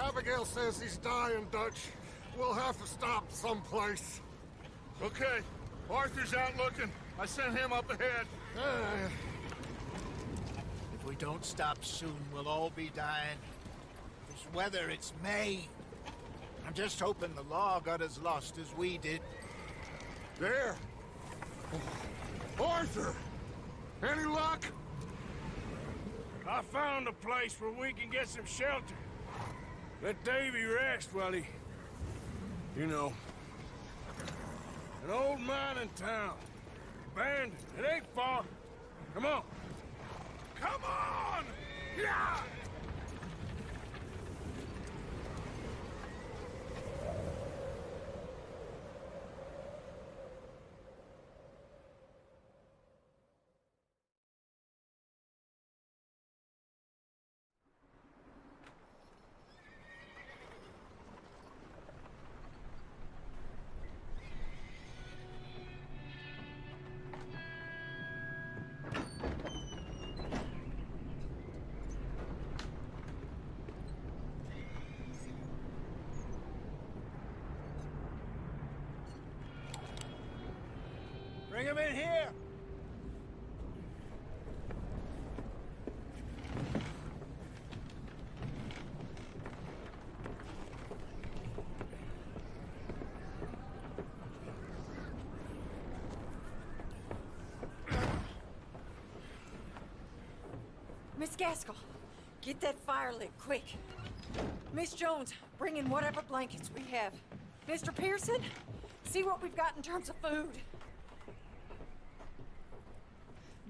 Abigail says he's dying, Dutch. We'll have to stop someplace. Okay. Arthur's out looking. I sent him up ahead. If we don't stop soon, we'll all be dying. This weather, it's May. I'm just hoping the law got as lost as we did. There! Arthur! Any luck? I found a place where we can get some shelter. Let Davy rest while he... You know. An old mining town. Abandoned. It ain't far. Come on. Come on! Yeah! Bring him in here! Miss Gaskell, get that fire lit, quick. Miss Jones, bring in whatever blankets we have. Mr. Pearson, see what we've got in terms of food.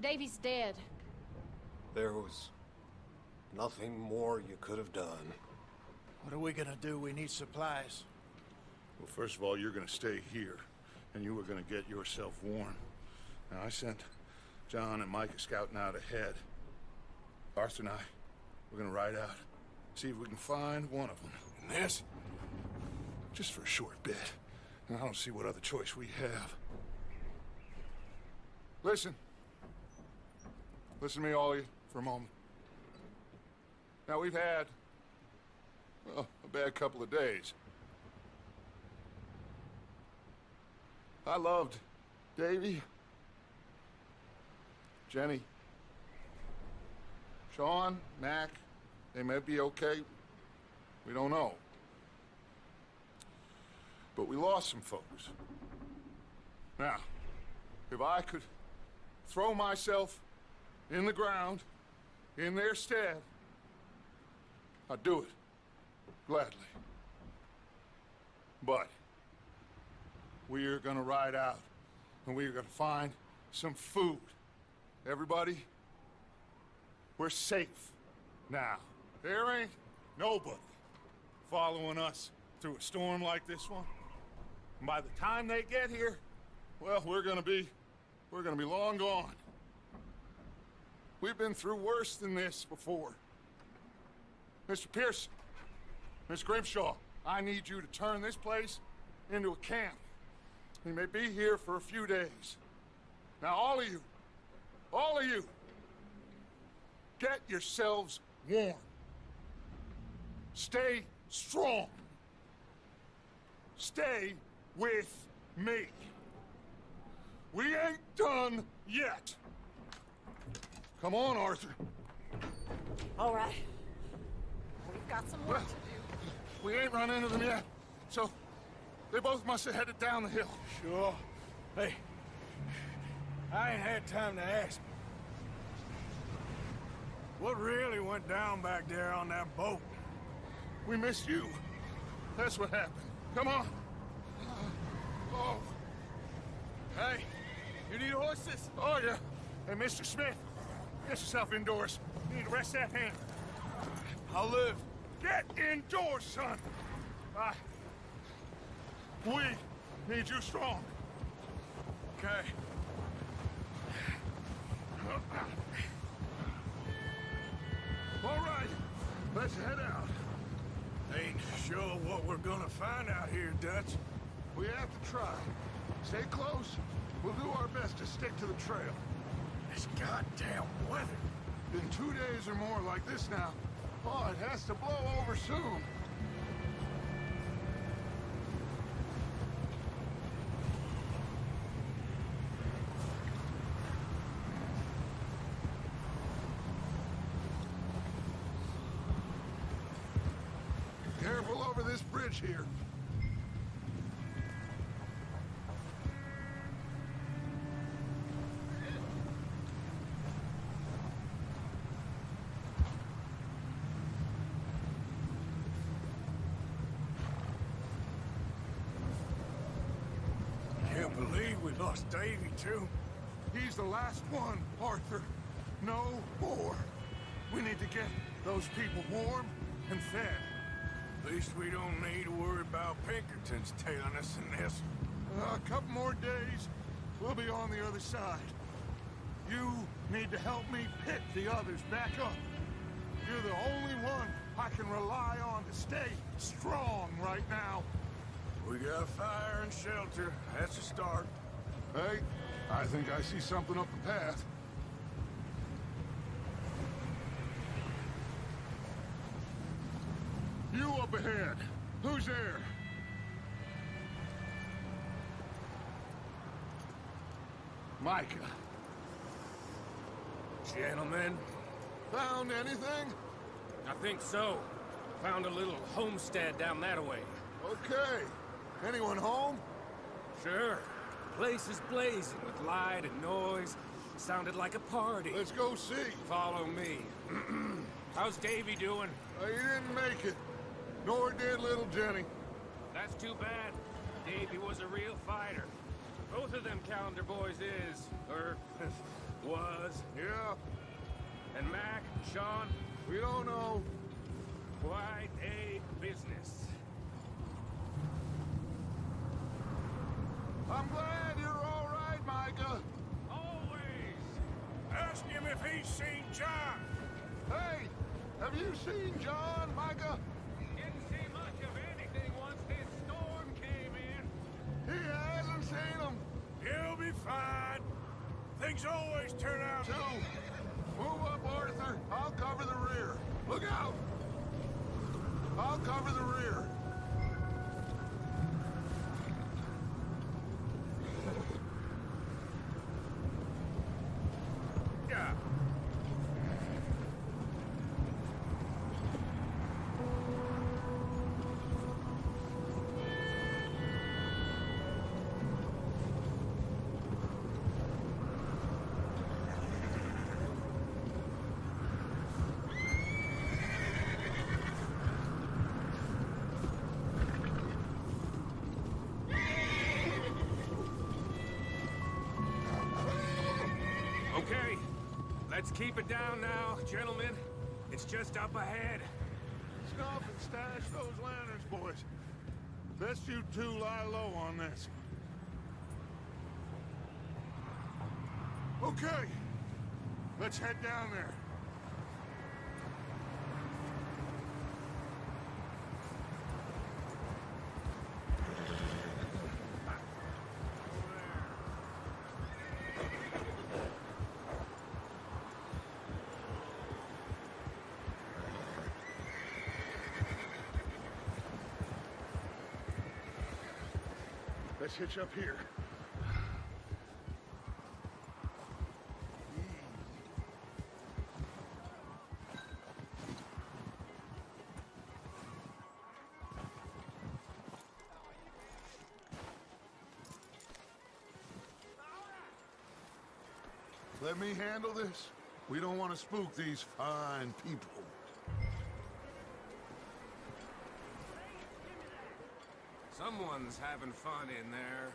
Davy's dead. There was nothing more you could have done. What are we gonna do? We need supplies. Well, first of all, you're gonna stay here, and you were gonna get yourself warm. Now, I sent John and Micah scouting out ahead. Arthur and I, we're gonna ride out, see if we can find one of them. And this, just for a short bit. And I don't see what other choice we have. Listen. Listen to me, all of you, for a moment. Now, we've had, well, a bad couple of days. I loved Davy, Jenny, Sean, Mac. They may be okay. We don't know. But we lost some folks. Now, if I could throw myself in the ground, in their stead, I'd do it, gladly. But we are gonna ride out, and we are gonna find some food. Everybody, we're safe now. There ain't nobody following us through a storm like this one. And by the time they get here, well, we're gonna be long gone. We've been through worse than this before. Mr. Pearson, Miss Grimshaw, I need you to turn this place into a camp. We may be here for a few days. Now, all of you, get yourselves warm. Stay strong. Stay with me. We ain't done yet. Come on, Arthur. All right. We've got some work to do. We ain't run into them yet, so they both must have headed down the hill. Sure. Hey, I ain't had time to ask. What really went down back there on that boat? We missed you. That's what happened. Come on. Oh. Hey, you need horses? Oh, yeah. Hey, Mr. Smith, get yourself indoors. You need to rest that hand. I'll live. Get indoors, son. We need you strong. Okay. All right, let's head out. Ain't sure what we're gonna find out here, Dutch. We have to try. Stay close. We'll do our best to stick to the trail. This goddamn weather. Been 2 days or more like this now. Oh, it has to blow over soon. Careful over this bridge here. Can't believe we lost Davy, too. He's the last one, Arthur. No more. We need to get those people warm and fed. At least we don't need to worry about Pinkertons tailing us in this. A couple more days, we'll be on the other side. You need to help me pick the others back up. You're the only one I can rely on to stay strong right now. We got fire and shelter. That's a start. Hey, I think I see something up the path. You up ahead. Who's there? Micah. Gentlemen, Found anything? I think so. Found a little homestead down that way. Okay. Anyone home? Sure. Place is blazing with light and noise. Sounded like a party. Let's go see. Follow me. How's Davy doing? He didn't make it. Nor did little Jenny. That's too bad. Davy was a real fighter. Both of them calendar boys is, or was. Yeah, And Mac, Sean, we don't know. quite a business. I'm glad you're all right, Micah. Always. Ask him if he's seen John. Hey, have you seen John, Micah? Didn't see much of anything once this storm came in. He hasn't seen him. He'll be fine. Things always turn out. Two. Move up, Arthur. I'll cover the rear. Look out! I'll cover the rear. Yeah. Okay, let's keep it down now, gentlemen. It's just up ahead. Snuff and stash those lanterns, boys. Best you two lie low on this. Okay. Let's head down there. Let's hitch up here. Let me handle this. We don't want to spook these fine people. Someone's having fun in there.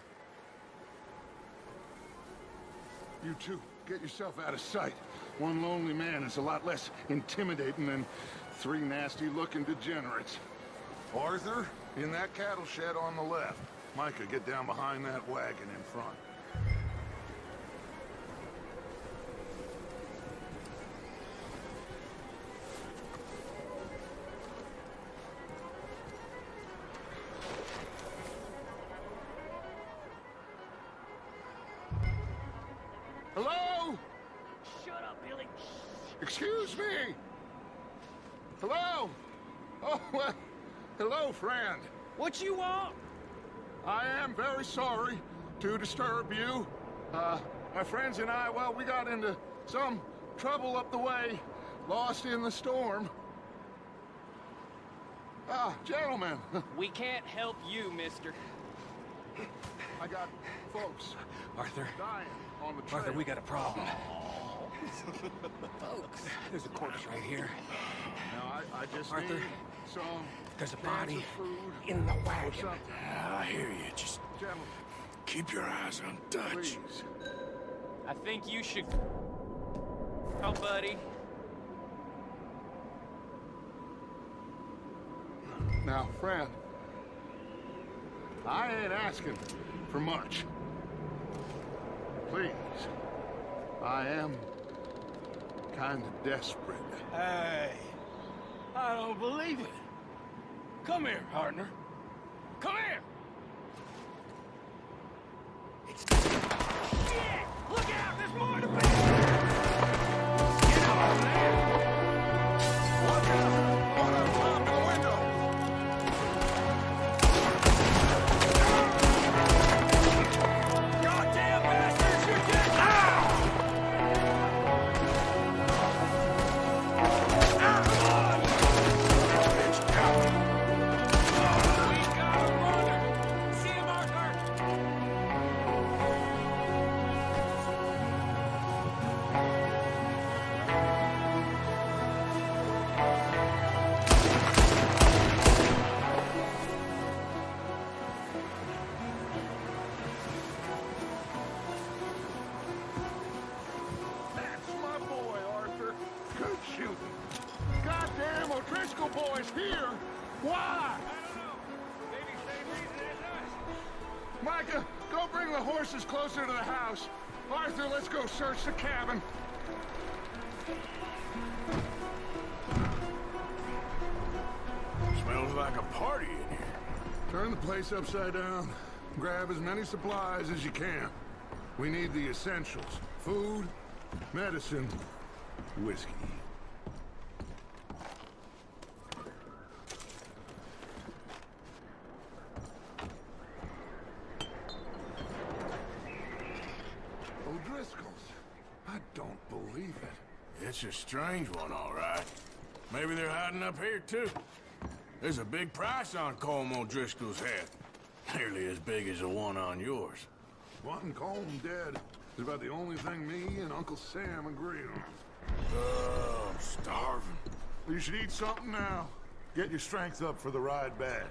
You two, get yourself out of sight. One lonely man is a lot less intimidating than three nasty-looking degenerates. Arthur, in that cattle shed on the left. Micah, get down behind that wagon in front. Hello? Shut up, Billy. Excuse me? Hello? Oh, well, hello, friend. What you want? I am very sorry to disturb you. My friends and I, well, we got into some trouble up the way, lost in the storm. Ah, gentlemen. We can't help you, mister. I got folks Arthur, dying on the trail. Arthur, we got a problem. Folks, there's a corpse right here. Now, I just Arthur, need some there's a cans body of food in the or wagon. something. I hear you. Just Gentlemen, keep your eyes on Dutch. please. I think you should... Oh, buddy. Now, friend, I ain't asking for much. Please, I am kind of desperate. Hey, I don't believe it. Come here, partner. Come here. Shit! Look out! There's more to be. Get over there. Look out! One on top of the window! Goddamn bastards! You're dead now! We got a runner! See him, Arthur! That's my boy, Arthur. Good shooting. Goddamn O'Driscoll boys here! Why? I don't know. Maybe same reason as us. Micah, go bring the horses closer to the house. Arthur, let's go search the cabin. Smells like a party in here. Turn the place upside down. Grab as many supplies as you can. We need the essentials. Food, medicine, whiskey. O'Driscoll's. I don't believe it. It's a strange one, all right. Maybe they're hiding up here, too. There's a big price on Colm O'Driscoll's head. Nearly as big as the one on yours. Wanting Colm dead is about the only thing me and Uncle Sam agree on. Oh, I'm starving. You should eat something now. Get your strength up for the ride back.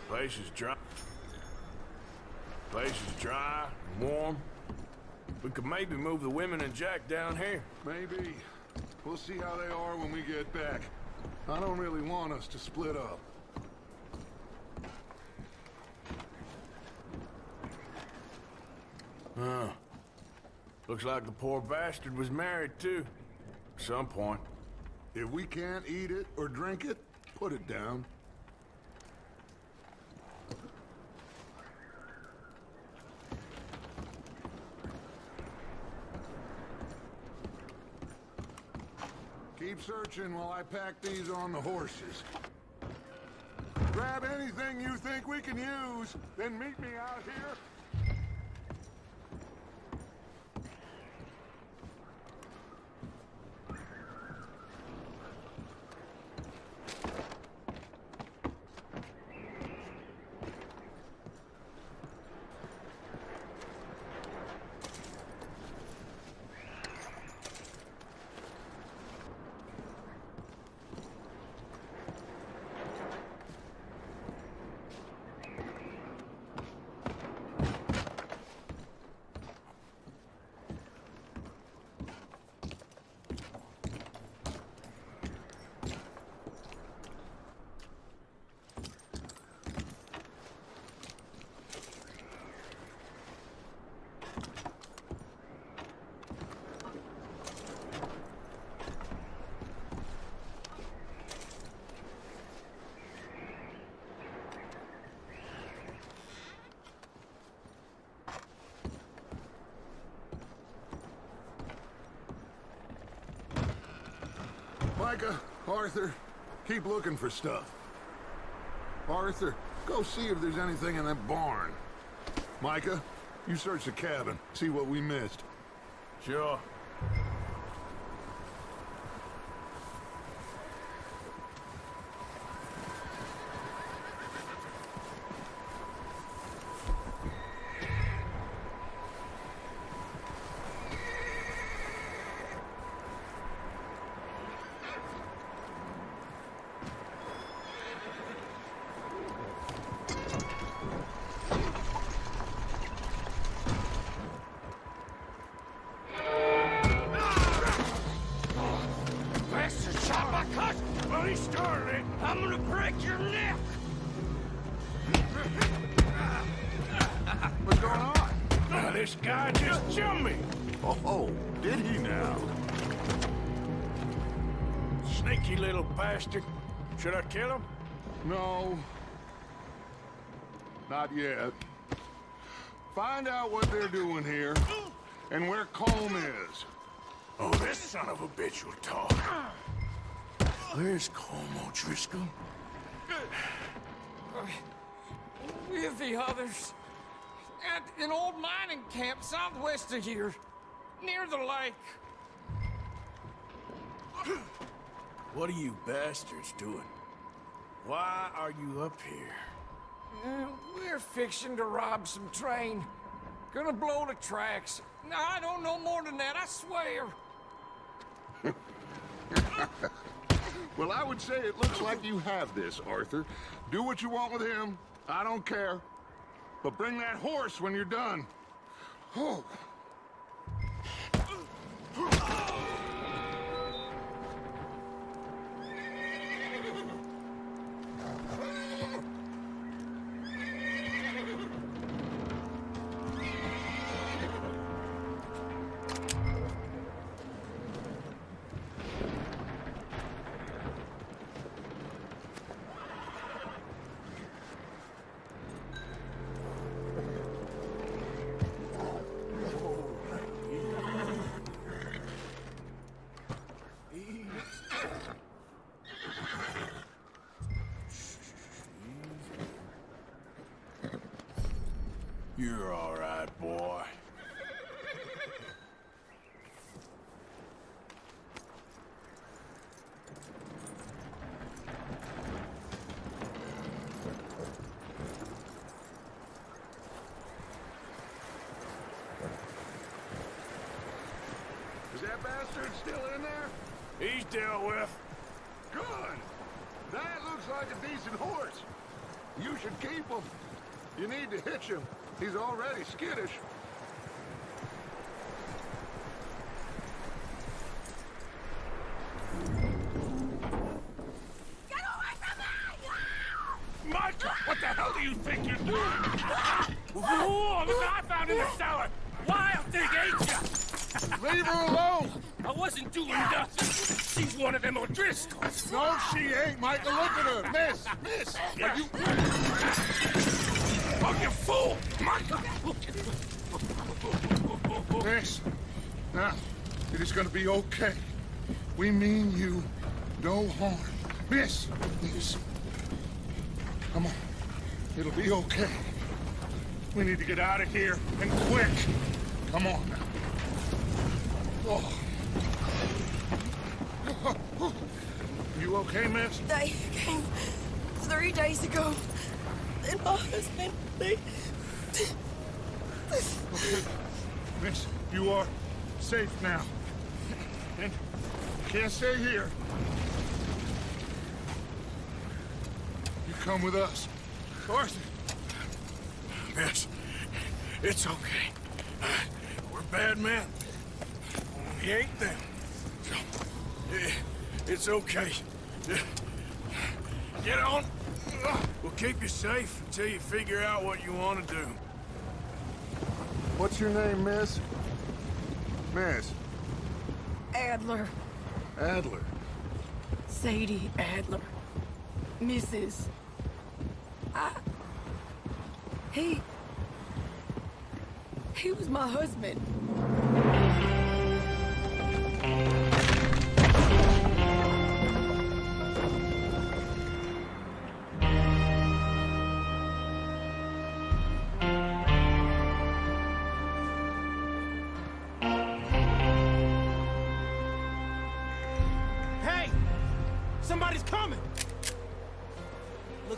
Place is dry. Place is dry and warm. We could maybe move the women and Jack down here. Maybe. We'll see how they are when we get back. I don't really want us to split up. Huh. Looks like the poor bastard was married, too. At some point. If we can't eat it or drink it, put it down. Keep searching while I pack these on the horses. Grab anything you think we can use, then meet me out here. Micah, Arthur, Keep looking for stuff. Arthur, go see if there's anything in that barn. Micah, you search the cabin, see what we missed. Sure. I'm gonna break your neck! What's going on? This guy just jumped me. Oh, did he now? Sneaky little bastard. Should I kill him? No. Not yet. Find out what they're doing here, and where Colm is. Oh, this son of a bitch will talk. Where's Colm O'Driscoll? With the others. At an old mining camp southwest of here. Near the lake. What are you bastards doing? Why are you up here? We're fixing to rob some train. Gonna blow the tracks. I don't know more than that, I swear. Well, I would say it looks like you have this, Arthur. Do what you want with him. I don't care. But bring that horse when you're done. Oh. You're all right, boy. Is that bastard still in there? He's dealt with. Good. That looks like a decent horse. You should keep him. You need to hitch him. He's already skittish. Get away from me! Micah, what the hell do you think you're doing? Whoa, look what I found in the cellar. Wild thing, ain't ya? Leave her alone! I wasn't doing nothing. She's one of them O'Driscolls. No, she ain't, Micah. Look at her. Miss. Are you... Oh, you fool! Micah! Miss. Now, it is gonna be okay. We mean you no harm. Miss. Come on. It'll be okay. We need to get out of here, and quick. Come on now. Oh. You okay, miss? They came 3 days ago. And my husband, they... Okay. Miss, you are safe now. And you can't stay here. You come with us. Arthur. Miss, it's okay. We're bad men. We ain't them. It's okay. Get on. We'll keep you safe until you figure out what you want to do. What's your name, miss? Miss. Adler. Adler. Sadie Adler. Mrs. He was my husband.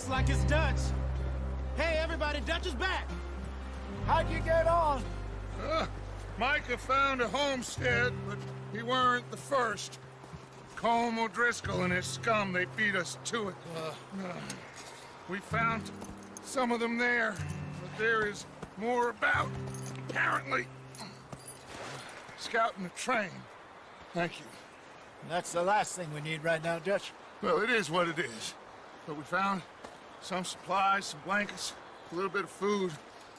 Looks like it's Dutch. Hey, everybody, Dutch is back. How'd you get on? Micah found a homestead, but he weren't the first. Colm O'Driscoll and his scum, they beat us to it. We found some of them there, but there is more about, apparently. Scouting the train. Thank you. That's the last thing we need right now, Dutch. Well, it is what it is. But we found some supplies, some blankets, a little bit of food,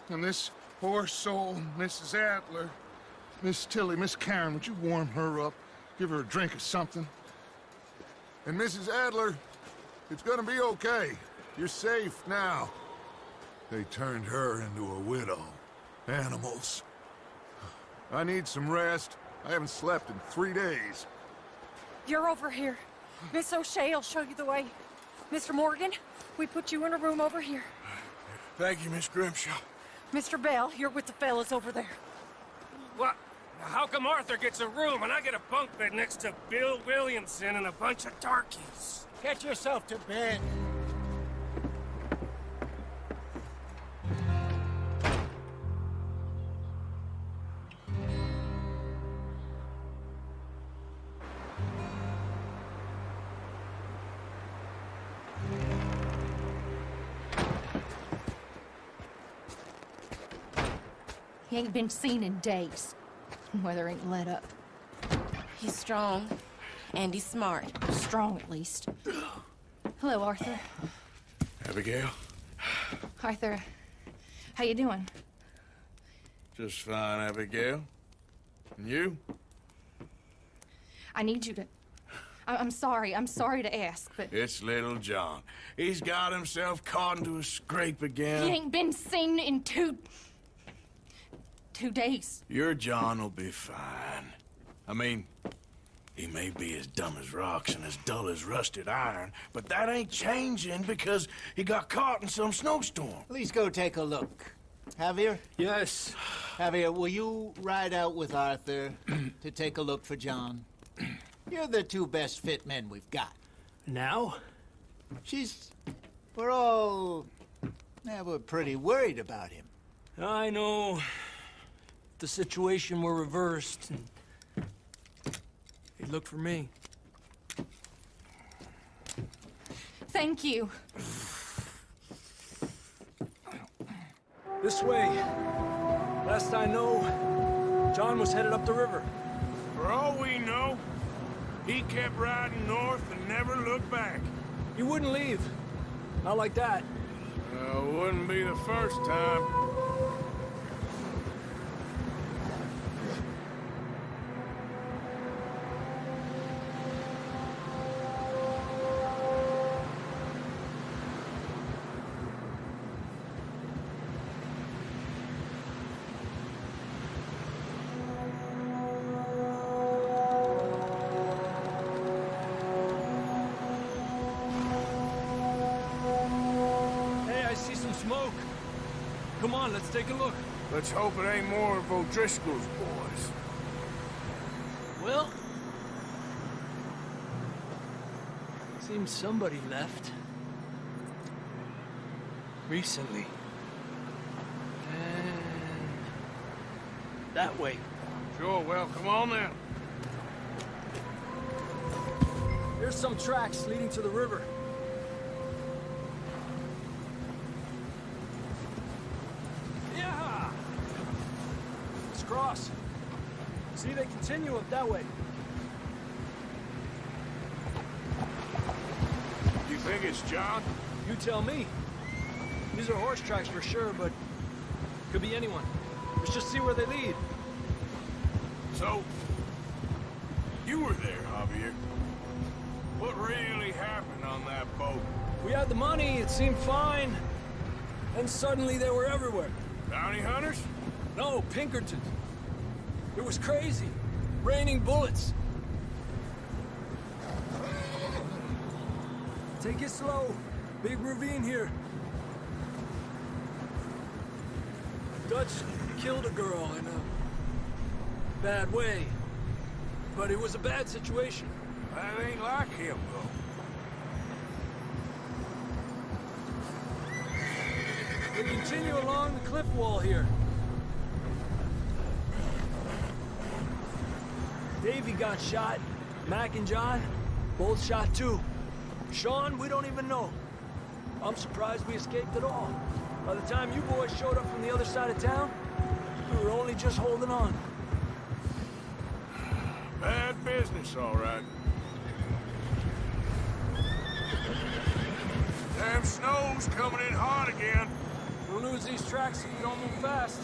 and this poor soul, Mrs. Adler. Miss Tilly, Miss Karen, would you warm her up? Give her a drink or something? And Mrs. Adler, it's gonna be okay. You're safe now. They turned her into a widow. Animals. I need some rest. I haven't slept in 3 days. You're over here. Miss O'Shea will show you the way. Mr. Morgan, we put you in a room over here. Thank you, Miss Grimshaw. Mr. Bell, you're with the fellas over there. What? How come Arthur gets a room and I get a bunk bed next to Bill Williamson and a bunch of darkies? Get yourself to bed. He ain't been seen in days. Weather ain't let up. He's strong, and he's smart. Strong, at least. Hello, Arthur. Abigail? Arthur, how you doing? Just fine, Abigail. And you? I need you to... I'm sorry to ask, but... It's little John. He's got himself caught into a scrape again. He ain't been seen in 2 days. Your John will be fine. I mean, he may be as dumb as rocks and as dull as rusted iron, but that ain't changing because he got caught in some snowstorm. Please go take a look. Javier? Yes. Javier, will you ride out with Arthur to take a look for John? You're the 2 best fit men we've got. Now? We're all... we're pretty worried about him. I know. If the situation were reversed, and he'd look for me. Thank you. This way. Last I know, John was headed up the river. For all we know, he kept riding north and never looked back. He wouldn't leave. Not like that. Wouldn't be the first time. Smoke. Come on, let's take a look. Let's hope it ain't more of O'Driscoll's boys. Well, seems somebody left. Recently. And that way. Sure, well, come on then. There's some tracks leading to the river. Yeah! Let's cross. See, they continue up that way. You think it's John? You tell me. These are horse tracks for sure, but could be anyone. Let's just see where they lead. So, you were there, Javier. What really happened on that boat? We had the money, it seemed fine. And suddenly they were everywhere. Bounty hunters? No, Pinkertons. It was crazy. Raining bullets. Take it slow. Big ravine here. Dutch killed a girl in a bad way. But it was a bad situation. That ain't like him, though. We continue along the cliff wall here. Davey got shot. Mac and John, both shot too. Sean, we don't even know. I'm surprised we escaped at all. By the time you boys showed up from the other side of town, we were only just holding on. Bad business, all right. Damn snow's coming in hard again. We'll lose these tracks if we don't move fast.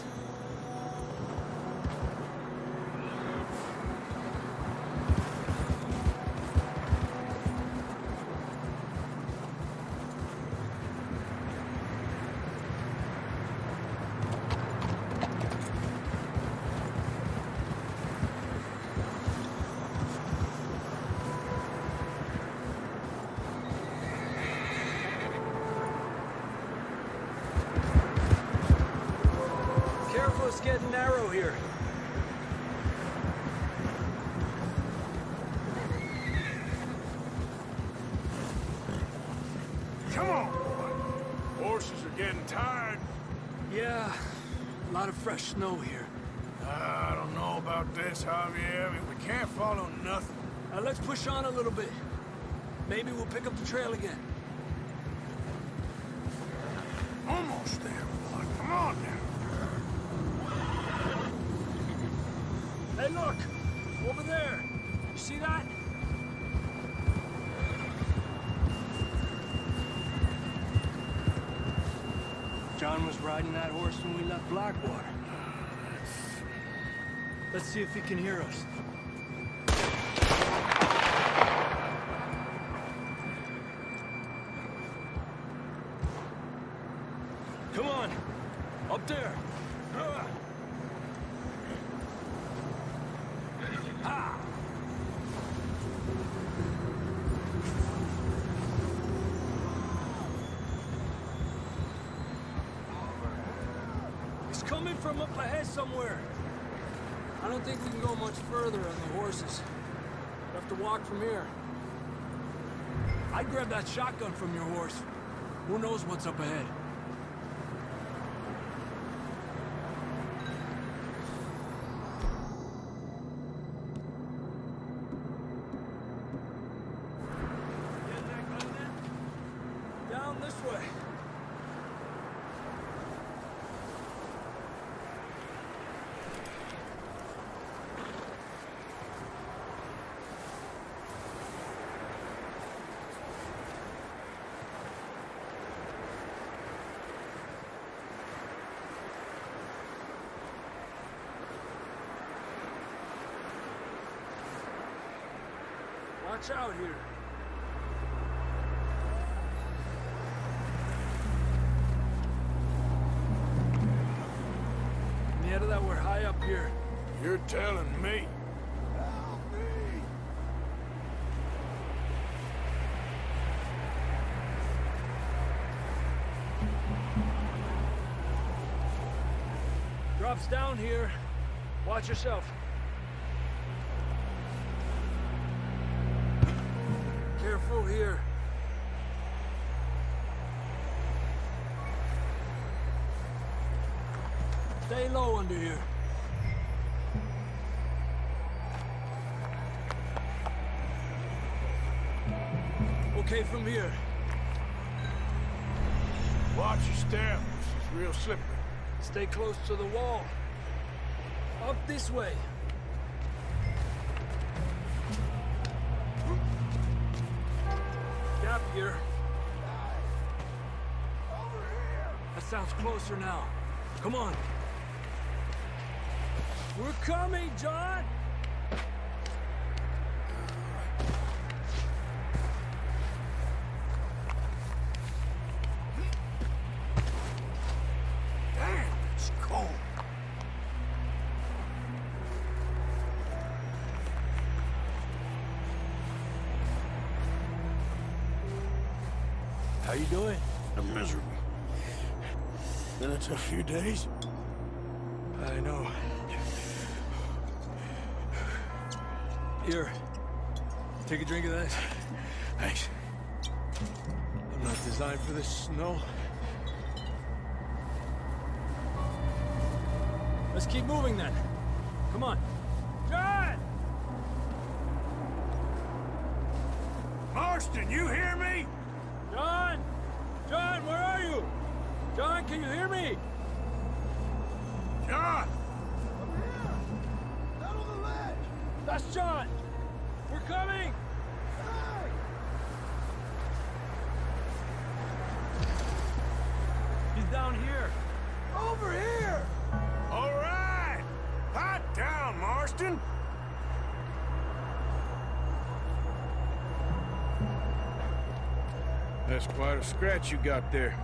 Careful, it's getting narrow here. Come on, boy. Horses are getting tired. Yeah, a lot of fresh snow here. I don't know about this, Javier. We can't follow nothing. Let's push on a little bit. Maybe we'll pick up the trail again. Almost there, boy. Come on now. Hey, look! Over there! You see that? John was riding that horse when we left Blackwater. Let's see if he can hear us. Come on! Up there! Ha! It's coming from up ahead somewhere. I don't think we can go much further on the horses. We'll have to walk from here. I'd grab that shotgun from your horse. Who knows what's up ahead? Down this way. Watch out here. Out of that, we're high up here. You're telling me. Drops down here. Watch yourself. Careful here. Stay low under here. Okay from here. Watch your step. She's real slippery. Stay close to the wall. Up this way. Gap here. That sounds closer now. Come on. We're coming, John! Damn, it's cold. How you doing? I'm miserable. Been a tough few days. I know. Here. Take a drink of that. Thanks. I'm not designed for this snow. Let's keep moving then. Come on. John! Marston, you hear me? John! John, where are you? John, can you hear me? John! Down on the ledge! That's John! We're coming! Hey! He's down here. Over here! All right! Hot down, Marston! That's quite a scratch you got there.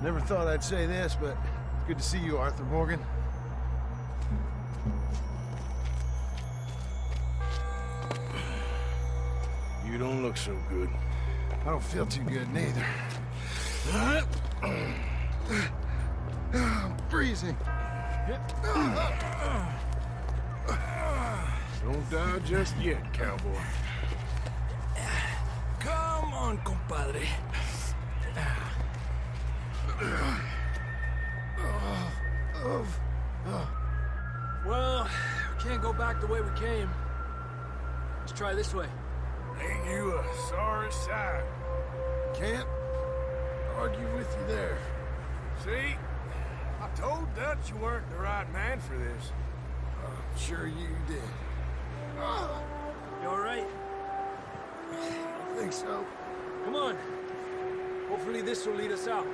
Never thought I'd say this, but it's good to see you, Arthur Morgan. You don't look so good. I don't feel too good, neither. I'm freezing. Don't die just yet, cowboy. Come on, compadre. Well, we can't go back the way we came. Let's try this way. Ain't you a sorry sight? Can't argue with you there. See? I told Dutch you weren't the right man for this. I'm sure you did. You all right? I think so. Come on. Hopefully this will lead us out.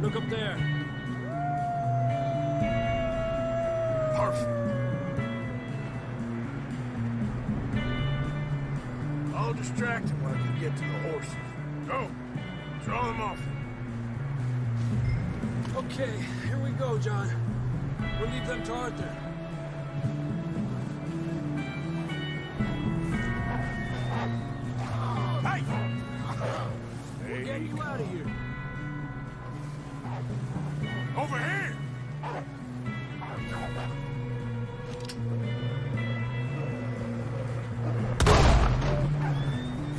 Look up there. Perfect. I'll distract him while you get to the horses. Go. Draw them off. Okay, here we go, John. We'll leave them to Arthur. Hey! We're getting you out of here. Over here!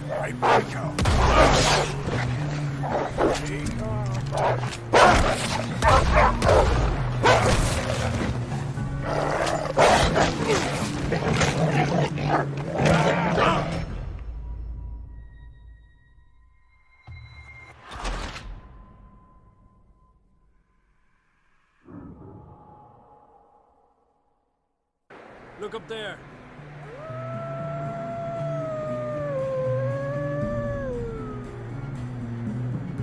Hey, break out! Look up there.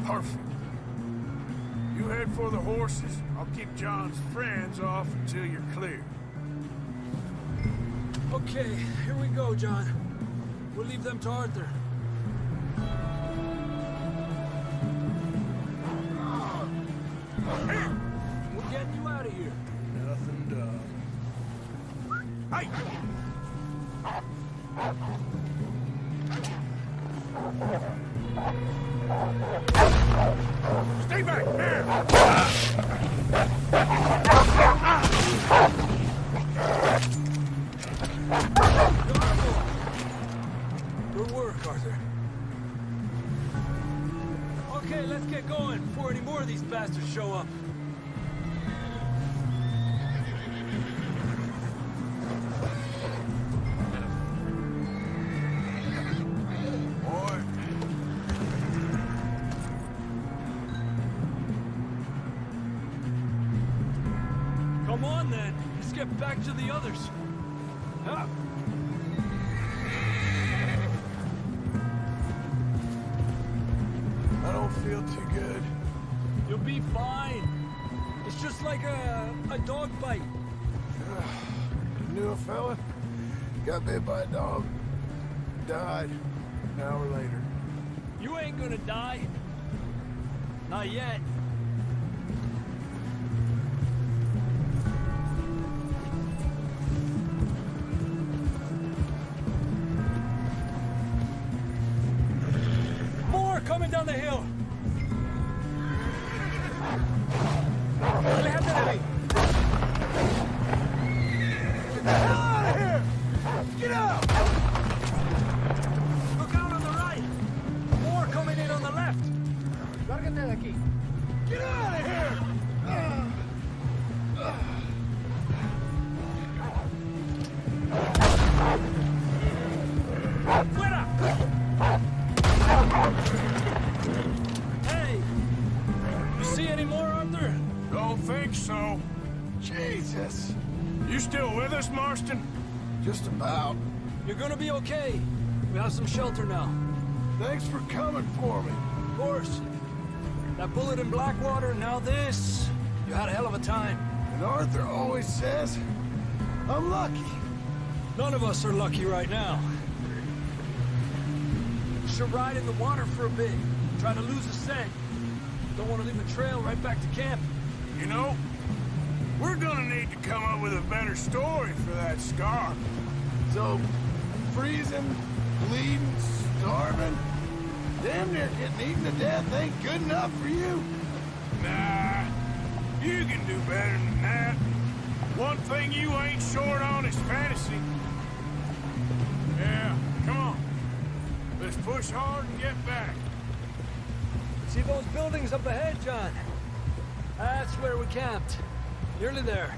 Perfect. You head for the horses. I'll keep John's friends off until you're clear. Okay, here we go, John. We'll leave them to Arthur. We're getting you out of here. Nothing done. Hey! Stay back there! Good work, Arthur. Okay, let's get going before any more of these bastards show up. Come on, then. Let's get back to the others. Up. I don't feel too good. You'll be fine. It's just like a dog bite. Knew a fella? Got bit by a dog. Died an hour later. You ain't gonna die. Not yet. More coming down the hill. Get the hell out of here! don't think so. Jesus. You still with us, Marston? Just about. You're gonna be okay. We have some shelter now. Thanks for coming for me. Of course. That bullet in Blackwater, now this. You had a hell of a time. And Arthur always says, I'm lucky. None of us are lucky right now. Should ride in the water for a bit. Try to lose a scent. Don't want to leave a trail right back to camp. You know, we're gonna need to come up with a better story for that scar. So, freezing, bleeding, starving, damn near getting eaten to death ain't good enough for you. Nah, you can do better than that. One thing you ain't short on is fantasy. Yeah, come on. Let's push hard and get back. See those buildings up ahead, John? That's where we camped. Nearly there.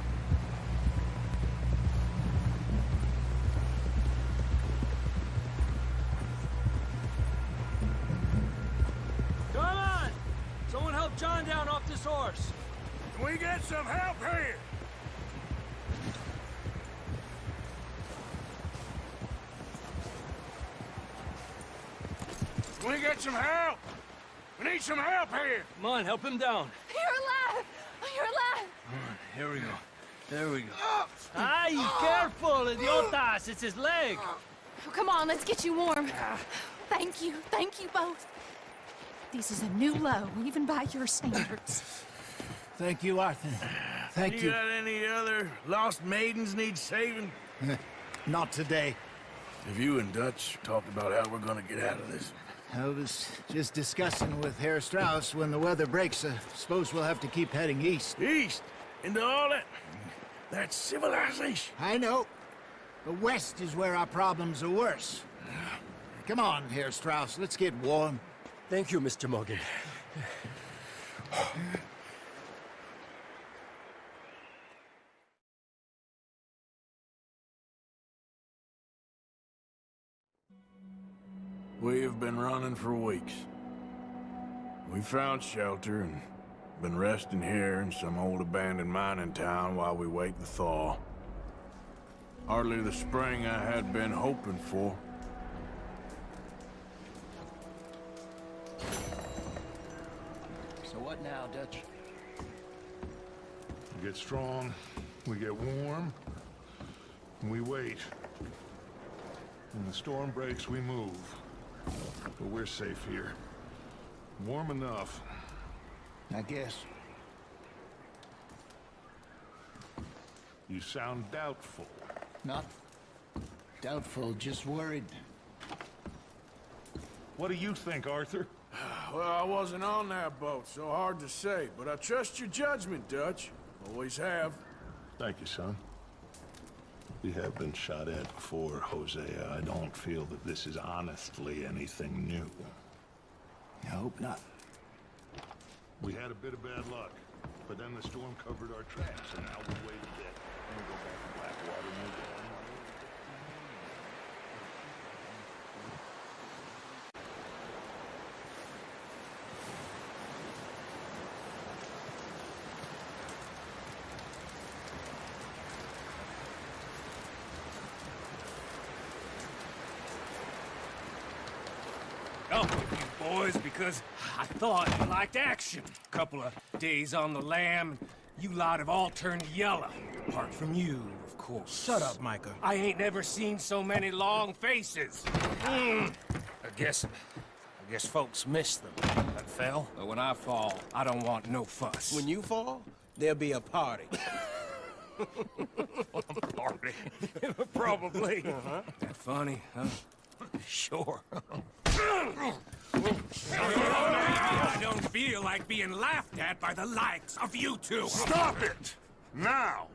Come on! Someone help John down off this horse. Can we get some help here? Can we get some help? We need some help here. Come on, help him down. You're alive! You're alive! Here we go. There we go. Ay, careful, idiotas! It's his leg. Oh, come on, let's get you warm. Thank you both. This is a new low, even by your standards. Thank you, Arthur. Thank You got any other lost maidens need saving? Not today. Have you and Dutch talked about how we're gonna get out of this? I was just discussing with Herr Strauss when the weather breaks. Suppose we'll have to keep heading east. East? Into all that... That's civilization. I know. The west is where our problems are worse. Come on, Herr Strauss, let's get warm. Thank you, Mr. Morgan. We have been running for weeks. We found shelter and been resting here in some old abandoned mining town while we wait the thaw. Hardly the spring I had been hoping for. So what now, Dutch? We get strong, we get warm, and we wait. When the storm breaks, we move. But we're safe here. Warm enough. I guess. You sound doubtful. Not doubtful, just worried. What do you think, Arthur? Well, I wasn't on that boat, so hard to say, but I trust your judgment, Dutch. Always have. Thank you, son. We have been shot at before, Hosea. I don't feel that this is honestly anything new. I hope not. We had a bit of bad luck, but then the storm covered our tracks, and now we waited dead. And we go back to Blackwater and move on. Come with you boys because I thought you liked action. Couple of days on the lam, you lot have all turned yellow. Apart from you, of course. Shut up, Micah. I ain't never seen so many long faces. I guess folks miss them. That fell. But when I fall, I don't want no fuss. When you fall, there'll be a party. Party. Probably. That funny, huh? Sure. I don't feel like being laughed at by the likes of you two. Stop it! Now!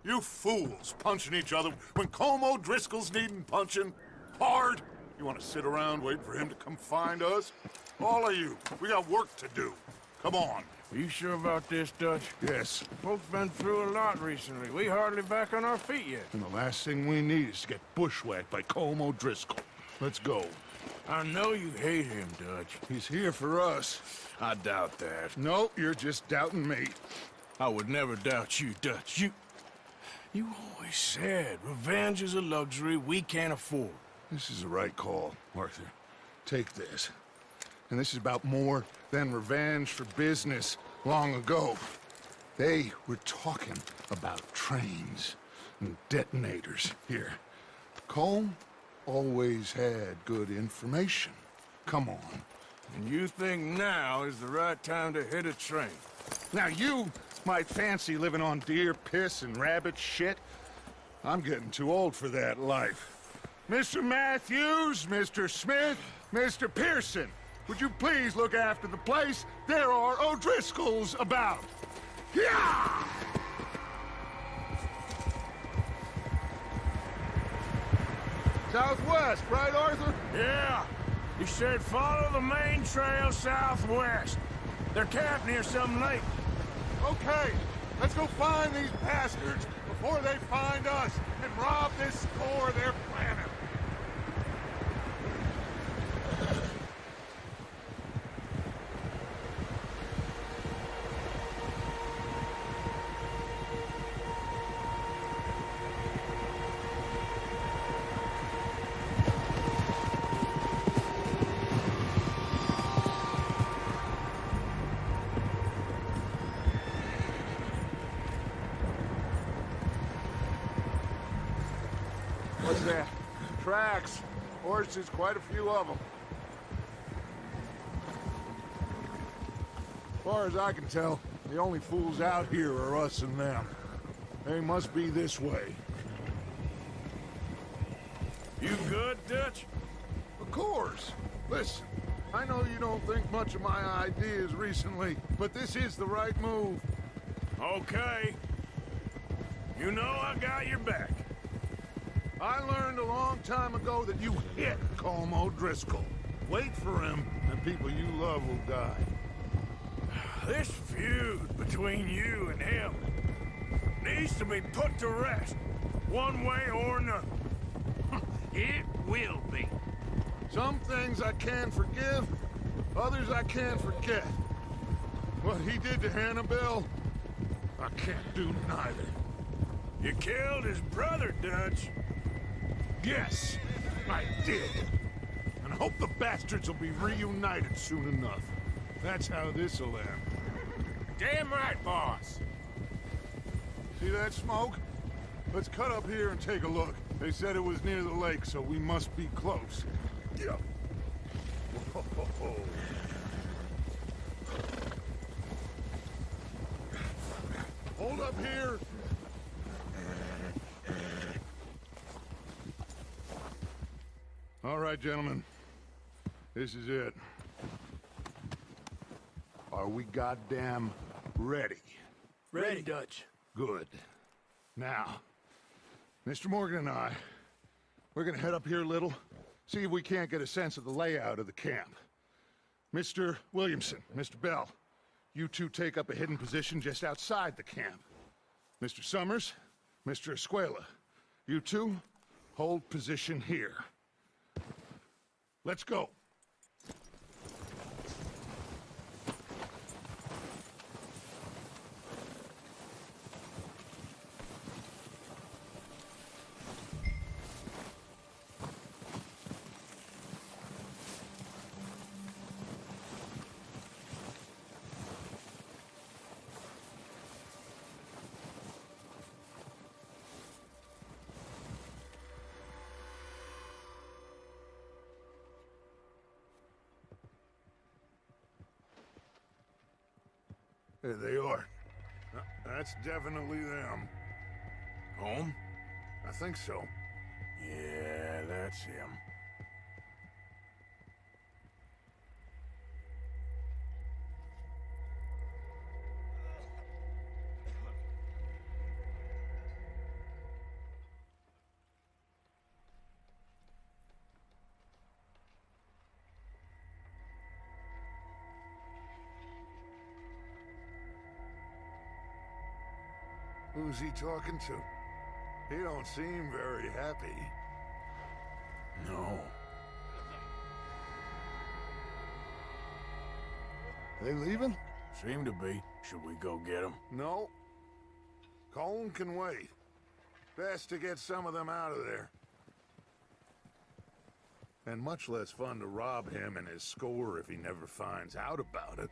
You fools punching each other when Como Driscoll's needing punching hard. You want to sit around waiting for him to come find us? All of you, we got work to do. Come on. Are you sure about this, Dutch? Yes. Folks been through a lot recently. We hardly back on our feet yet. And the last thing we need is to get bushwhacked by Como Driscoll. Let's go. I know you hate him, Dutch. He's here for us. I doubt that. No, you're just doubting me. I would never doubt you, Dutch. You always said revenge is a luxury we can't afford. This is the right call, Arthur. Take this. And this is about more than revenge for business long ago. They were talking about trains and detonators here. Colm always had good information. Come on. And you think now is the right time to hit a train? Now you might fancy living on deer piss and rabbit shit. I'm getting too old for that life. Mr. Matthews, Mr. Smith, Mr. Pearson, would you please look after the place? There are O'Driscolls about. Yeah! Southwest, right, Arthur? Yeah. He said follow the main trail southwest. They're camped near some lake. Okay, let's go find these bastards before they find us and rob this core of their planet. What's that? Tracks. Horses, quite a few of them. As far as I can tell, the only fools out here are us and them. They must be this way. You good, Dutch? Of course. Listen, I know you don't think much of my ideas recently, but this is the right move. Okay. You know I got your back. I learned a long time ago that you hit Colm O'Driscoll. Wait for him, and people you love will die. This feud between you and him needs to be put to rest, one way or another. It will be. Some things I can forgive, others I can't forget. What he did to Annabelle, I can't do neither. You killed his brother, Dutch. Yes, I did. And I hope the bastards will be reunited soon enough. That's how this'll end. Damn right, boss. See that smoke? Let's cut up here and take a look. They said it was near the lake, so we must be close. Yeah. Whoa. Hold up here. All right, gentlemen. This is it. Are we goddamn ready? Ready, Dutch. Good. Now, Mr. Morgan and I, we're gonna head up here a little, see if we can't get a sense of the layout of the camp. Mr. Williamson, Mr. Bell, you two take up a hidden position just outside the camp. Mr. Summers, Mr. Escuela, you two hold position here. Let's go. There they are. That's definitely them. Home? I think so. Yeah, that's him. Who's he talking to? He don't seem very happy. No. They leaving? Seem to be. Should we go get him? No. Colm can wait. Best to get some of them out of there. And much less fun to rob him and his score if he never finds out about it.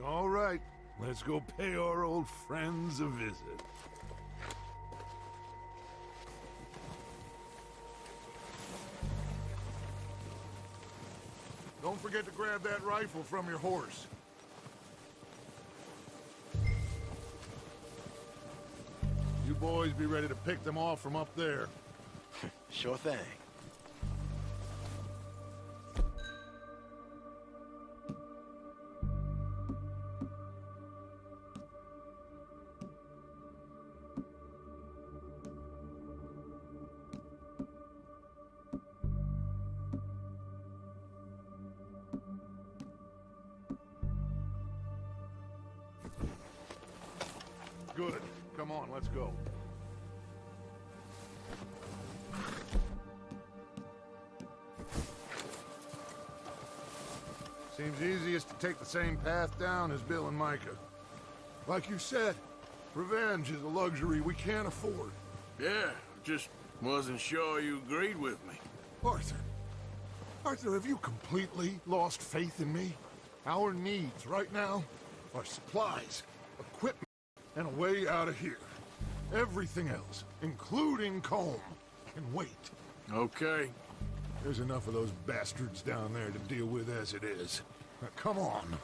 All right, let's go pay our old friends a visit. Don't forget to grab that rifle from your horse. You boys be ready to pick them off from up there. Sure thing. Good. Come on, let's go. Seems easiest to take the same path down as Bill and Micah. Like you said, revenge is a luxury we can't afford. Yeah, just wasn't sure you agreed with me. Arthur. Arthur, have you completely lost faith in me? Our needs right now are supplies, equipment, and a way out of here. Everything else, including Colm, can wait. Okay. There's enough of those bastards down there to deal with as it is. Now, come on.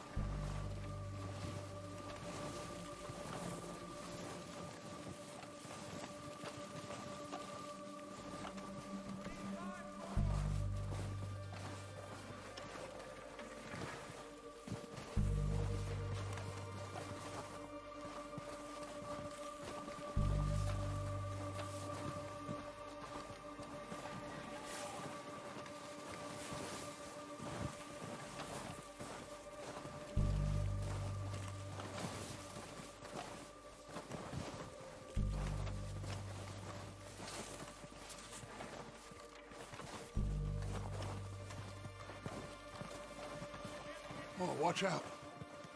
Oh, watch out.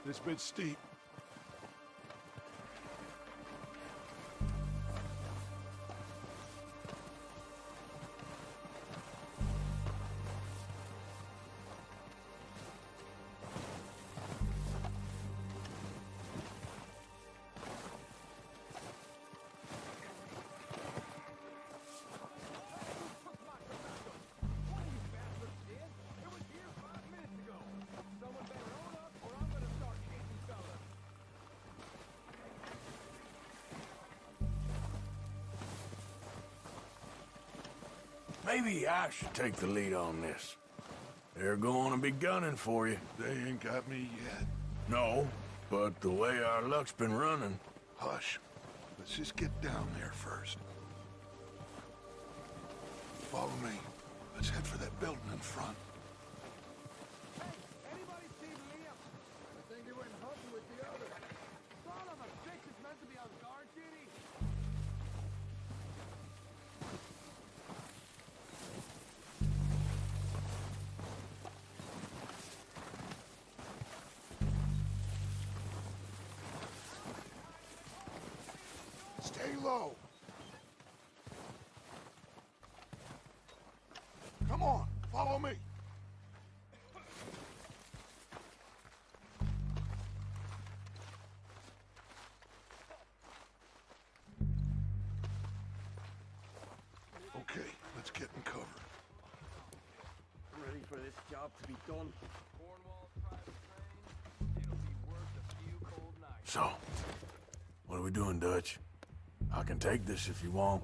This bit's steep. Maybe I should take the lead on this. They're going to be gunning for you. They ain't got me yet. No, but the way our luck's been running... Hush. Let's just get down there first. Follow me. Let's head for that building in front. Hey, anybody see Liam? I think he went hunting with the others. Son of a bitch is meant to be on guard duty. Stay low. Come on, follow me. Okay, let's get in cover. Ready for this job to be done. So, what are we doing, Dutch? I can take this if you want.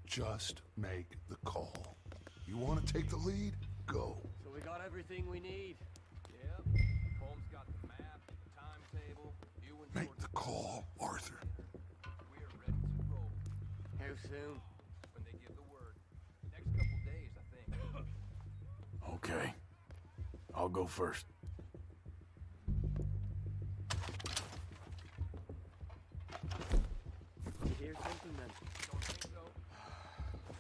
Just make the call. You want to take the lead? Go. So we got everything we need. Yep. Holmes got the map, the timetable. You and Make the call, Arthur. we are ready to roll. How soon? When they give the word. Next couple days, I think. Okay. I'll go first. You hear something then? Don't think so.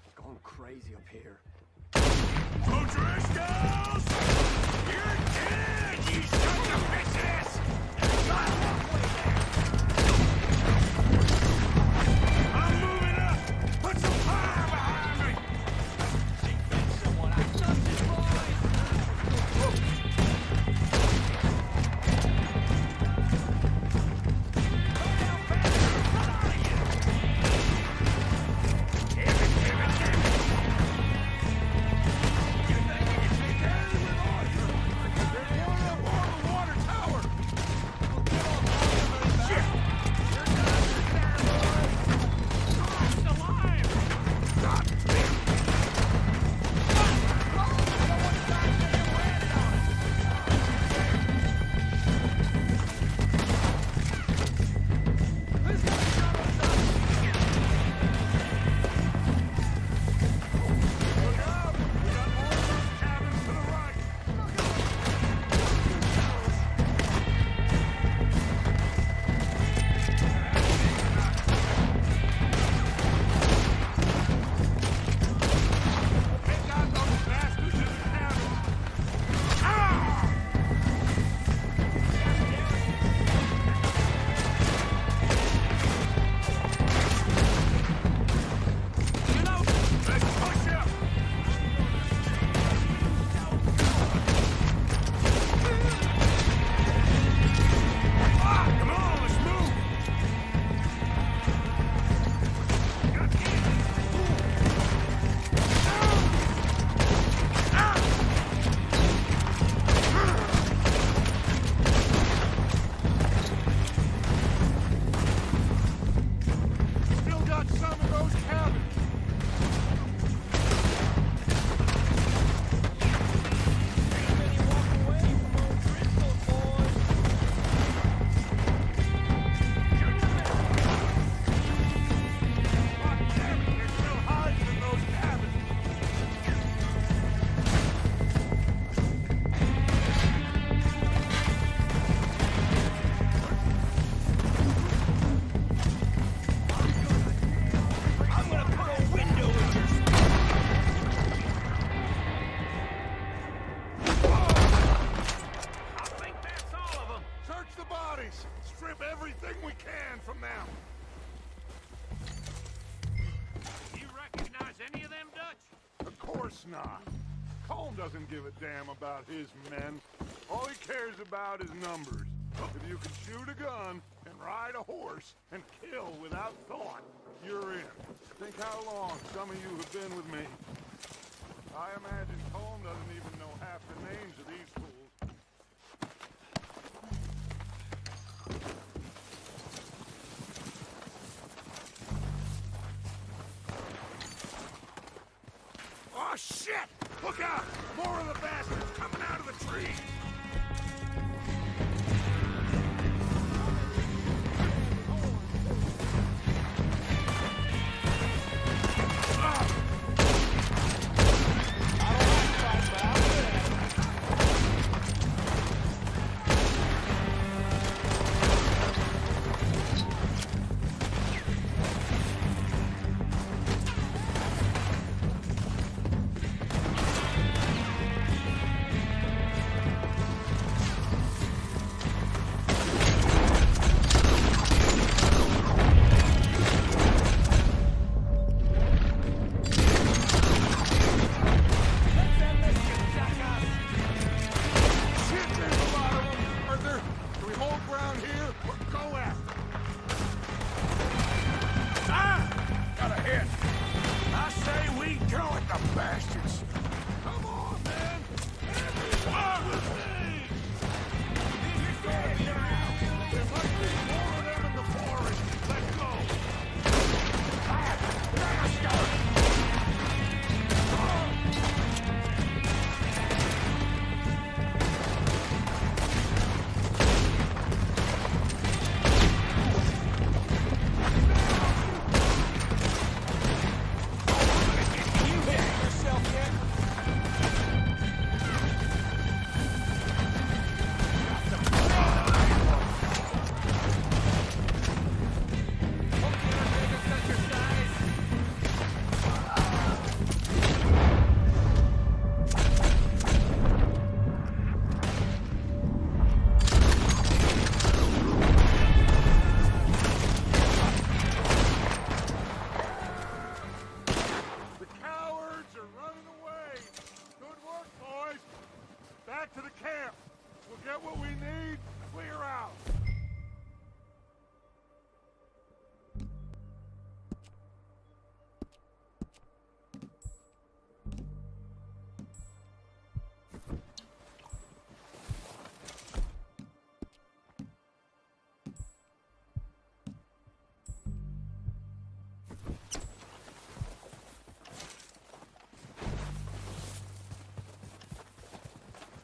It's going crazy up here. O'Driscolls! You're dead, you sons of bitches! not. Colm doesn't give a damn about his men. All he cares about is numbers. If you can shoot a gun and ride a horse and kill without thought, you're in. Think how long some of you have been with me. I imagine Colm doesn't even know half the names of these fools. Oh, shit! Look out! More of the bastards coming out of the trees!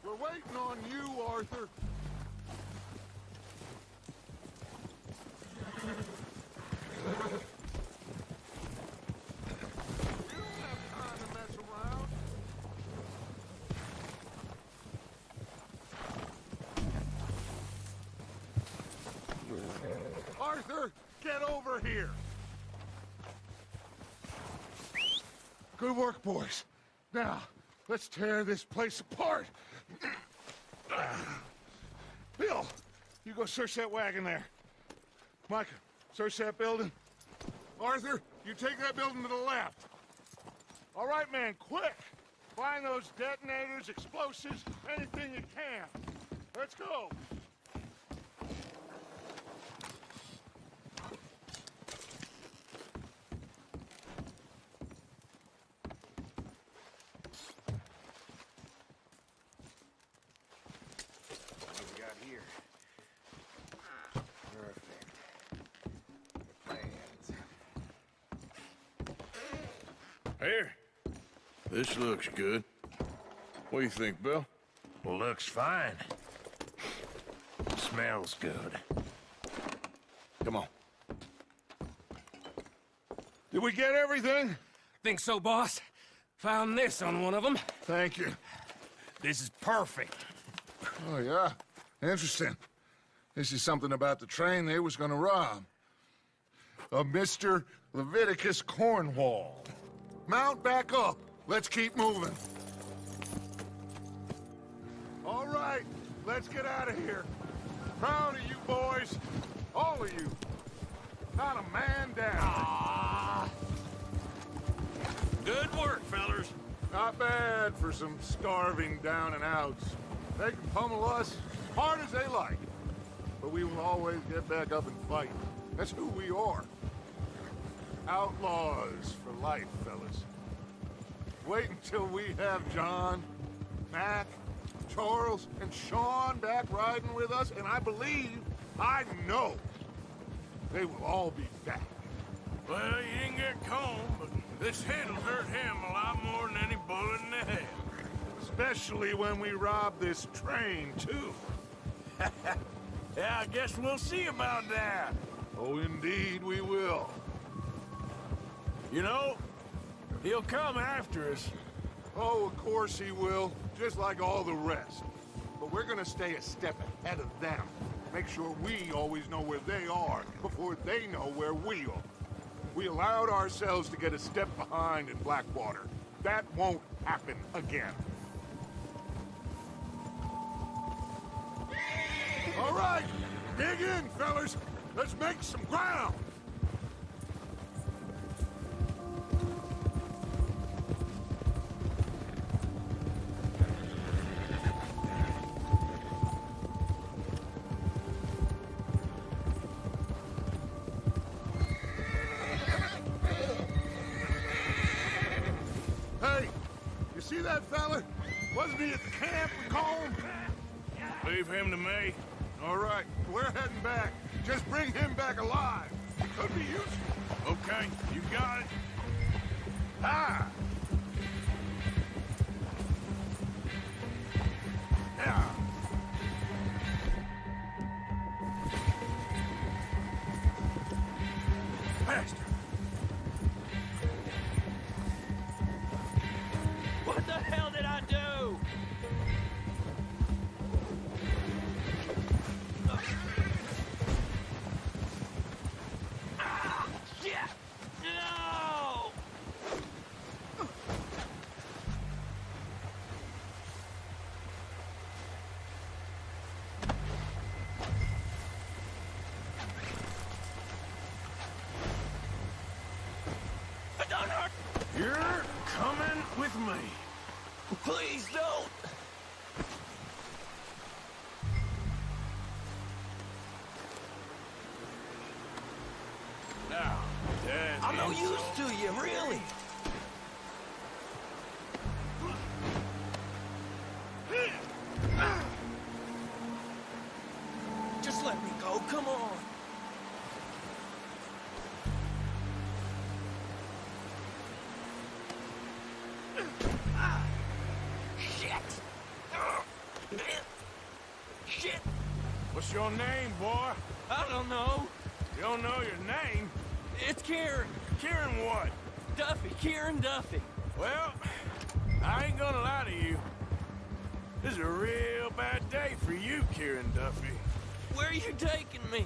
We're waiting on you, Arthur. You don't have time to mess around. Arthur, get over here. Good work, boys. Now, let's tear this place apart. Bill, you go search that wagon there. Micah, search that building. Arthur, you take that building to the left. All right, man, quick. Find those detonators, explosives, anything you can. Let's go. Here. This looks good. What do you think, Bill? Well, looks fine. Smells good. Come on. Did we get everything? Think so, boss. Found this on one of them. Thank you. This is perfect. Oh, yeah? Interesting. This is something about the train they was gonna rob. A Mr. Leviticus Cornwall. Mount back up. Let's keep moving. All right, let's get out of here. Proud of you boys. All of you. Not a man down. Good work, fellers. Not bad for some starving down and outs. They can pummel us as hard as they like. But we will always get back up and fight. That's who we are. Outlaws for life, fellas. Wait until we have John, Mac, Charles, and Sean back riding with us, and I know, they will all be back. Well, you didn't get Combe, but this hit'll hurt him a lot more than any bullet in the head. Especially when we rob this train, too. Yeah, I guess we'll see about that. Oh, indeed we will. You know, he'll come after us. Oh, of course he will, just like all the rest. But we're gonna stay a step ahead of them. Make sure we always know where they are before they know where we are. We allowed ourselves to get a step behind in Blackwater. That won't happen again. All right, dig in, fellas. Let's make some ground. Hey, you see that fella? Wasn't he at the camp with Combe? Leave him to me. All right, we're heading back. Just bring him back alive. Could be useful. Okay, you got it. Ah! Yeah. Faster. What the hell did I do? Ah, shit! No! Don't hurt! You're coming with me. Please don't! Now, Dad. I'm no use to you, really. Just let me go, come on. Shit! Shit! What's your name, boy? I don't know. You don't know your name? It's Kieran. Kieran what? Duffy. Kieran Duffy. Well, I ain't gonna lie to you. This is a real bad day for you, Kieran Duffy. Where are you taking me?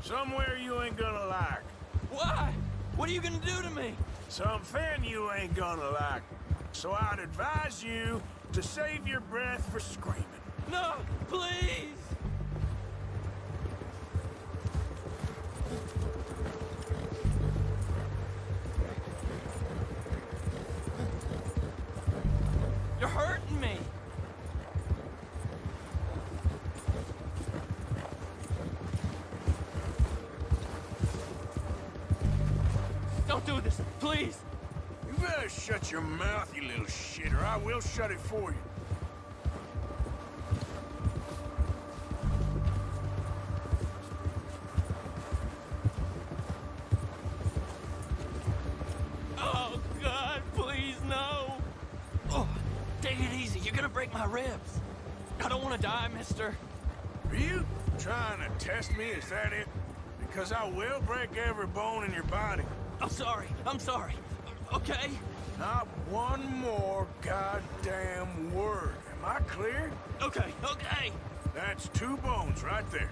Somewhere you ain't gonna like. Why? What are you gonna do to me? Something you ain't gonna like. So I'd advise you to save your breath for screaming. No, please! You're hurting me! Don't do this, please! You better shut your mouth, you little shit, or I will shut it for you. Oh, God, please, no! Oh, take it easy. You're gonna break my ribs. I don't want to die, mister. Are you trying to test me? Is that it? Because I will break every bone in your body. I'm sorry. I'm sorry. Okay? Not one more goddamn word. Am I clear? Okay, okay. That's 2 bones right there.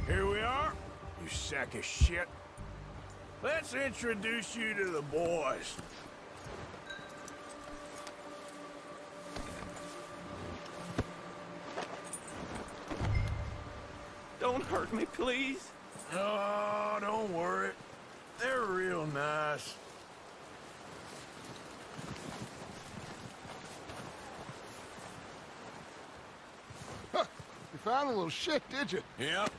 Here we are, you sack of shit. let's introduce you to the boys. Don't hurt me, please. Oh, don't worry. They're real nice. You found a little shit, did you? Yep.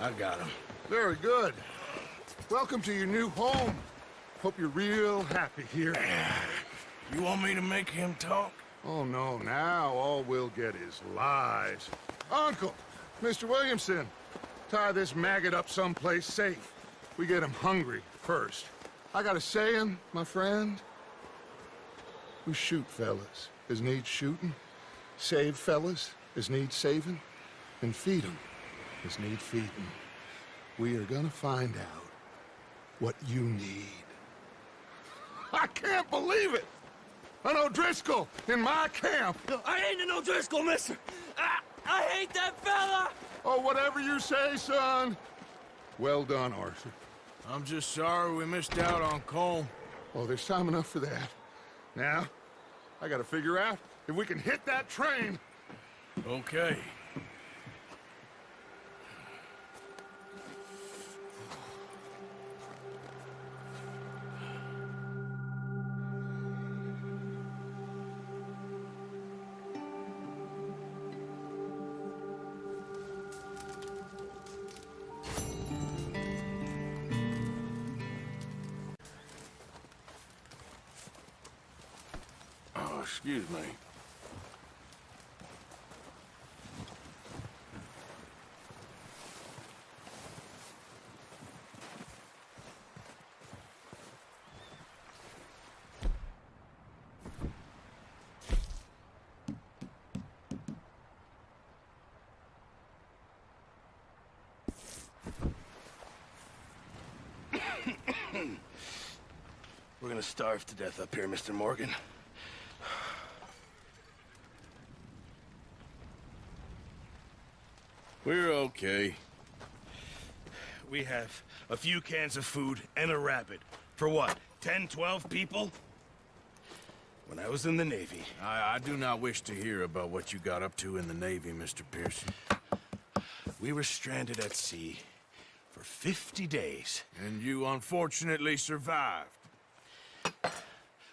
I got him. Very good. Welcome to your new home. Hope you're real happy here. You want me to make him talk? Oh, no, now all we'll get is lies. Uncle, Mr. Williamson, tie this maggot up someplace safe. We get him hungry first. I got a saying, my friend. We shoot fellas as need shooting, save fellas as need saving, and feed 'em as need feeding. We are gonna find out what you need. I can't believe it! An O'Driscoll in my camp! I ain't an O'Driscoll, mister! I hate that fella! Oh, whatever you say, son. Well done, Arthur. I'm just sorry we missed out on Colm. Oh, there's time enough for that. Now, I gotta figure out if we can hit that train. Okay. Oh, excuse me. We're gonna starve to death up here, Mr. Morgan. We're okay. We have a few cans of food and a rabbit. For what, 10, 12 people? When I was in the Navy... I do not wish to hear about what you got up to in the Navy, Mr. Pearson. We were stranded at sea for 50 days. And you unfortunately survived.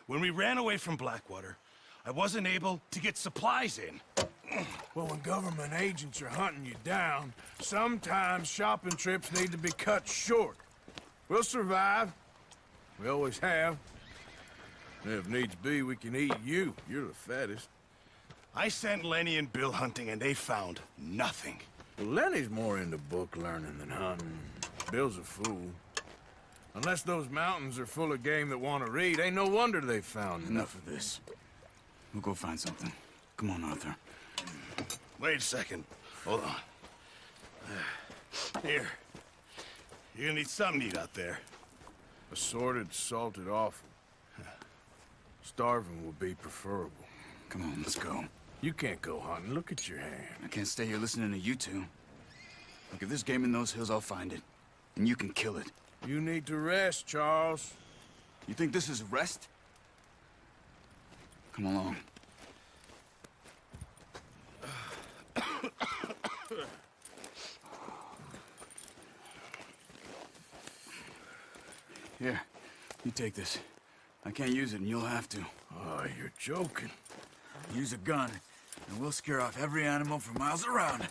When we ran away from Blackwater, I wasn't able to get supplies in. Well, when government agents are hunting you down, sometimes shopping trips need to be cut short. We'll survive. We always have. And if needs be, we can eat you. You're the fattest. I sent Lenny and Bill hunting, and they found nothing. Well, Lenny's more into book learning than hunting. Bill's a fool. Unless those mountains are full of game that want to read, ain't no wonder they found Enough of this. We'll go find something. Come on, Arthur. Wait a second. Hold on. Here. You're gonna need something to eat out there. Assorted, salted offal. Starving will be preferable. Come on, let's go. You can't go hunting. Look at your hand. I can't stay here listening to you two. Look, if there's game in those hills, I'll find it. And you can kill it. You need to rest, Charles. You think this is rest? Come along. Here, you take this. I can't use it, and you'll have to. Oh, you're joking. Use a gun, and we'll scare off every animal for miles around.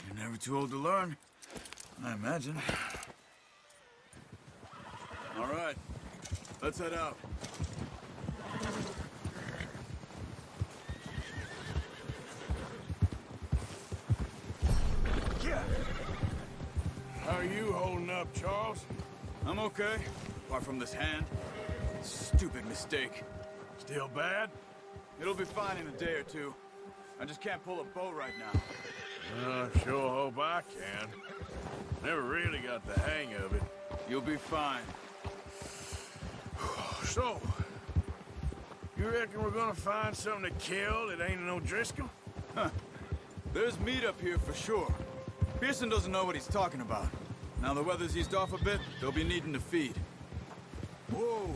You're never too old to learn, I imagine. All right, let's head out. How are you holding up, Charles? I'm okay, apart from this hand. Stupid mistake. Still bad? It'll be fine in a day or two. I just can't pull a bow right now. Sure hope I can. Never really got the hang of it. You'll be fine. So, you reckon we're gonna find something to kill that ain't an O'Driscoll? Huh. There's meat up here for sure. Pearson doesn't know what he's talking about. Now the weather's eased off a bit, they'll be needing to feed. Whoa!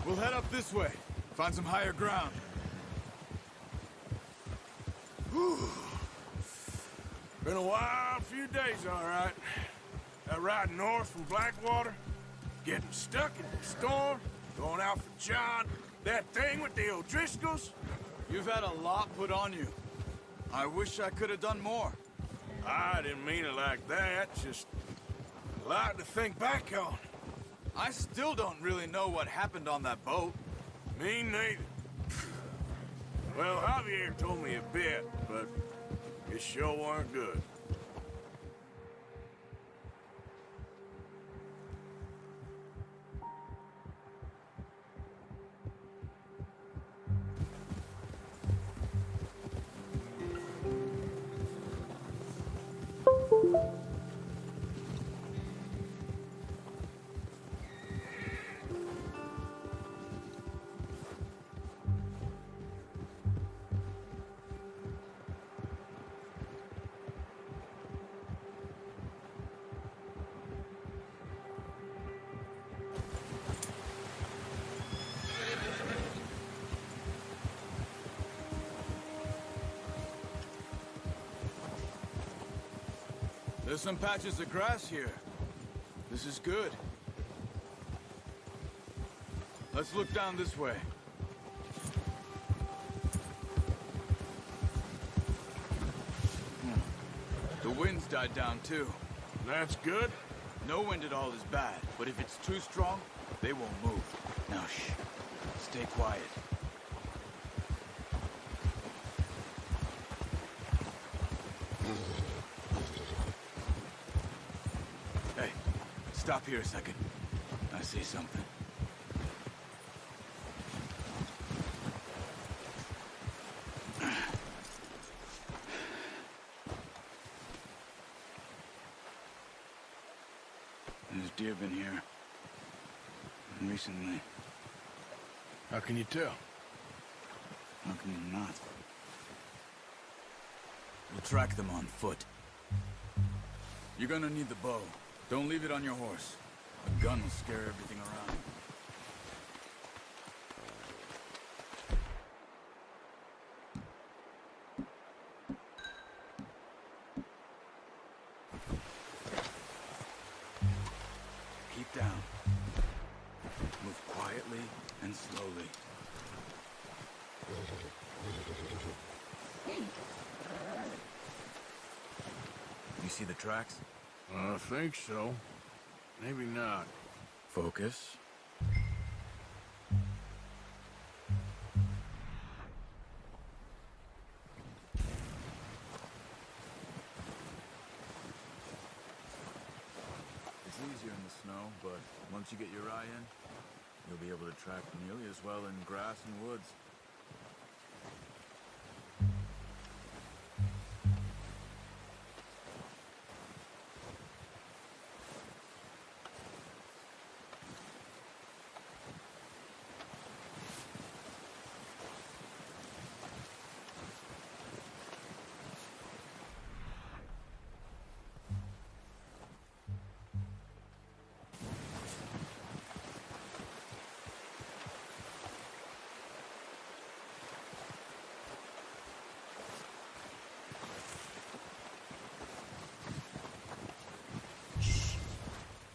We'll head up this way. Find some higher ground. Whew. Been a wild few days, all right. That ride north from Blackwater, getting stuck in the storm, going out for John, that thing with the O'Driscolls. You've had a lot put on you. I wish I could have done more. I didn't mean it like that, just a lot to think back on. I still don't really know what happened on that boat. Me neither. Well, Javier told me a bit, but it sure weren't good. There's some patches of grass here. This is good. Let's look down this way. The wind's died down too. That's good. No wind at all is bad, but if it's too strong, they won't move. Now shh. Stay quiet. Hey, stop here a second. I see something. There's deer been here. Recently. How can you tell? How can you not? We'll track them on foot. You're gonna need the bow. Don't leave it on your horse. A gun will scare everything around. Keep down. Move quietly and slowly. You see the tracks? I think so. Maybe not. Focus. It's easier in the snow, but once you get your eye in, you'll be able to track nearly as well in grass and woods.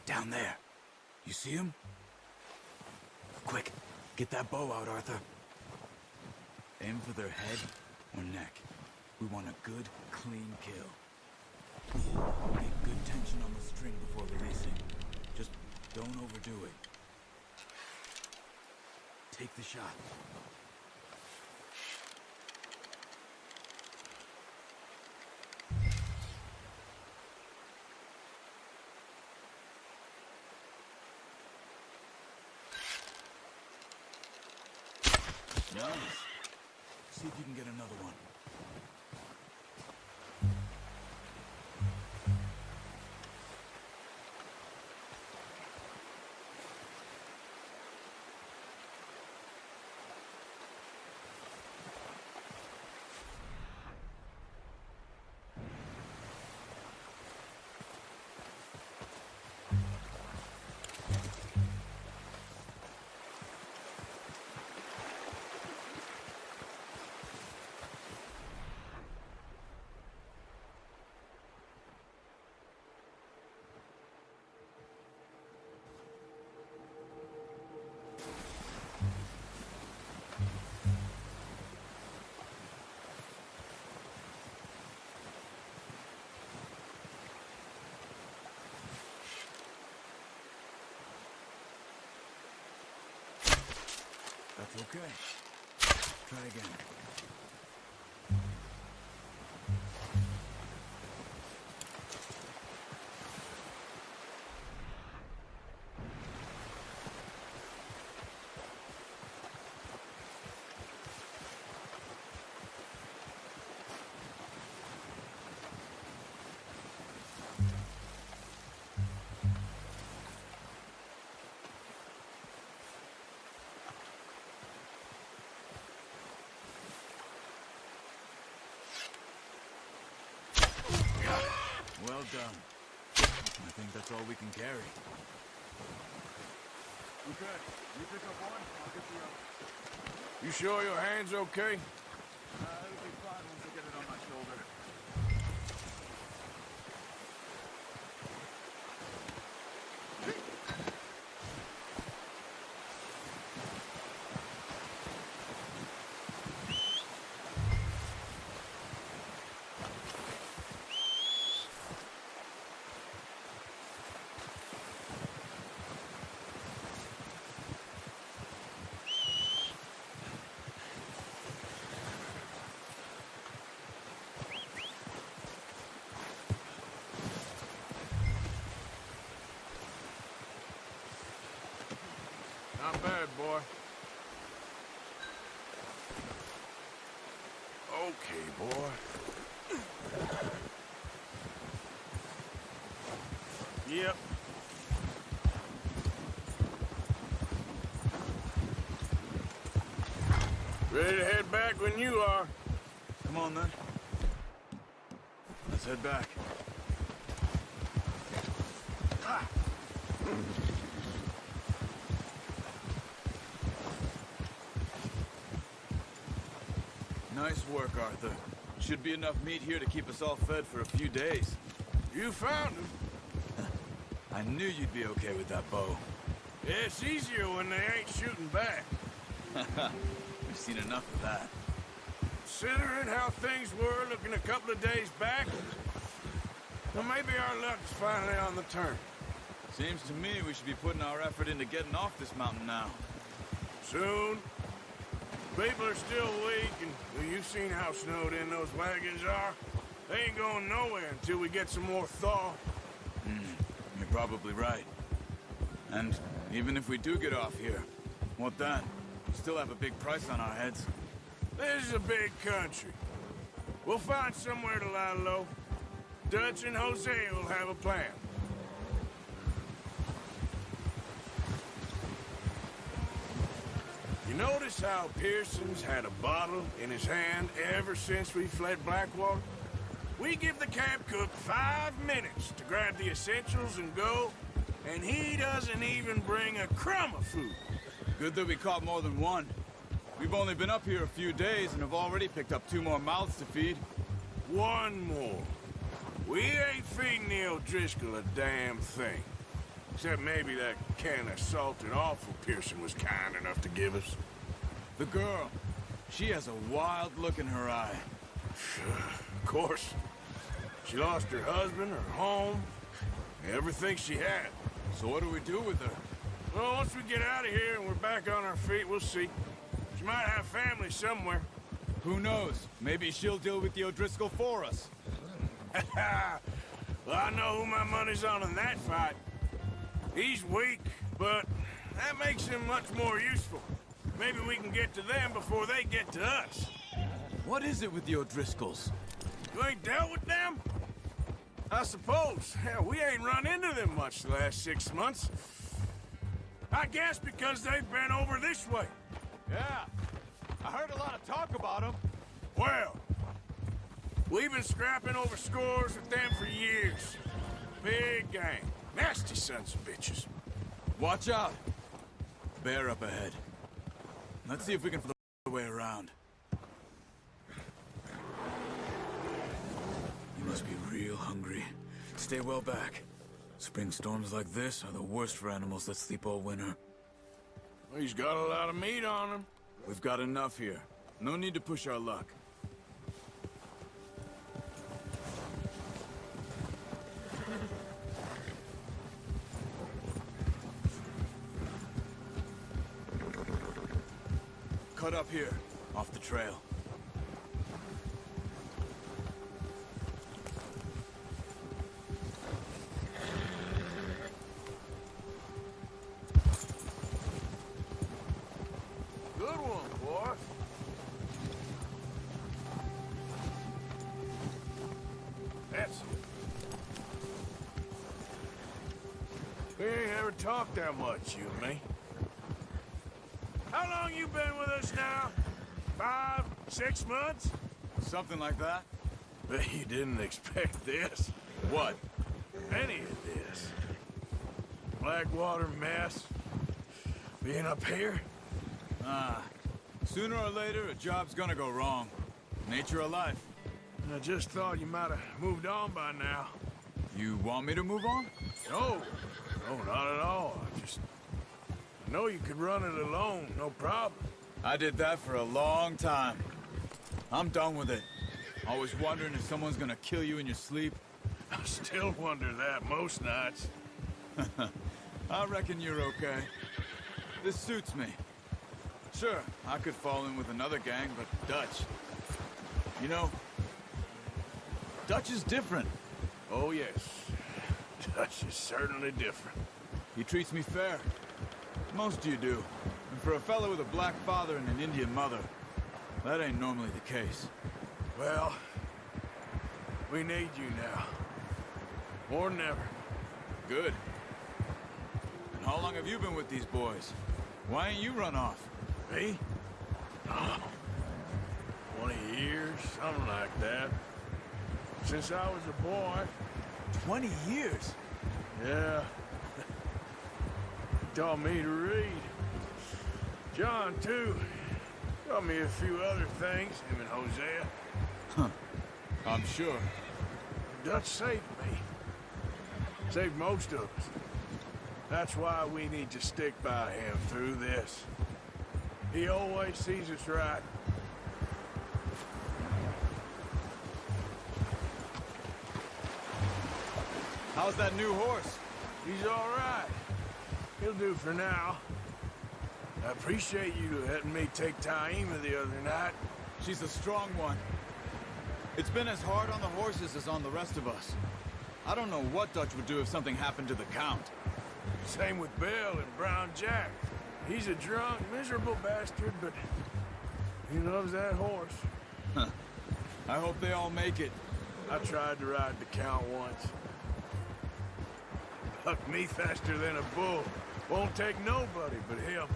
Down there. You see him? Quick, get that bow out, Arthur. Aim for their head or neck. We want a good, clean kill. Get good tension on the string before releasing. Just don't overdo it. Take the shot. Nice. See if you can get another one. That's okay. Try again. Well done. I think that's all we can carry. Okay, you pick up one, I'll get the other. You sure your hand's okay? It'll be fine once I get it on my shoulder. Not bad, boy. Okay, boy. Yep. Ready to head back when you are. Come on, then. Let's head back. Nice work, Arthur. Should be enough meat here to keep us all fed for a few days. You found him. I knew you'd be okay with that bow. Yeah, it's easier when they ain't shooting back. We've seen enough of that. Considering how things were looking a couple of days back, well, maybe our luck's finally on the turn. Seems to me we should be putting our effort into getting off this mountain now. Soon. People are still weak, and well, you've seen how snowed in those wagons are. They ain't going nowhere until we get some more thaw. You're probably right. And even if we do get off here, what then? We still have a big price on our heads. This is a big country. We'll find somewhere to lie low. Dutch and Jose will have a plan. You notice how Pearson's had a bottle in his hand ever since we fled Blackwater? We give the camp cook 5 minutes to grab the essentials and go, and he doesn't even bring a crumb of food. Good that we caught more than one. We've only been up here a few days and have already picked up 2 more mouths to feed. One more. We ain't feeding the O'Driscoll a damn thing. Except maybe that can of salted offal Pearson was kind enough to give us. The girl. She has a wild look in her eye. Of course. She lost her husband, her home, everything she had. So what do we do with her? Well, once we get out of here and we're back on our feet, we'll see. She might have family somewhere. Who knows? Maybe she'll deal with the O'Driscoll for us. Well, I know who my money's on in that fight. He's weak, but that makes him much more useful. Maybe we can get to them before they get to us. What is it with the O'Driscolls? You ain't dealt with them? I suppose. Hell, we ain't run into them much the last 6 months. I guess because they've been over this way. Yeah, I heard a lot of talk about them. Well, we've been scrapping over scores with them for years. Big gang. Nasty sons of bitches. Watch out! Bear up ahead. Let's see if we can find the way around. You must be real hungry. Stay well back. Spring storms like this are the worst for animals that sleep all winter. Well, he's got a lot of meat on him. We've got enough here. No need to push our luck. cut up here, off the trail. Good one, boy. That's it. We ain't ever talked that much, you and me. How long you been with us now? 5, 6 months? Something like that? Bet you didn't expect this. What? Any of this. Blackwater mess. Being up here? Sooner or later, a job's gonna go wrong. Nature of life. I just thought you might have moved on by now. You want me to move on? No. No, not at all. I know you could run it alone, no problem. I did that for a long time. I'm done with it. Always wondering if someone's gonna kill you in your sleep. I still wonder that most nights. I reckon you're okay. This suits me. Sure, I could fall in with another gang, but Dutch... You know, Dutch is different. Oh, yes. Dutch is certainly different. He treats me fair. Most of you do. And for a fellow with a black father and an Indian mother, that ain't normally the case. Well, we need you now. More than ever. Good. And how long have you been with these boys? Why ain't you run off? Me? Oh, 20 years, something like that. Since I was a boy. 20 years? Yeah. Taught me to read. John, too. Taught me a few other things, him and Hosea. Huh. I'm sure. Dutch saved me. Saved most of us. That's why we need to stick by him through this. He always sees us right. How's that new horse? He's all right. He'll do for now. I appreciate you letting me take Taima the other night. She's a strong one. It's been as hard on the horses as on the rest of us. I don't know what Dutch would do if something happened to the Count. Same with Bill and Brown Jack. He's a drunk, miserable bastard, but he loves that horse. Huh. I hope they all make it. I tried to ride the Count once. Bucked me faster than a bull. Won't take nobody but him.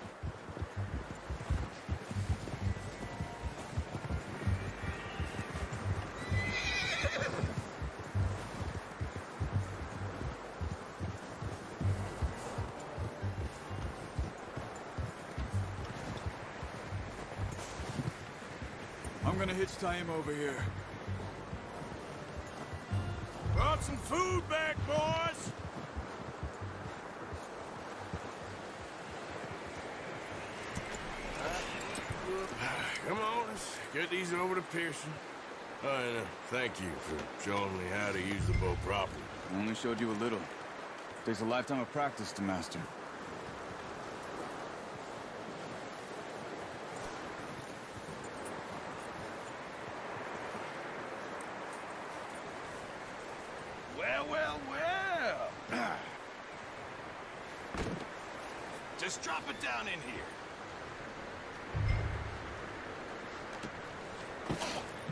I'm gonna hitch Taima over here. Brought some food back, boys! Come on, let's get these over to Pearson. And thank you for showing me how to use the bow properly. I only showed you a little. Takes a lifetime of practice to master. Well, well, well. Just drop it down in here.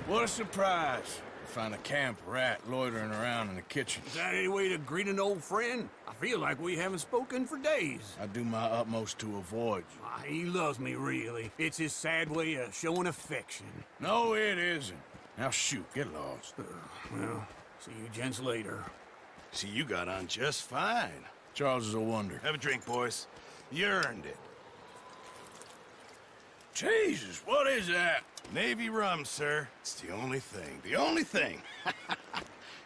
What a surprise. Find a camp rat loitering around in the kitchen. Is that any way to greet an old friend? I feel like we haven't spoken for days. I do my utmost to avoid you. He loves me, really. It's his sad way of showing affection. No, it isn't. Now shoot, get lost. Well, see you gents later. See, you got on just fine. Charles is a wonder. Have a drink, boys. You earned it. Jesus, what is that? Navy rum, sir. It's the only thing. The only thing.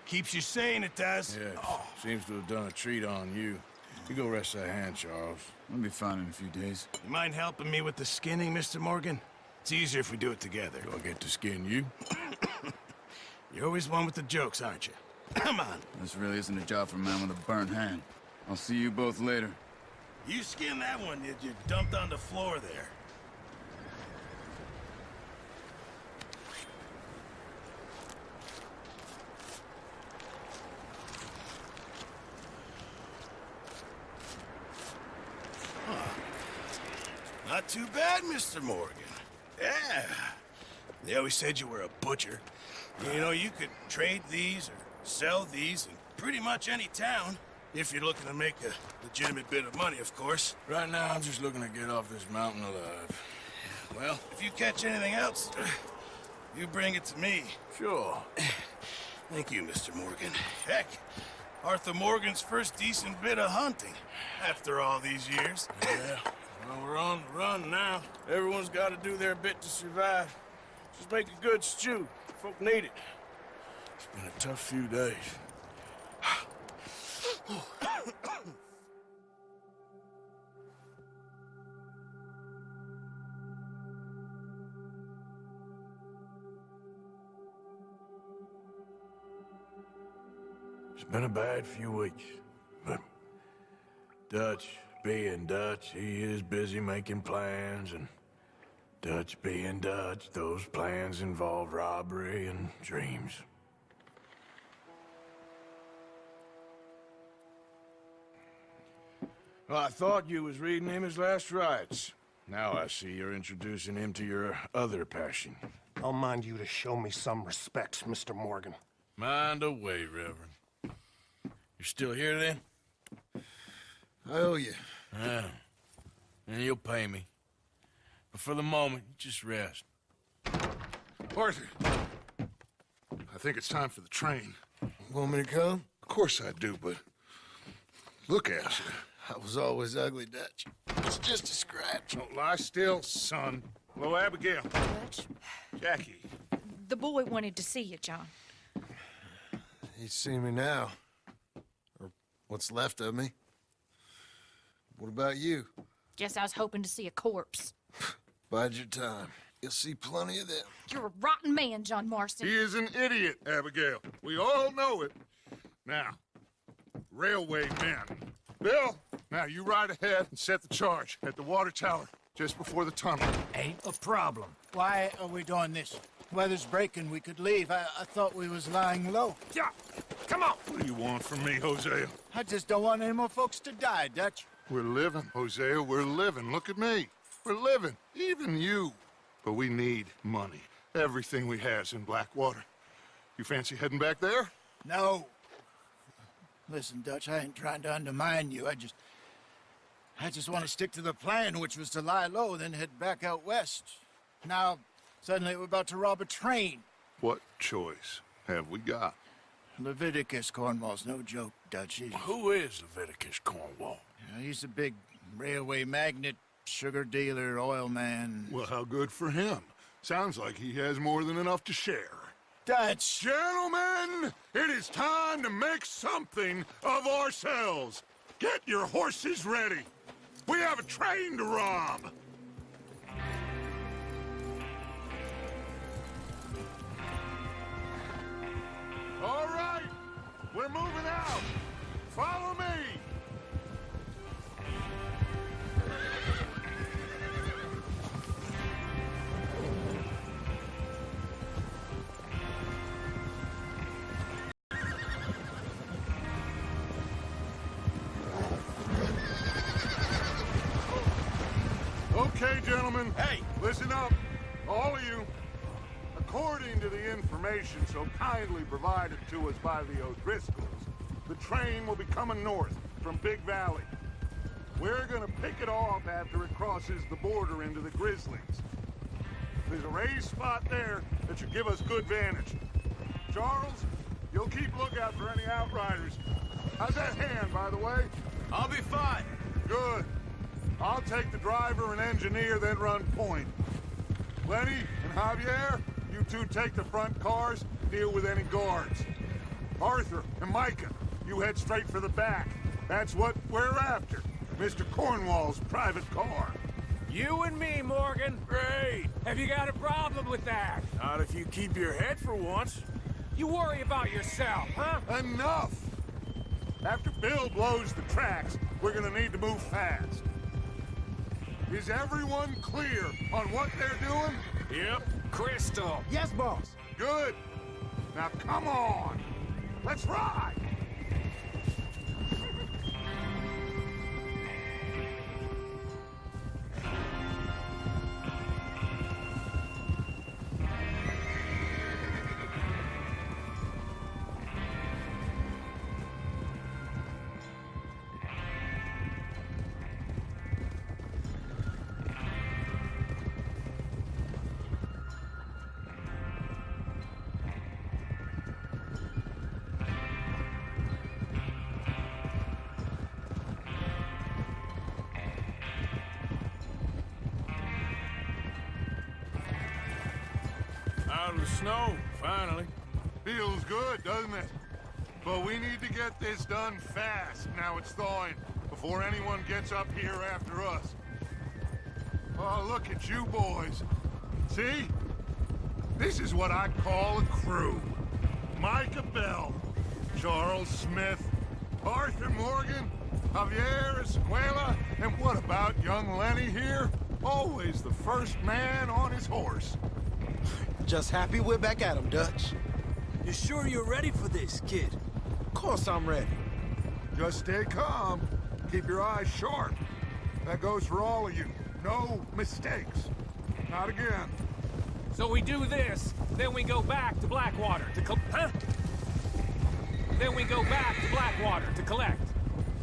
Keeps you sane, it does. Yeah, seems to have done a treat on you. You go rest that hand, Charles. I'll be fine in a few days. You mind helping me with the skinning, Mr. Morgan? It's easier if we do it together. Do I get to skin you? You're always one with the jokes, aren't you? Come on. This really isn't a job for a man with a burnt hand. I'll see you both later. You skinned that one you dumped on the floor there. Not too bad, Mr. Morgan. Yeah. They always said you were a butcher. You know, you could trade these or sell these in pretty much any town. If you're looking to make a legitimate bit of money, of course. Right now, I'm just looking to get off this mountain alive. Well, if you catch anything else, you bring it to me. Sure. Thank you, Mr. Morgan. Heck, Arthur Morgan's first decent bit of hunting after all these years. Yeah, well, we're on the run now. Everyone's got to do their bit to survive. Just make a good stew. Folk need it. It's been a tough few days. It's been a bad few weeks, but Dutch being Dutch, he is busy making plans, and Dutch being Dutch, those plans involve robbery and dreams. Well, I thought you was reading him his last rites. Now I see you're introducing him to your other passion. I'll mind you to show me some respect, Mr. Morgan. Mind away, Reverend. You're still here, then? I owe you. Yeah. And you'll pay me. But for the moment, just rest. Arthur, I think it's time for the train. Want me to come? Of course I do, but look at you. I was always ugly, Dutch. It's just a scratch. Don't lie still, son. Hello, Abigail. Dutch, Jackie. the boy wanted to see you, John. He's seen me now. Or what's left of me. What about you? Guess I was hoping to see a corpse. Bide your time. You'll see plenty of them. You're a rotten man, John Marston. He is an idiot, Abigail. We all know it. Now, railway men. Bill, now you ride ahead and set the charge at the water tower just before the tunnel. Ain't a problem. Why are we doing this? Weather's breaking. We could leave. I thought we was lying low. Yeah, come on. What do you want from me, Hosea? I just don't want any more folks to die, Dutch. We're living, Hosea. We're living. Look at me. We're living. Even you. But we need money. Everything we has in Blackwater. You fancy heading back there? No. Listen, Dutch, I ain't trying to undermine you. I just want to stick to the plan, which was to lie low, then head back out west. Now, suddenly we're about to rob a train. What choice have we got? Leviticus Cornwall's no joke, Dutch. Who is Leviticus Cornwall? He's a big railway magnate, sugar dealer, oil man. Well, how good for him. Sounds like he has more than enough to share. Dutch! Gentlemen, it is time to make something of ourselves. Get your horses ready. We have a train to rob. All right, we're moving out. Follow me. Okay, gentlemen. Hey! Listen up, all of you. According to the information so kindly provided to us by the O'Driscolls, the train will be coming north from Big Valley. We're gonna pick it off after it crosses the border into the Grizzlies. There's a raised spot there that should give us good vantage. Charles, you'll keep lookout for any outriders. How's that hand, by the way? I'll be fine. Good. I'll take the driver and engineer, then run point. Lenny and Javier, you two take the front cars, deal with any guards. Arthur and Micah, you head straight for the back. That's what we're after. Mr. Cornwall's private car. You and me, Morgan. Great. Have you got a problem with that? Not if you keep your head for once. You worry about yourself, huh? Enough! After Bill blows the tracks, we're gonna need to move fast. Is everyone clear on what they're doing? Yep. Crystal. Yes, boss. Good. Now come on. Let's ride. Out of the snow, finally. Feels good, doesn't it? But we need to get this done fast. Now it's thawing, before anyone gets up here after us. Oh, look at you boys. See? This is what I call a crew. Micah Bell, Charles Smith, Arthur Morgan, Javier Escuela, and what about young Lenny here? Always the first man on his horse. Just happy we're back at him, Dutch. You sure you're ready for this, kid? Of course I'm ready. Just stay calm. Keep your eyes sharp. That goes for all of you. No mistakes. Not again. So we do this, then we go back to Blackwater to Then we go back to Blackwater to collect.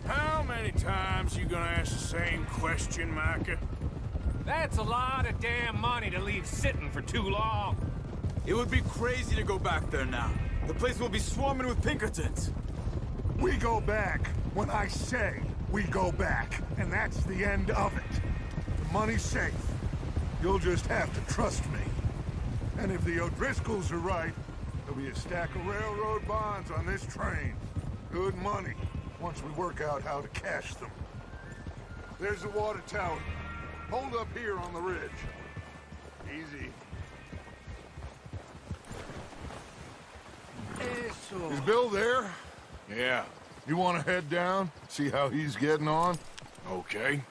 How many times you gonna ask the same question, Micah? That's a lot of damn money to leave sitting for too long. It would be crazy to go back there now. The place will be swarming with Pinkertons. We go back when I say we go back, and that's the end of it. The money's safe. You'll just have to trust me. And if the O'Driscolls are right, there'll be a stack of railroad bonds on this train. Good money, once we work out how to cash them. There's the water tower. Hold up here on the ridge. Easy. Is Bill there? Yeah. You want to head down, see how he's getting on? Okay.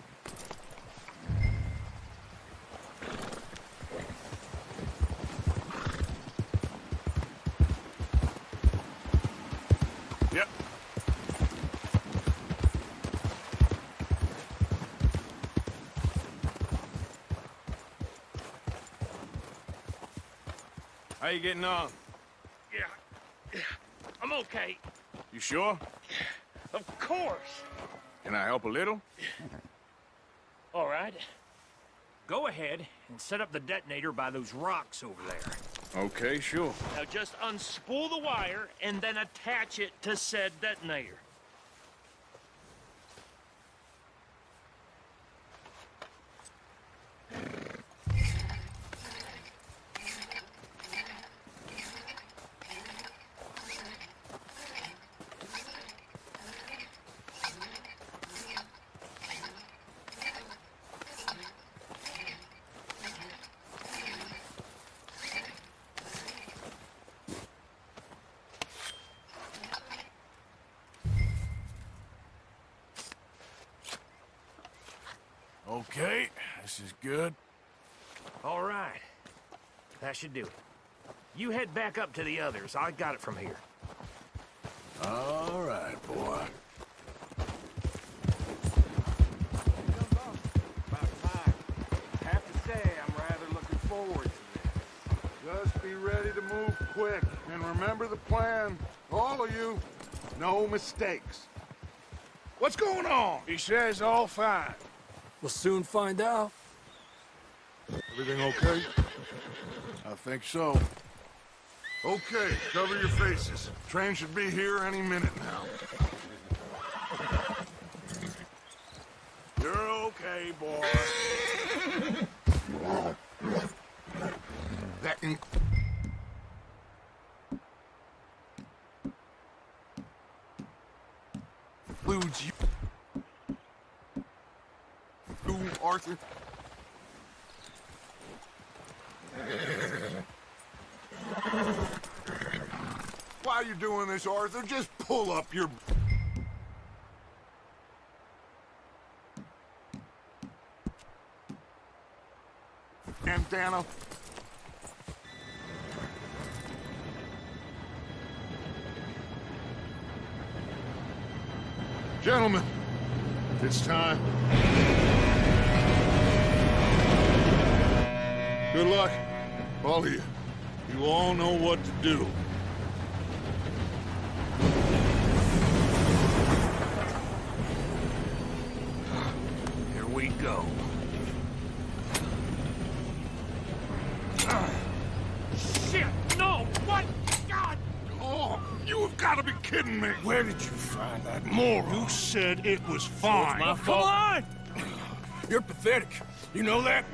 Yep. How you getting on? Yeah, I'm okay. You sure? Of course. Can I help a little? All right. Go ahead and set up the detonator by those rocks over there. Okay, sure. Now just unspool the wire and then attach it to said detonator. Okay, this is good. All right. That should do it. You head back up to the others. I got it from here. All right, boy. About time. I have to say, I'm rather looking forward to this. Just be ready to move quick. And remember the plan. All of you, no mistakes. What's going on? He says all fine. We'll soon find out. Everything okay? I think so. Okay, cover your faces. Train should be here any minute now. You're okay, boy. That includes you, Arthur. Why are you doing this, Arthur? Just pull up your... Antenna. Gentlemen, it's time. Good luck, all of you. You all know what to do. Here we go. Shit! No! What? God! Oh, you have got to be kidding me. Where did you find that moron? You said it was fine. My Come fault. on! You're pathetic. You know that?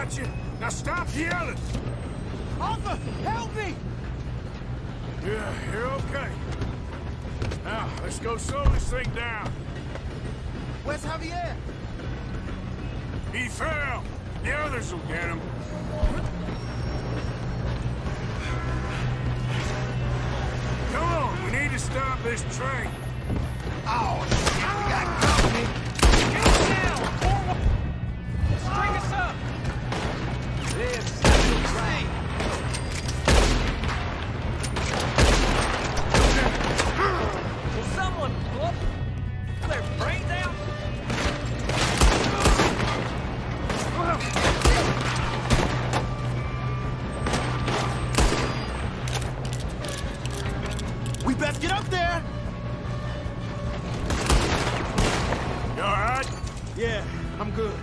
got you. Now stop yelling. Arthur, help me! Yeah, you're okay. Now, let's go slow this thing down. Where's Javier? He fell. The others will get him. Come on, we need to stop this train. Oh, shit, we got company. Get him down! String us up! This is train. Will someone blow their brains out? We best get up there. You all right? Yeah, I'm good.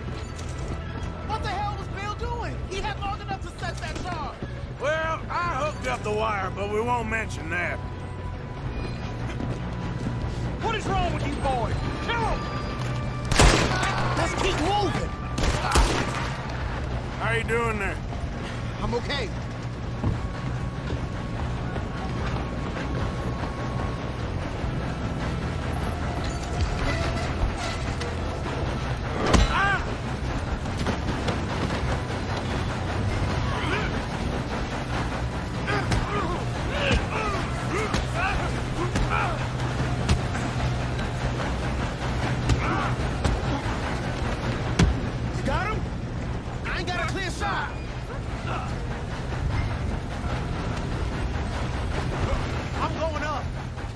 What the hell was Bill doing? He had long enough to set that charge. Well, I hooked up the wire, but we won't mention that. What is wrong with you boys? Kill him! Let's keep moving. How you doing there? I'm okay. Got him? I ain't got a clear shot. I'm going up.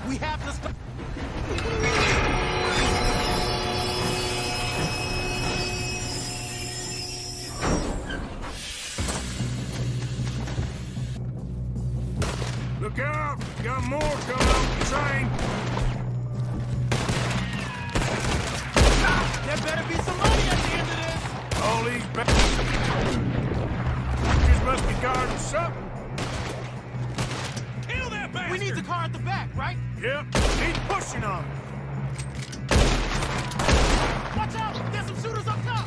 We have to stop. Look out! Got more coming off the train. There better be some money at the end of this. All these just must be guarding something. Kill that bastard! We need the car at the back, right? Yep, keep pushing on it. Watch out! There's some shooters up top!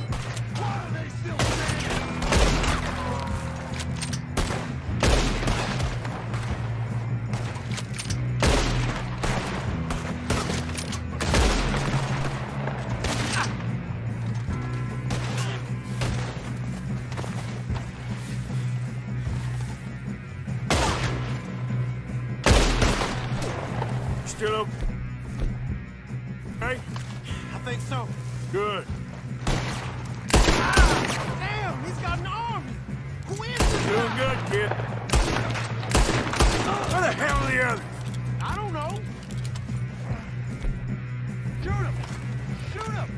Why are they still standing? Still okay? I think so. Good. Damn, he's got an army! Who is this Doing guy? good, kid. Where the hell are the others? I don't know. Shoot him! Shoot him!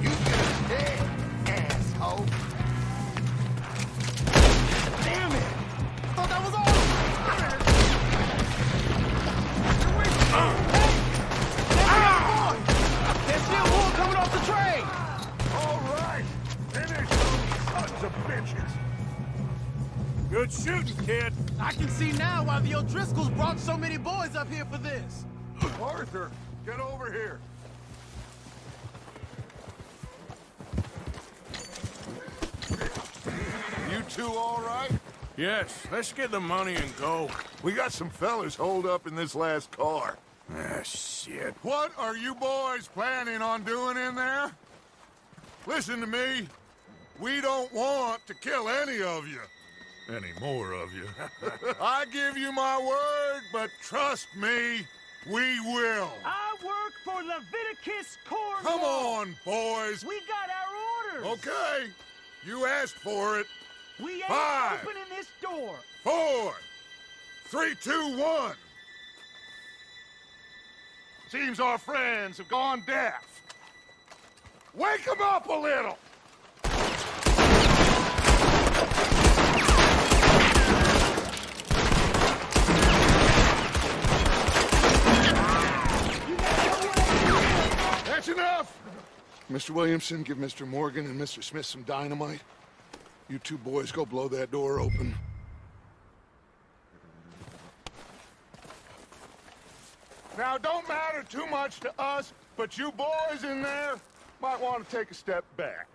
You just dead, asshole. Damn it! I thought that was all. Hey! There's still more coming off the train! All right. Finish those sons of bitches. Good shooting, kid. I can see now why the O'Driscolls brought so many boys up here for this. Arthur, get over here. You two all right? Yes, let's get the money and go. We got some fellas holed up in this last car. Ah, shit. What are you boys planning on doing in there? Listen to me. We don't want to kill any of you. Any more of you. I give you my word, but trust me, we will. I work for Leviticus Corps. Come on, boys. We got our orders. Okay. You asked for it. We ain't 5, opening this door. 4, 3, 2, 1. Seems our friends have gone deaf. Wake them up a little. That's enough! Mr. Williamson, give Mr. Morgan and Mr. Smith some dynamite. You two boys go blow that door open. Now, it don't matter too much to us, but you boys in there might want to take a step back.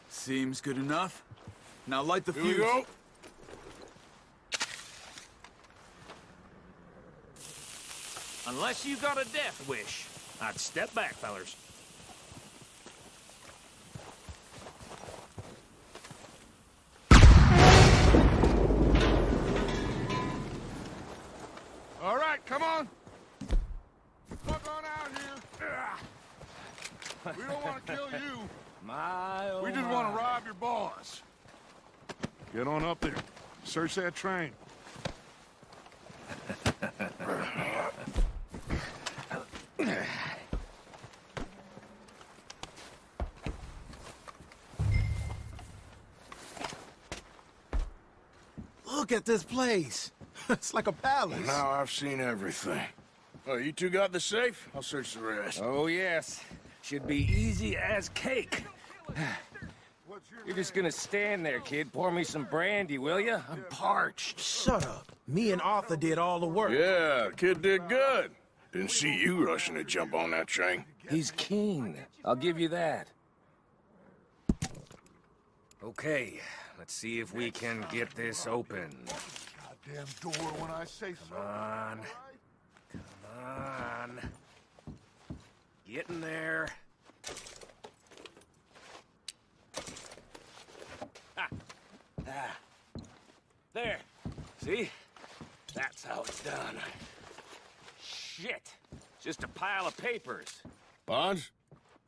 Seems good enough. Now light the Here we fuse. go. Unless you got a death wish, I'd step back, fellers. All right, come on. Fuck on out here. We don't want to kill you. We just want to rob your boss. Get on up there. Search that train. Look at this place. It's like a palace. Now I've seen everything. Oh, you two got the safe? I'll search the rest. Oh, yes. Should be easy as cake. You're just gonna stand there, kid. Pour me some brandy, will you? I'm parched. Shut up. Me and Arthur did all the work. Yeah, the kid did good. Didn't see you rushing to jump on that train. He's keen. I'll give you that. Okay, let's see if we can get this open. Goddamn door when I say so. Come on. Come on. Get in there. There. See? That's how it's done. Shit. Just a pile of papers. Bonds?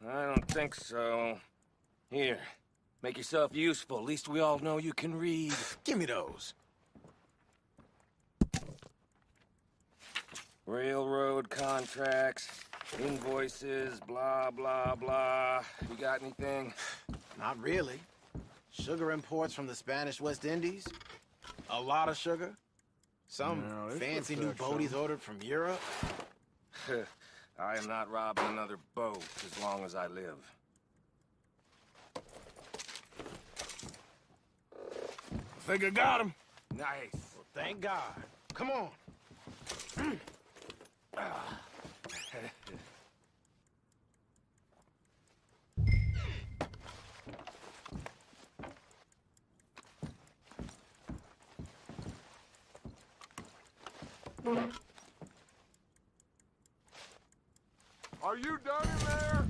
I don't think so. Here. Make yourself useful. At least we all know you can read. Give me those. Railroad contracts, invoices, blah, blah, blah. You got anything? Not really. Sugar imports from the Spanish West Indies. A lot of sugar. Some fancy new boat he's ordered from Europe. I am not robbing another boat as long as I live. I think I got him. Nice. Well, thank God. Come on. Are you done in there?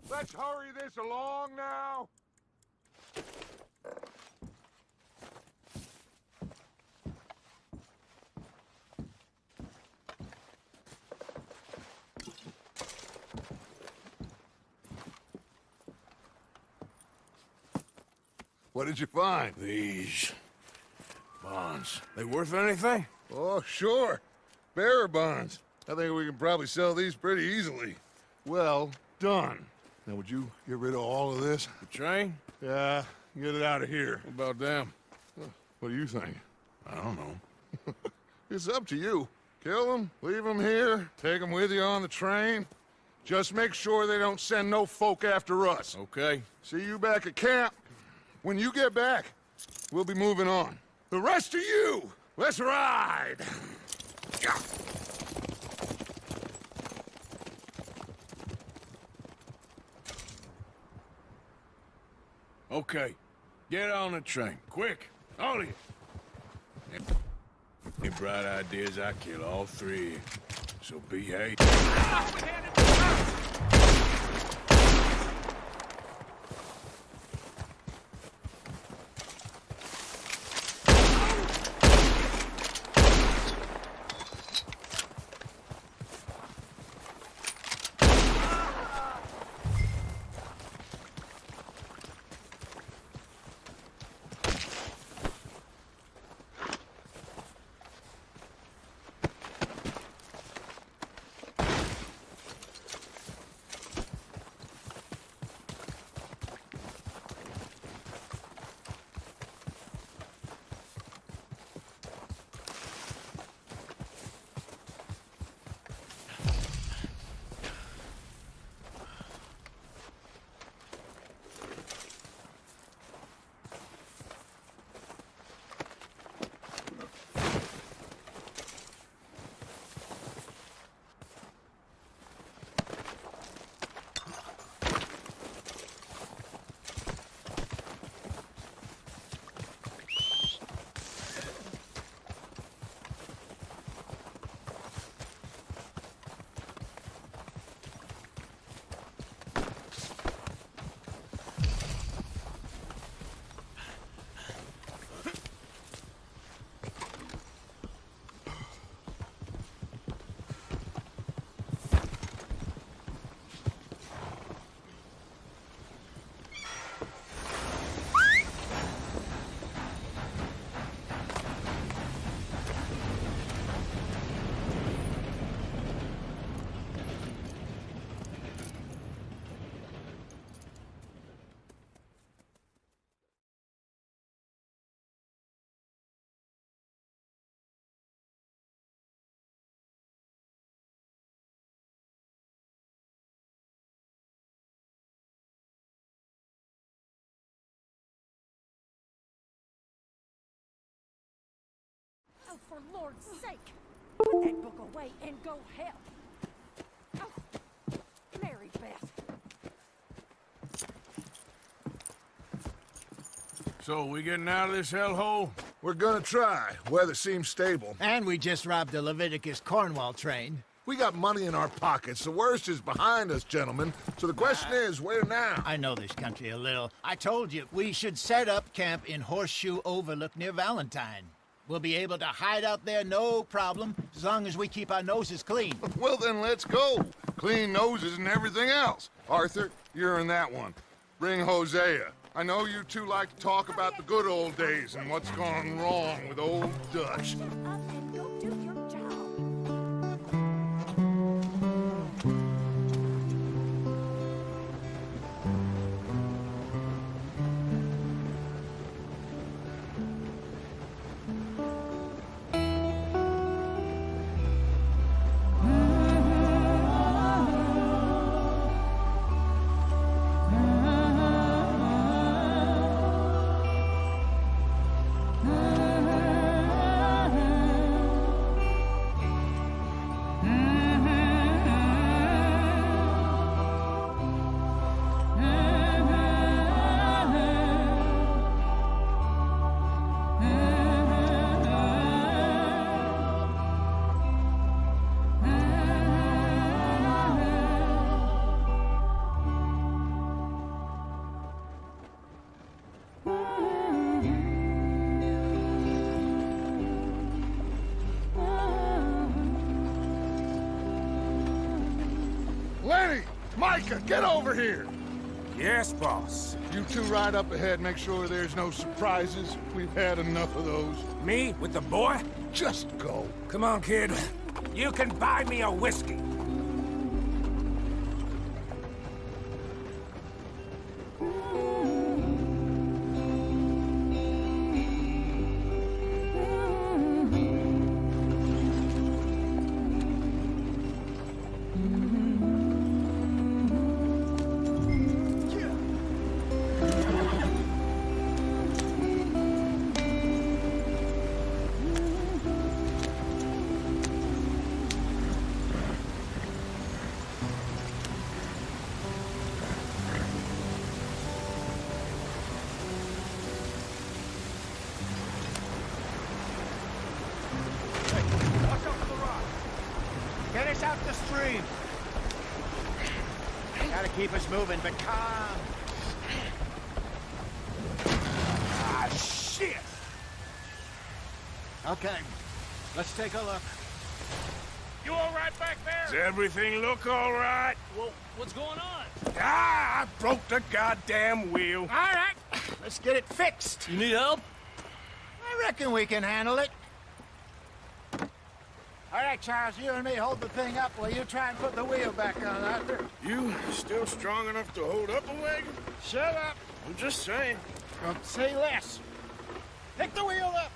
Let's hurry this along now. What did you find? These bonds. They worth anything? Oh, sure. Bearer bonds. I think we can probably sell these pretty easily. Well done. Now, would you get rid of all of this? The train? Yeah, get it out of here. What about them? What do you think? I don't know. It's up to you. Kill them, leave them here, take them with you on the train. Just make sure they don't send no folk after us. Okay. See you back at camp. When you get back, we'll be moving on. The rest of you, let's ride! Okay. Get on the train. Quick. All of you. Any bright ideas, I kill all three. So behave. for Lord's sake. Put that book away and go help. Oh, Mary Beth. So, we getting out of this hellhole? We're gonna try. Weather seems stable. And we just robbed the Leviticus Cornwall train. We got money in our pockets. The worst is behind us, gentlemen. So the question is, where now? I know this country a little. I told you, we should set up camp in Horseshoe Overlook near Valentine. We'll be able to hide out there, no problem, as long as we keep our noses clean. Well, then let's go. Clean noses and everything else. Arthur, you're in that one. Bring Hosea. I know you two like to talk about the good old days and what's gone wrong with old Dutch. Micah, get over here! Yes, boss. You two ride up ahead, make sure there's no surprises. We've had enough of those. Me? With the boy? Just go. Come on, kid. You can buy me a whiskey. Get us out the stream. Gotta keep us moving, but calm. Ah, shit! Okay, let's take a look. You all right back there? Does everything look all right? Well, what's going on? Ah, I broke the goddamn wheel. All right, let's get it fixed. You need help? I reckon we can handle it. All right, Charles, you and me hold the thing up while you try and put the wheel back on, Arthur. You still strong enough to hold up a wagon? Shut up. I'm just saying. Say less. Pick the wheel up.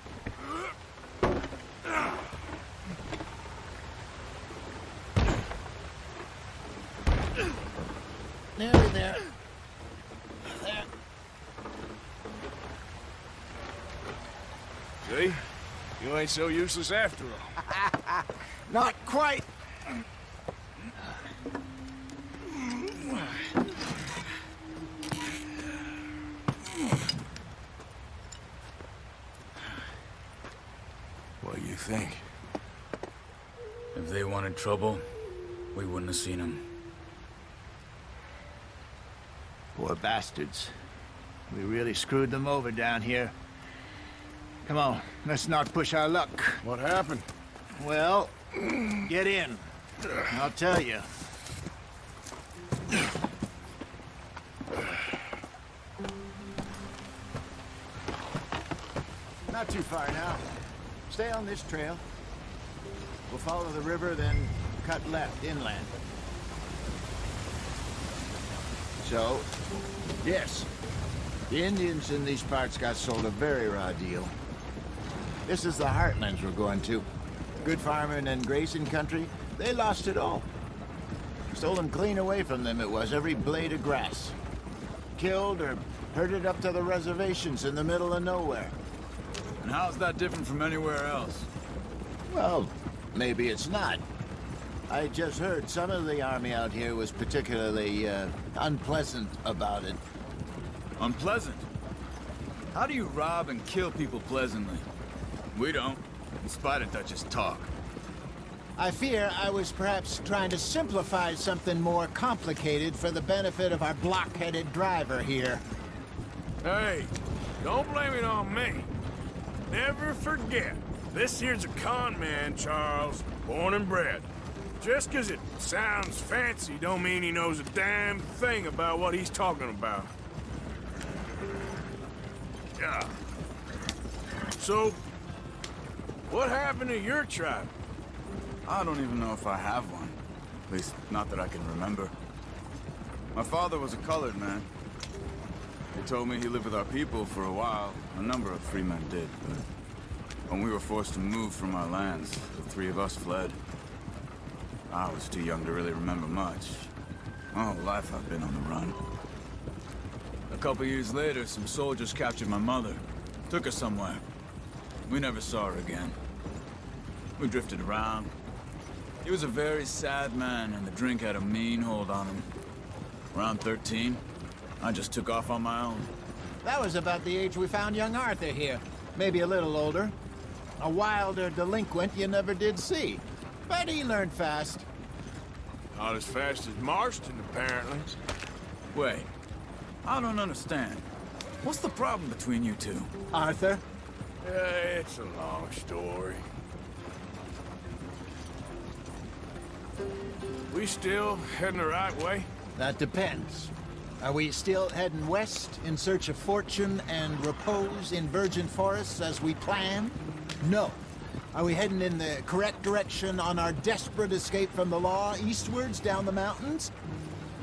Nearly there. There. See? You ain't so useless after all. Not quite. What do you think? If they wanted trouble, we wouldn't have seen them. Poor bastards. We really screwed them over down here. Come on, let's not push our luck. What happened? Well, get in. I'll tell you. Not too far now. Stay on this trail. We'll follow the river, then cut left inland. So, yes, the Indians in these parts got sold a very raw deal. This is the heartlands we're going to. Good farming and grazing country, they lost it all. Stolen clean away from them it was, every blade of grass. Killed or herded up to the reservations in the middle of nowhere. And how's that different from anywhere else? Well, maybe it's not. I just heard some of the army out here was particularly unpleasant about it. Unpleasant? How do you rob and kill people pleasantly? We don't, in spite of Dutch's talk. I fear I was perhaps trying to simplify something more complicated for the benefit of our block-headed driver here. Hey, don't blame it on me. Never forget, this here's a con man, Charles, born and bred. Just 'cause it sounds fancy don't mean he knows a damn thing about what he's talking about. Yeah. So, what happened to your tribe? I don't even know if I have one. At least, not that I can remember. My father was a colored man. He told me he lived with our people for a while. A number of free men did, but when we were forced to move from our lands, the three of us fled. I was too young to really remember much. My whole life I've been on the run. A couple years later, some soldiers captured my mother. Took her somewhere. We never saw her again. We drifted around. He was a very sad man, and the drink had a mean hold on him. Around 13, I just took off on my own. That was about the age we found young Arthur here. Maybe a little older. A wilder delinquent you never did see. But he learned fast. Not as fast as Marston, apparently. Wait, I don't understand. What's the problem between you two? Arthur? It's a long story. We still heading the right way? That depends. Are we still heading west in search of fortune and repose in virgin forests as we planned? No. Are we heading in the correct direction on our desperate escape from the law eastwards down the mountains?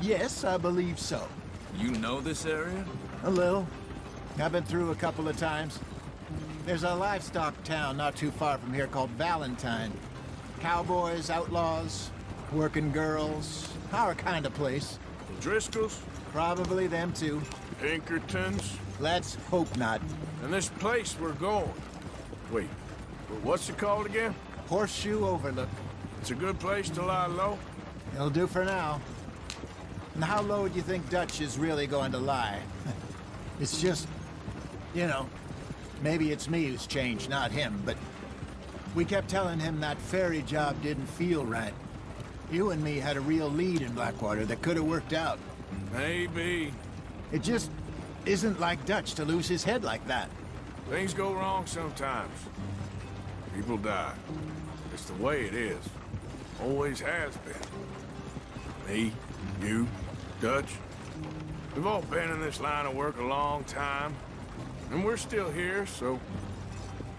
Yes, I believe so. You know this area? A little. I've been through a couple of times. There's a livestock town not too far from here called Valentine. Cowboys, outlaws, working girls, our kind of place. The Driscolls? Probably them too. Pinkertons? Let's hope not. And this place we're going. Wait, what's it called again? Horseshoe Overlook. It's a good place to lie low? It'll do for now. And how low do you think Dutch is really going to lie? It's just, you know, maybe it's me who's changed, not him, but we kept telling him that ferry job didn't feel right. You and me had a real lead in Blackwater that could have worked out. Maybe. It just isn't like Dutch to lose his head like that. Things go wrong sometimes. People die. It's the way it is. Always has been. Me, you, Dutch. We've all been in this line of work a long time. And we're still here, so...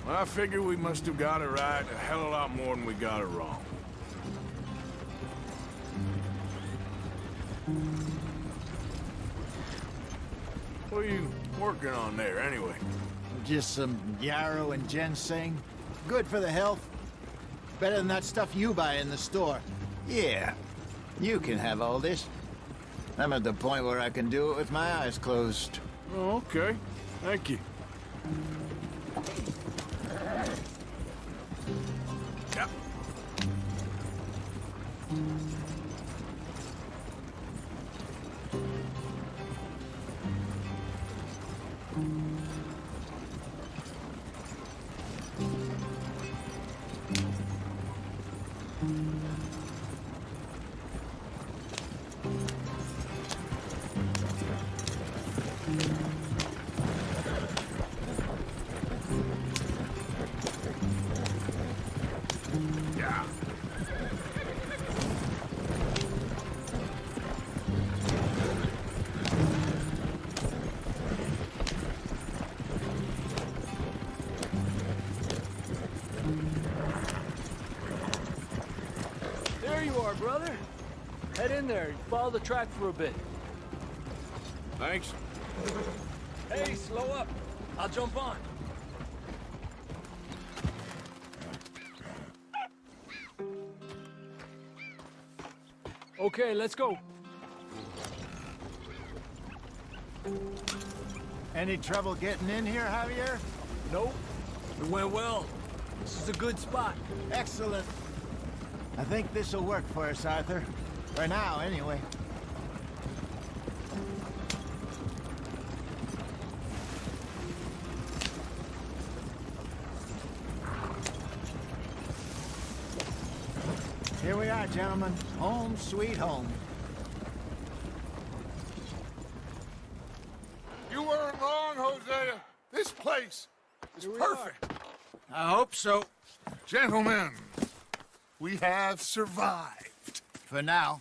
I figure we must have got it right a hell of a lot more than we got it wrong. What are you working on there, anyway? Just some yarrow and ginseng. Good for the health. Better than that stuff you buy in the store. Yeah, you can have all this. I'm at the point where I can do it with my eyes closed. Oh, okay. Thank you. Yep. There you are, brother. Head in there. Follow the track for a bit. Thanks. Hey, slow up. I'll jump on. Okay, let's go. Any trouble getting in here, Javier? Nope. It went well. This is a good spot. Excellent. I think this'll work for us, Arthur. For now, anyway. Here we are, gentlemen. Home sweet home. You weren't wrong, Hosea. This place is perfect. I hope so. Gentlemen, we have survived. For now.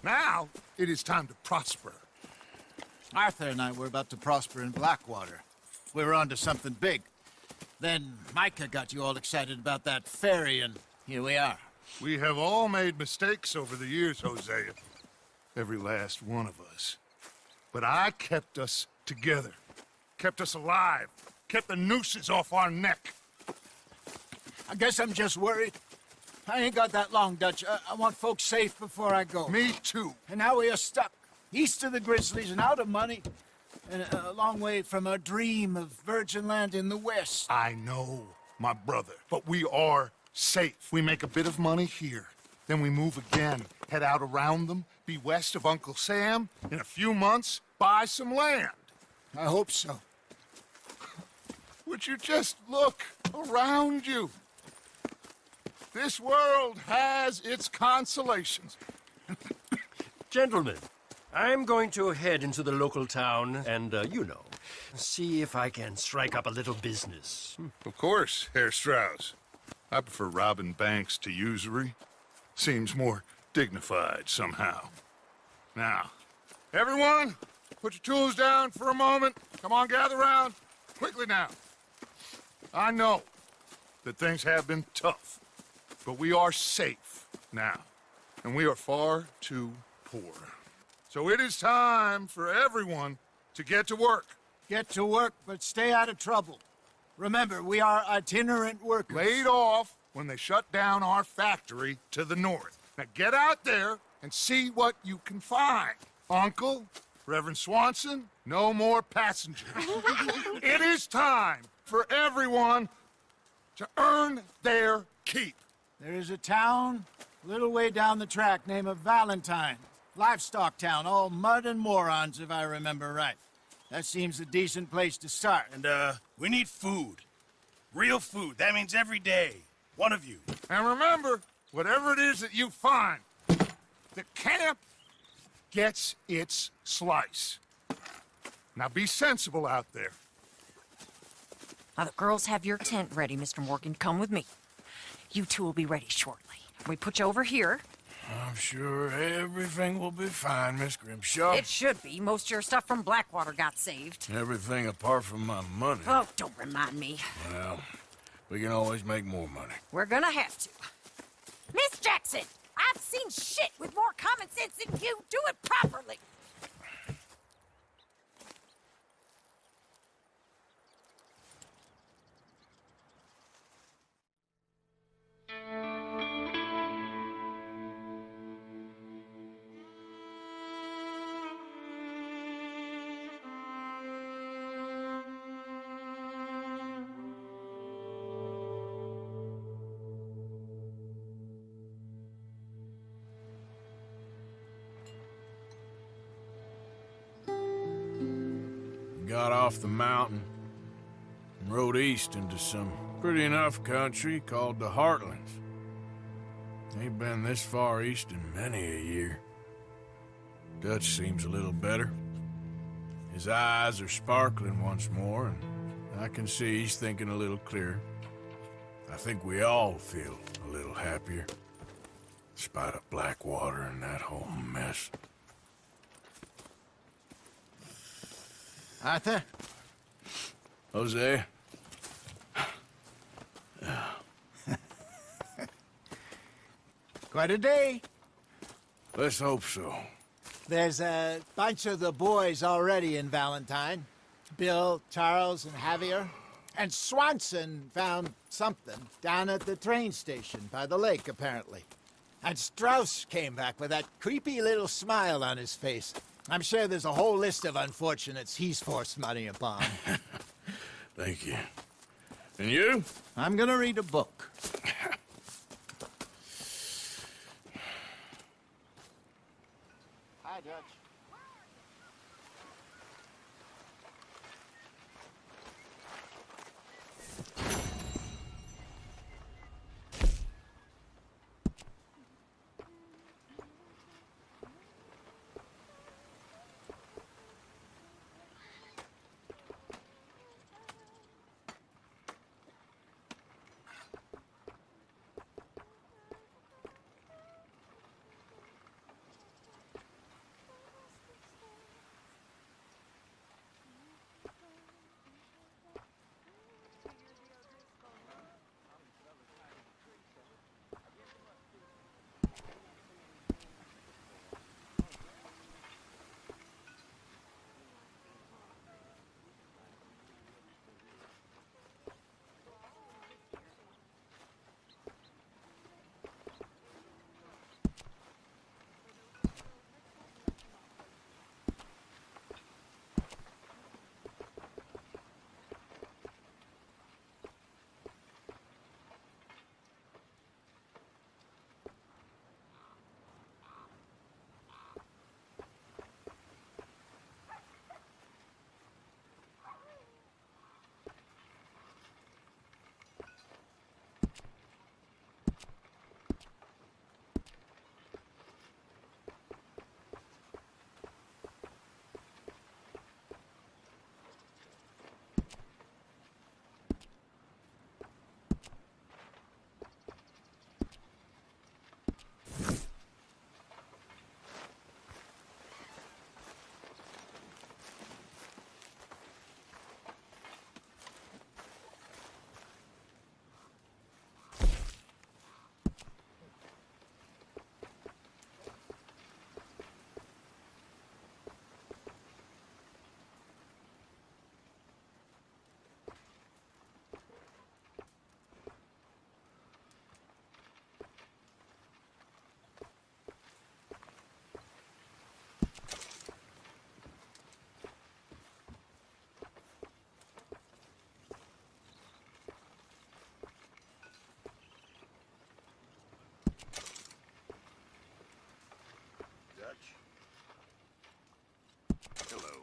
Now, it is time to prosper. Arthur and I were about to prosper in Blackwater. We were onto something big. Then Micah got you all excited about that ferry, and here we are. We have all made mistakes over the years, Hosea. Every last one of us. But I kept us together. Kept us alive. Kept the nooses off our neck. I guess I'm just worried. I ain't got that long, Dutch. I want folks safe before I go. Me too. And now we are stuck, east of the Grizzlies and out of money, and a long way from our dream of virgin land in the west. I know, my brother, but we are safe. We make a bit of money here, then we move again, head out around them, be west of Uncle Sam, in a few months, buy some land. I hope so. Would you just look around you? This world has its consolations. Gentlemen, I'm going to head into the local town and, see if I can strike up a little business. Of course, Herr Strauss. I prefer robbing banks to usury. Seems more dignified somehow. Now, everyone, put your tools down for a moment. Come on, gather round. Quickly now. I know that things have been tough, but we are safe now, and we are far too poor. So it is time for everyone to get to work. Get to work, but stay out of trouble. Remember, we are itinerant workers. Laid off when they shut down our factory to the north. Now get out there and see what you can find. Uncle, Reverend Swanson, no more passengers. It is time for everyone to earn their keep. There is a town a little way down the track named Valentine. Livestock town, all mud and morons, if I remember right. That seems a decent place to start. And, we need food. Real food. That means every day. One of you. And remember, whatever it is that you find, the camp gets its slice. Now be sensible out there. Now, the girls have your tent ready, Mr. Morgan. Come with me. You two will be ready shortly. We put you over here. I'm sure everything will be fine, Miss Grimshaw. It should be. Most of your stuff from Blackwater got saved. Everything apart from my money. Oh, don't remind me. Well, we can always make more money. We're gonna have to. Miss Jackson, I've seen shit with more common sense than you. Do it properly. Got off the mountain and rode east into some pretty enough country called the Heartlands. Ain't been this far east in many a year. Dutch seems a little better. His eyes are sparkling once more, and I can see he's thinking a little clearer. I think we all feel a little happier, in spite of Blackwater and that whole mess. Arthur? Jose? Quite a day. Let's hope so. There's a bunch of the boys already in Valentine. Bill, Charles, and Javier. And Swanson found something down at the train station by the lake, apparently. And Strauss came back with that creepy little smile on his face. I'm sure there's a whole list of unfortunates he's forced money upon. Thank you. And you? I'm gonna read a book. Hi, Dutch. Hello.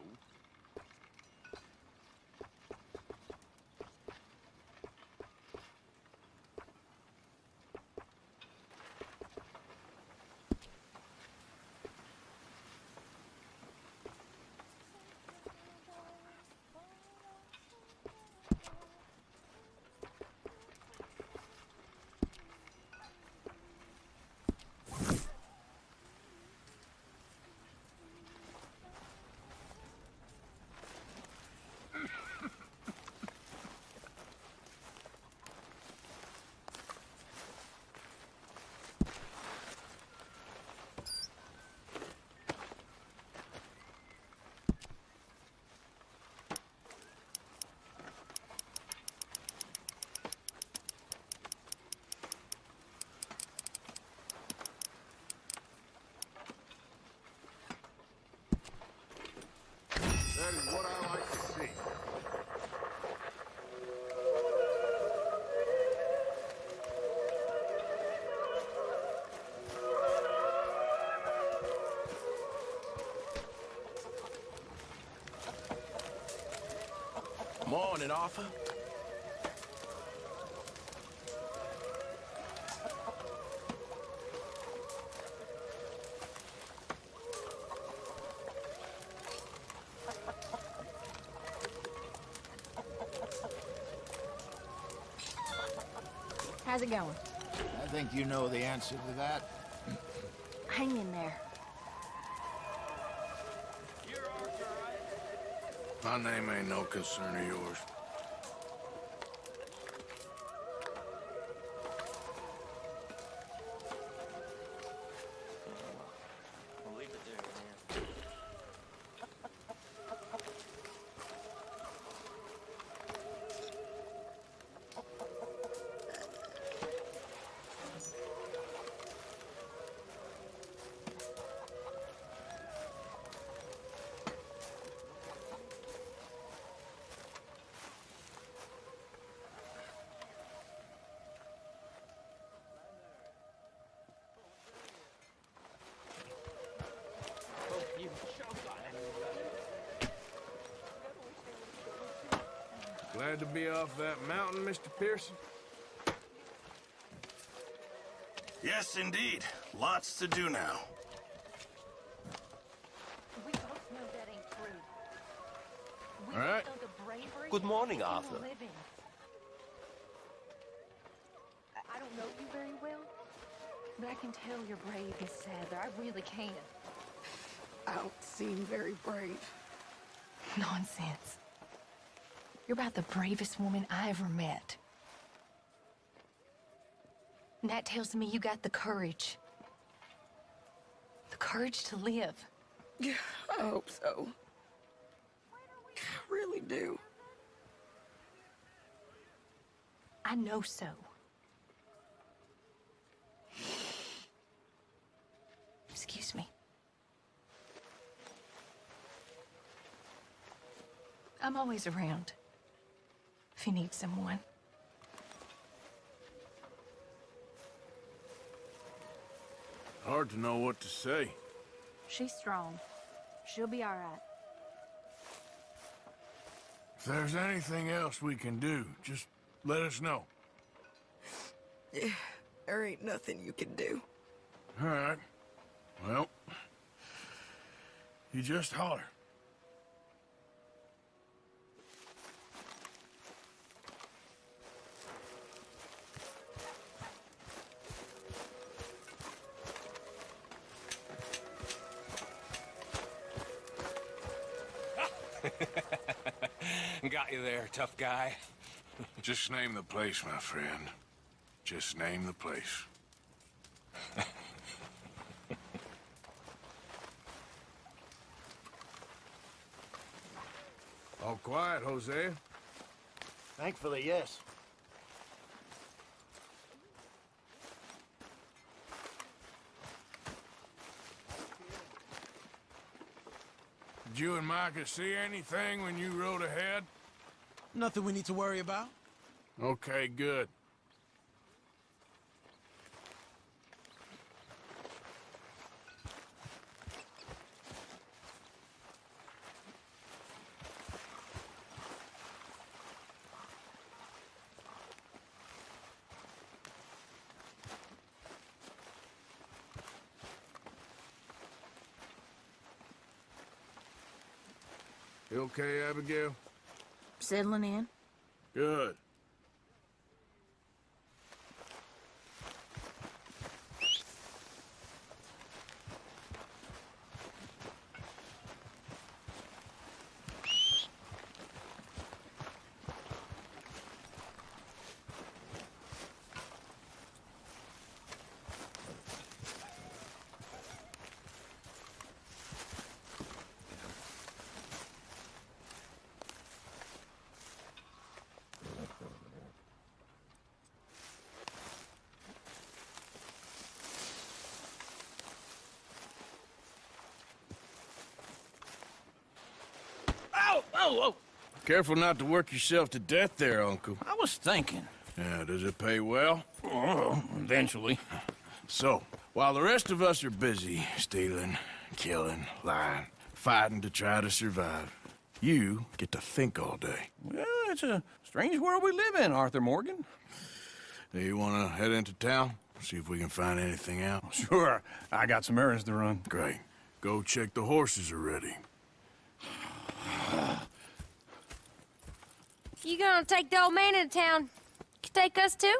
That is what I like to see. Morning, Arthur. How's it going? I think you know the answer to that. Hang in there. My name ain't no concern of yours. I'll leave it there, man. Glad to be off that mountain, Mr. Pearson? Yes, indeed. Lots to do now. We both know that ain't true. We All right. know the bravery Good morning, people Arthur. living. I don't know you very well, but I can tell you're brave, Miss Sadler. I really can. I don't seem very brave. Nonsense. You're about the bravest woman I ever met. And that tells me you got the courage. The courage to live. Yeah, I hope so. I really do. I know so. Excuse me. I'm always around if you need someone. Hard to know what to say. She's strong. She'll be all right. If there's anything else we can do, just let us know. Yeah, there ain't nothing you can do. All right. Well, you just holler. Got you there, tough guy. Just name the place, my friend. Just name the place. All quiet, Hosea. Thankfully, yes. Did you and Micah see anything when you rode ahead? Nothing we need to worry about. Okay, good. You okay, Abigail? Settling in. Good. Whoa! Careful not to work yourself to death there, Uncle. I was thinking. Yeah, does it pay well? Oh, eventually. So, while the rest of us are busy stealing, killing, lying, fighting to try to survive, you get to think all day. Well, it's a strange world we live in, Arthur Morgan. Do you want to head into town? See if we can find anything out? Sure. I got some errands to run. Great. Go check the horses are ready. You gonna take the old man into town? Take us too?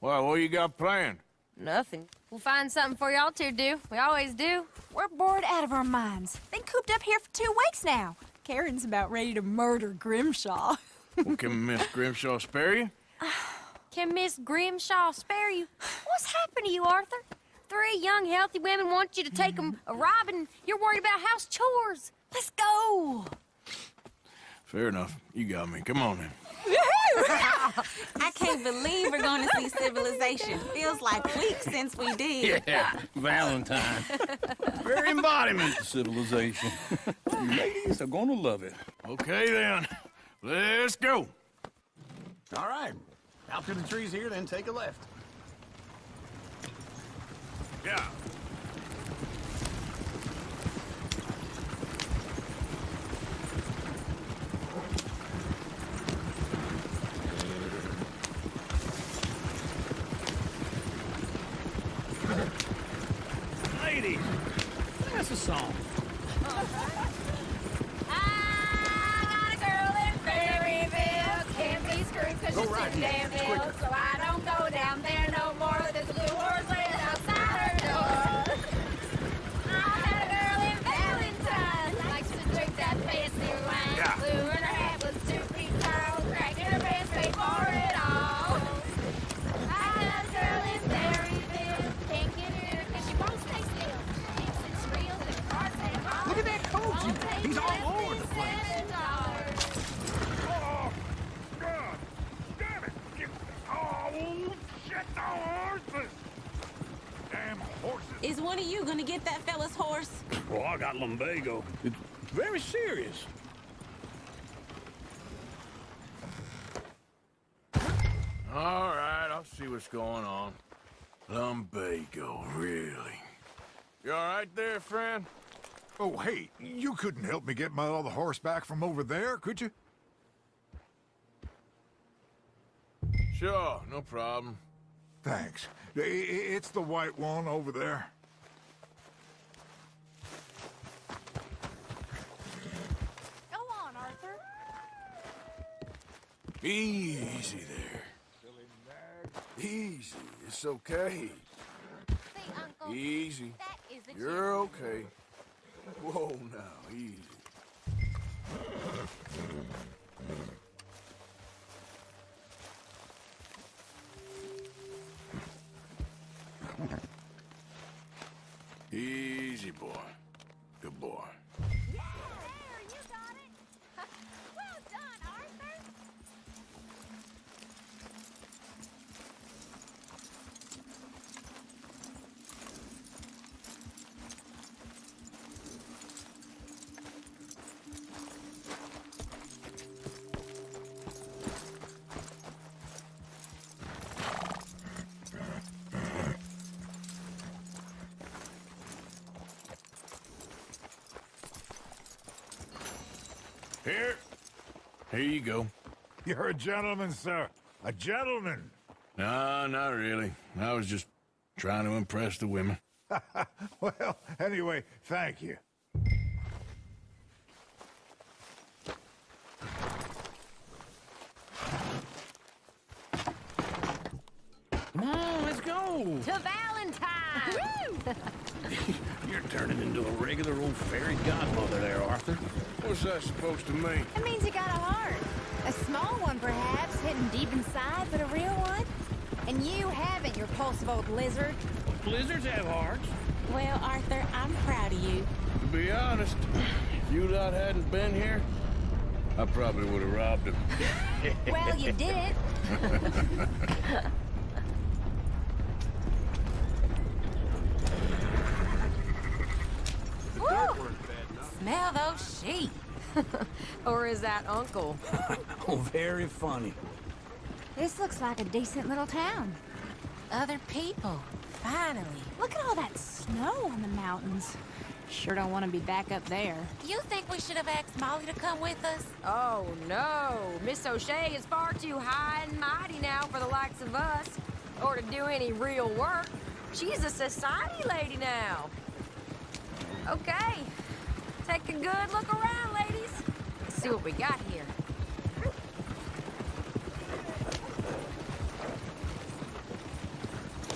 Well, what you got planned? Nothing. We'll find something for y'all to do. We always do. We're bored out of our minds. Been cooped up here for 2 weeks now. Karen's about ready to murder Grimshaw. Well, can Miss Grimshaw spare you? Can Miss Grimshaw spare you? What's happened to you, Arthur? 3 young, healthy women want you to take them a robbing. You're worried about house chores. Let's go. Fair enough. You got me. Come on then. I can't believe we're going to see civilization. Feels like weeks since we did. Yeah, Valentine. Very embodiment of civilization. You ladies are gonna love it. Okay then. Let's go. All right. Out to the trees here, then take a left. Yeah. easy. That's a song. I got a girl in Berryville. Can't be screwed because she's right too here. damn It's ill. quicker. So I don't go down there no more. There's a blue horse laying outside her door. I got a girl in Valentine's. Likes to drink that fancy wine. Yeah. Blue in her hat was 2 feet tall. Crack in her pants, paid for it all. I got a girl in Berryville. Can't get her because she won't stay still. Kicks and squeals and farts and hollers. Look at that coach. He's all over the place. Oh, God! Damn it! Oh, shit, the horses! Damn horses! Is one of you gonna get that fella's horse? Well, I got lumbago. It's very serious. All right, I'll see what's going on. Lumbago, really? You all right there, friend? Oh, hey, you couldn't help me get my other horse back from over there, could you? Sure, no problem. Thanks. It's the white one over there. Go on, Arthur. Easy there. Easy, it's okay. See, Uncle. Easy. That is the You're okay. Whoa now, easy. Easy, boy. Good boy. Yeah, there, you got it. Well done, Arthur. Here you go. You're a gentleman, sir. A gentleman. No, not really. I was just trying to impress the women. Well, anyway, thank you. Come on, let's go. To Valentine! You're turning into a regular old fairy godmother there, Arthur. What's that supposed to mean? It means you got a heart. A small one, perhaps, hidden deep inside, but a real one. And you haven't, you repulsive old lizard. Blizzards have hearts. Well, Arthur, I'm proud of you. To be honest, if you lot hadn't been here, I probably would have robbed him. Well, you did it. Woo! Smell those sheep. Or is that Uncle? Oh, very funny. This looks like a decent little town. Other people. Finally. Look at all that snow on the mountains. Sure don't want to be back up there. You think we should have asked Molly to come with us? Oh, no. Miss O'Shea is far too high and mighty now for the likes of us. Or to do any real work. She's a society lady now. Okay. Take a good look around, ladies. Let's see what we got here.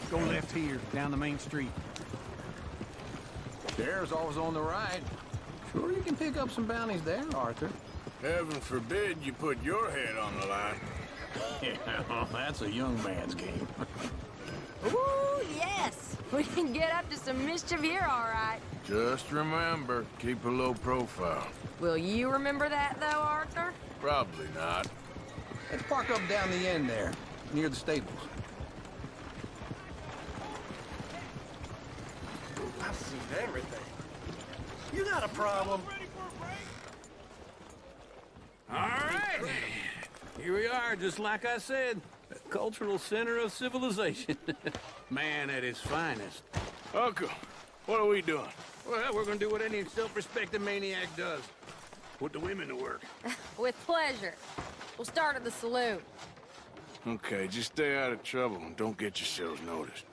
Go left here, down the main street. There's always on the right. Sure you can pick up some bounties there, Arthur. Heaven forbid you put your head on the line. Yeah, well, that's a young man's game. Ooh, yes. We can get up to some mischief here, all right. Just remember, keep a low profile. Will you remember that, though, Arthur? Probably not. Let's park up down the end there, near the stables. I've seen everything. You got a problem? All right. Here we are, just like I said. A cultural center of civilization. Man at his finest. Uncle, what are we doing? Well, we're gonna do what any self-respecting maniac does. Put the women to work. With pleasure. We'll start at the saloon. Okay, just stay out of trouble and don't get yourselves noticed.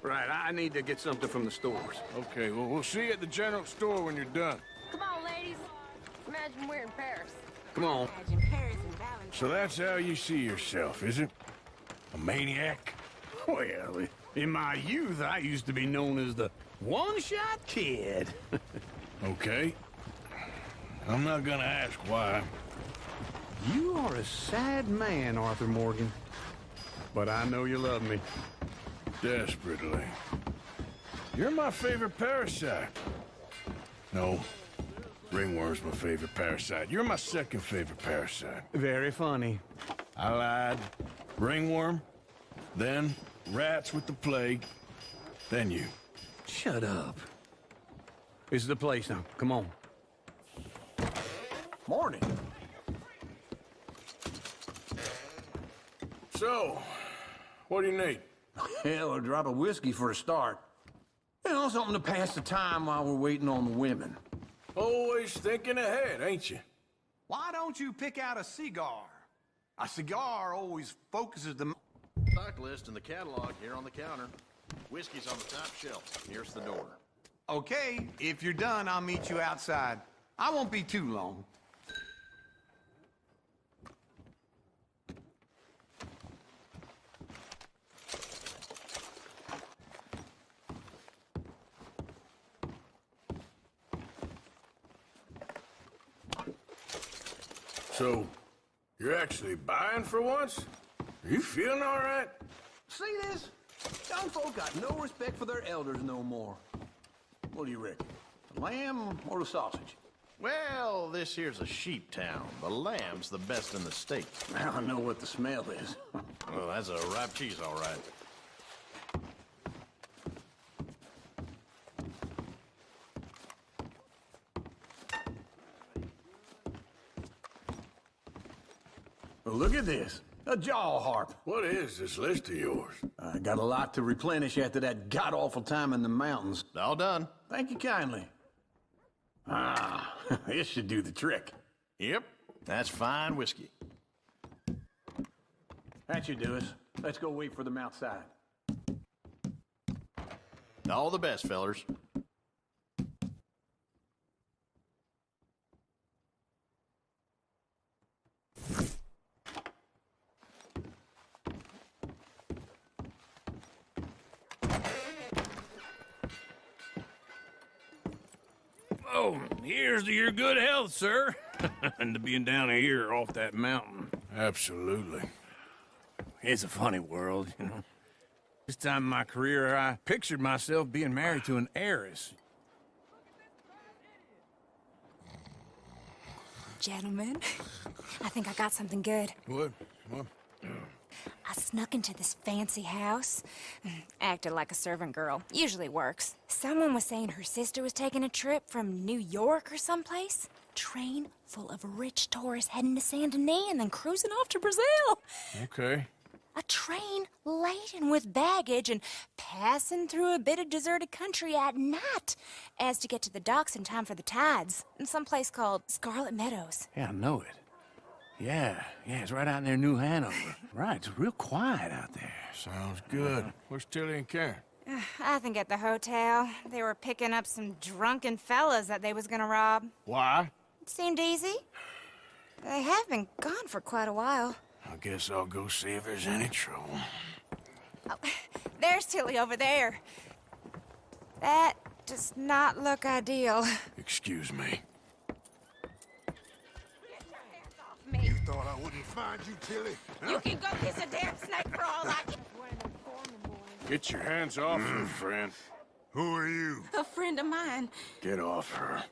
Right, I need to get something from the stores. Okay, well, we'll see you at the general store when you're done. Come on, ladies. Imagine we're in Paris. Come on. Imagine Paris and Valentine. So that's how you see yourself, is it? A maniac? Well, in my youth, I used to be known as the one-shot kid. Okay. I'm not gonna ask why. You are a sad man, Arthur Morgan. But I know you love me. Desperately. You're my favorite parasite. No. Ringworm's my favorite parasite. You're my second favorite parasite. Very funny. I lied. Ringworm, then rats with the plague, then you. Shut up. This is the place now. Come on. Morning. So, what do you need? Hell, a drop of whiskey for a start. You know, something to pass the time while we're waiting on the women. Always thinking ahead, ain't you? Why don't you pick out a cigar? A cigar always focuses the... Stock list in the catalog here on the counter. Whiskey's on the top shelf. Here's the door. Okay, if you're done, I'll meet you outside. I won't be too long. So, you're actually buying for once? Are you feeling all right? See this? Young folk got no respect for their elders no more. What do you reckon? The lamb or the sausage? Well, this here's a sheep town. The lamb's the best in the state. I don't know what the smell is. Well, that's a ripe cheese, all right. Well, look at this. A jaw harp. What is this list of yours? I got a lot to replenish after that god-awful time in the mountains. All done. Thank you kindly. Ah, this should do the trick. Yep, that's fine whiskey. That should do us. Let's go wait for them outside. All the best, fellers. Oh, here's to your good health, sir. And to being down here off that mountain. Absolutely. It's a funny world, you know. This time in my career, I pictured myself being married to an heiress. Gentlemen, I think I got something good. What? I snuck into this fancy house. Acted like a servant girl. Usually works. Someone was saying her sister was taking a trip from New York or someplace. Train full of rich tourists heading to Saint Denis and then cruising off to Brazil. Okay. A train laden with baggage and passing through a bit of deserted country at night as to get to the docks in time for the tides in some place called Scarlet Meadows. Yeah, I know it. Yeah, it's right out near New Hanover. Right, it's real quiet out there. Sounds good. Where's Tilly and Karen? I think at the hotel. They were picking up some drunken fellas that they was gonna rob. Why? It seemed easy. They have been gone for quite a while. I guess I'll go see if there's any trouble. Oh, there's Tilly over there. That does not look ideal. Excuse me. You thought I wouldn't find you, Tilly? Huh? You can go kiss a damn snake for all I can. Get your hands off her, friend. Who are you? A friend of mine. Get off her.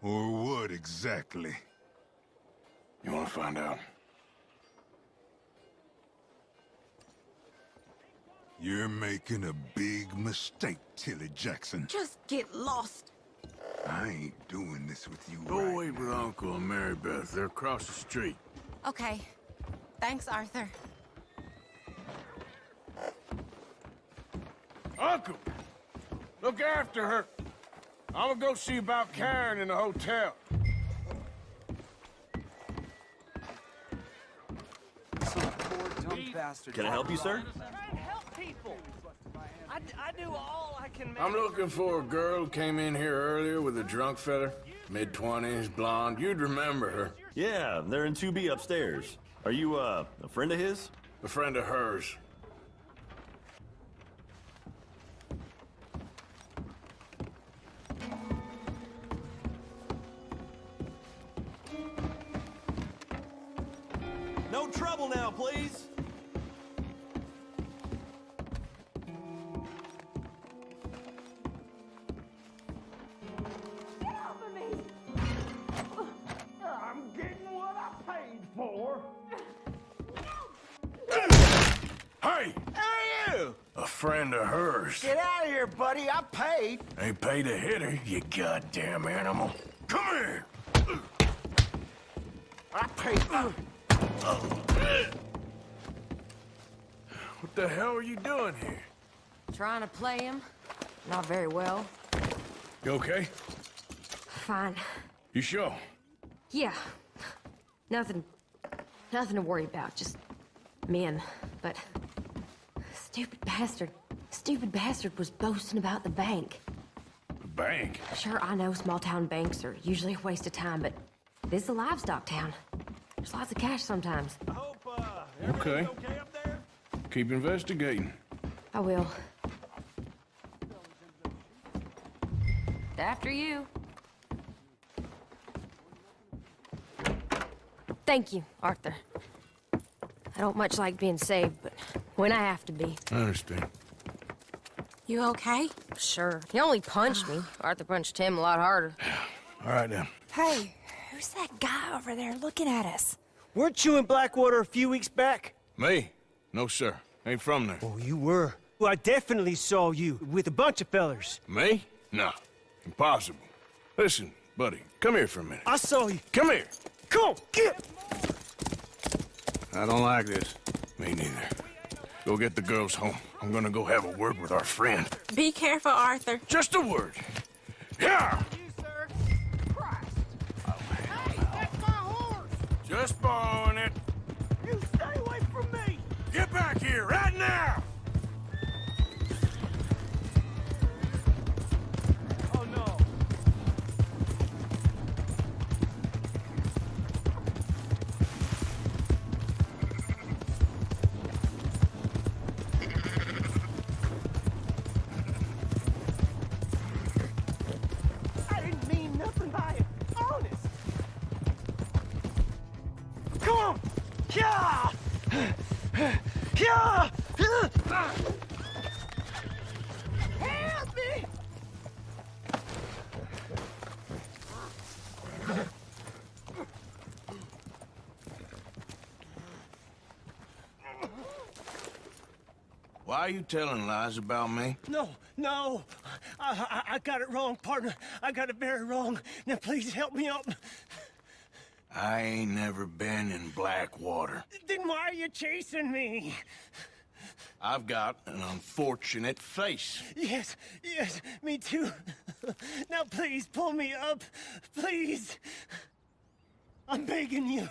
Or what exactly? You want to find out? You're making a big mistake, Tilly Jackson. Just get lost. I ain't doing this with you Go right wait with Uncle and Mary Beth. They're across the street. Okay. Thanks, Arthur. Uncle! Look after her. I'm gonna go see about Karen in the hotel. Some poor dumb Can I help you, sir? Trying to help people. I do all I can. I'm looking for a girl who came in here earlier with a drunk fella. Mid-20s, blonde. You'd remember her. Yeah, they're in 2B upstairs. Are you, a friend of his? A friend of hers. No trouble now, please. I'm getting what I paid for. Hey! Hey, you! A friend of hers. Get out of here, buddy. I paid. Ain't paid to hit her, you goddamn animal. Come here! I paid. What the hell are you doing here? Trying to play him. Not very well. You okay? Fine. You sure? Yeah. Nothing to worry about. Just men. But stupid bastard was boasting about the bank. The bank? Sure, I know small town banks are usually a waste of time, but this is a livestock town. There's lots of cash sometimes. Okay. Keep investigating. I will. After you. Thank you, Arthur. I don't much like being saved, but when I have to be. I understand. You okay? Sure. He only punched me. Arthur punched him a lot harder. All right, then. Hey, who's that guy over there looking at us? Weren't you in Blackwater a few weeks back? Me? No, sir. Ain't from there. Oh, you were. Well, I definitely saw you with a bunch of fellers. Me? No. Impossible. Listen, buddy, come here for a minute. I saw you. Come here. Come on, get! I don't like this. Me neither. Go get the girls home. I'm gonna go have a word with our friend. Be careful, Arthur. Just a word. Yeah! Just borrowing it. You stay away from me! Get back here, right now! Oh, no. I didn't mean nothing by it. Honest. Come on! Yeah! Yeah! Help me! Why are you telling lies about me? No. I got it wrong, partner. I got it very wrong. Now, please help me up. I ain't never been in Blackwater. Then why are you chasing me? I've got an unfortunate face. Yes, me too. Now, please, pull me up. Please. I'm begging you.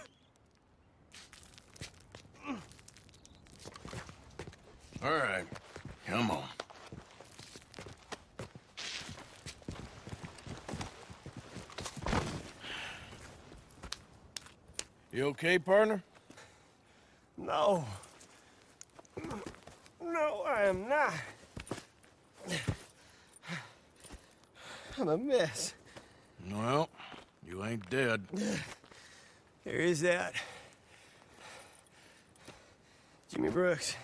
All right, come on. You okay, partner? No. No, I am not. I'm a mess. Well, you ain't dead. There is that. Jimmy Brooks.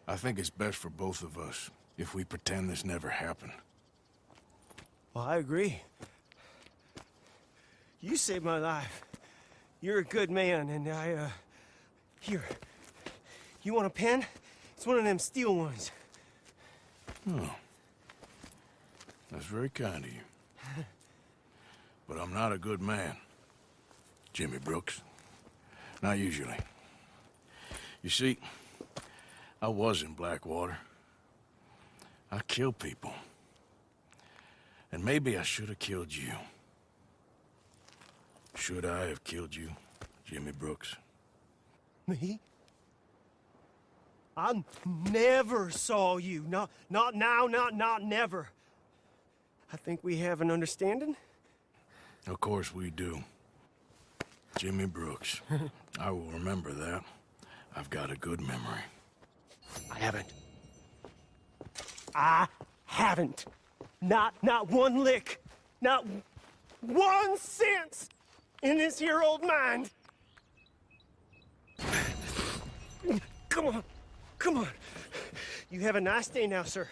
I think it's best for both of us if we pretend this never happened. Well, I agree. You saved my life. You're a good man, and here. You want a pen? It's one of them steel ones. Oh. That's very kind of you. But I'm not a good man, Jimmy Brooks. Not usually. You see, I was in Blackwater. I killed people. And maybe I should have killed you. Should I have killed you, Jimmy Brooks? Me? I never saw you. Not now, not never. I think we have an understanding. Of course we do. Jimmy Brooks. I will remember that. I've got a good memory. I haven't. Not one lick. Not 1 cent in this here old mind. Come on. You have a nice day now, sir.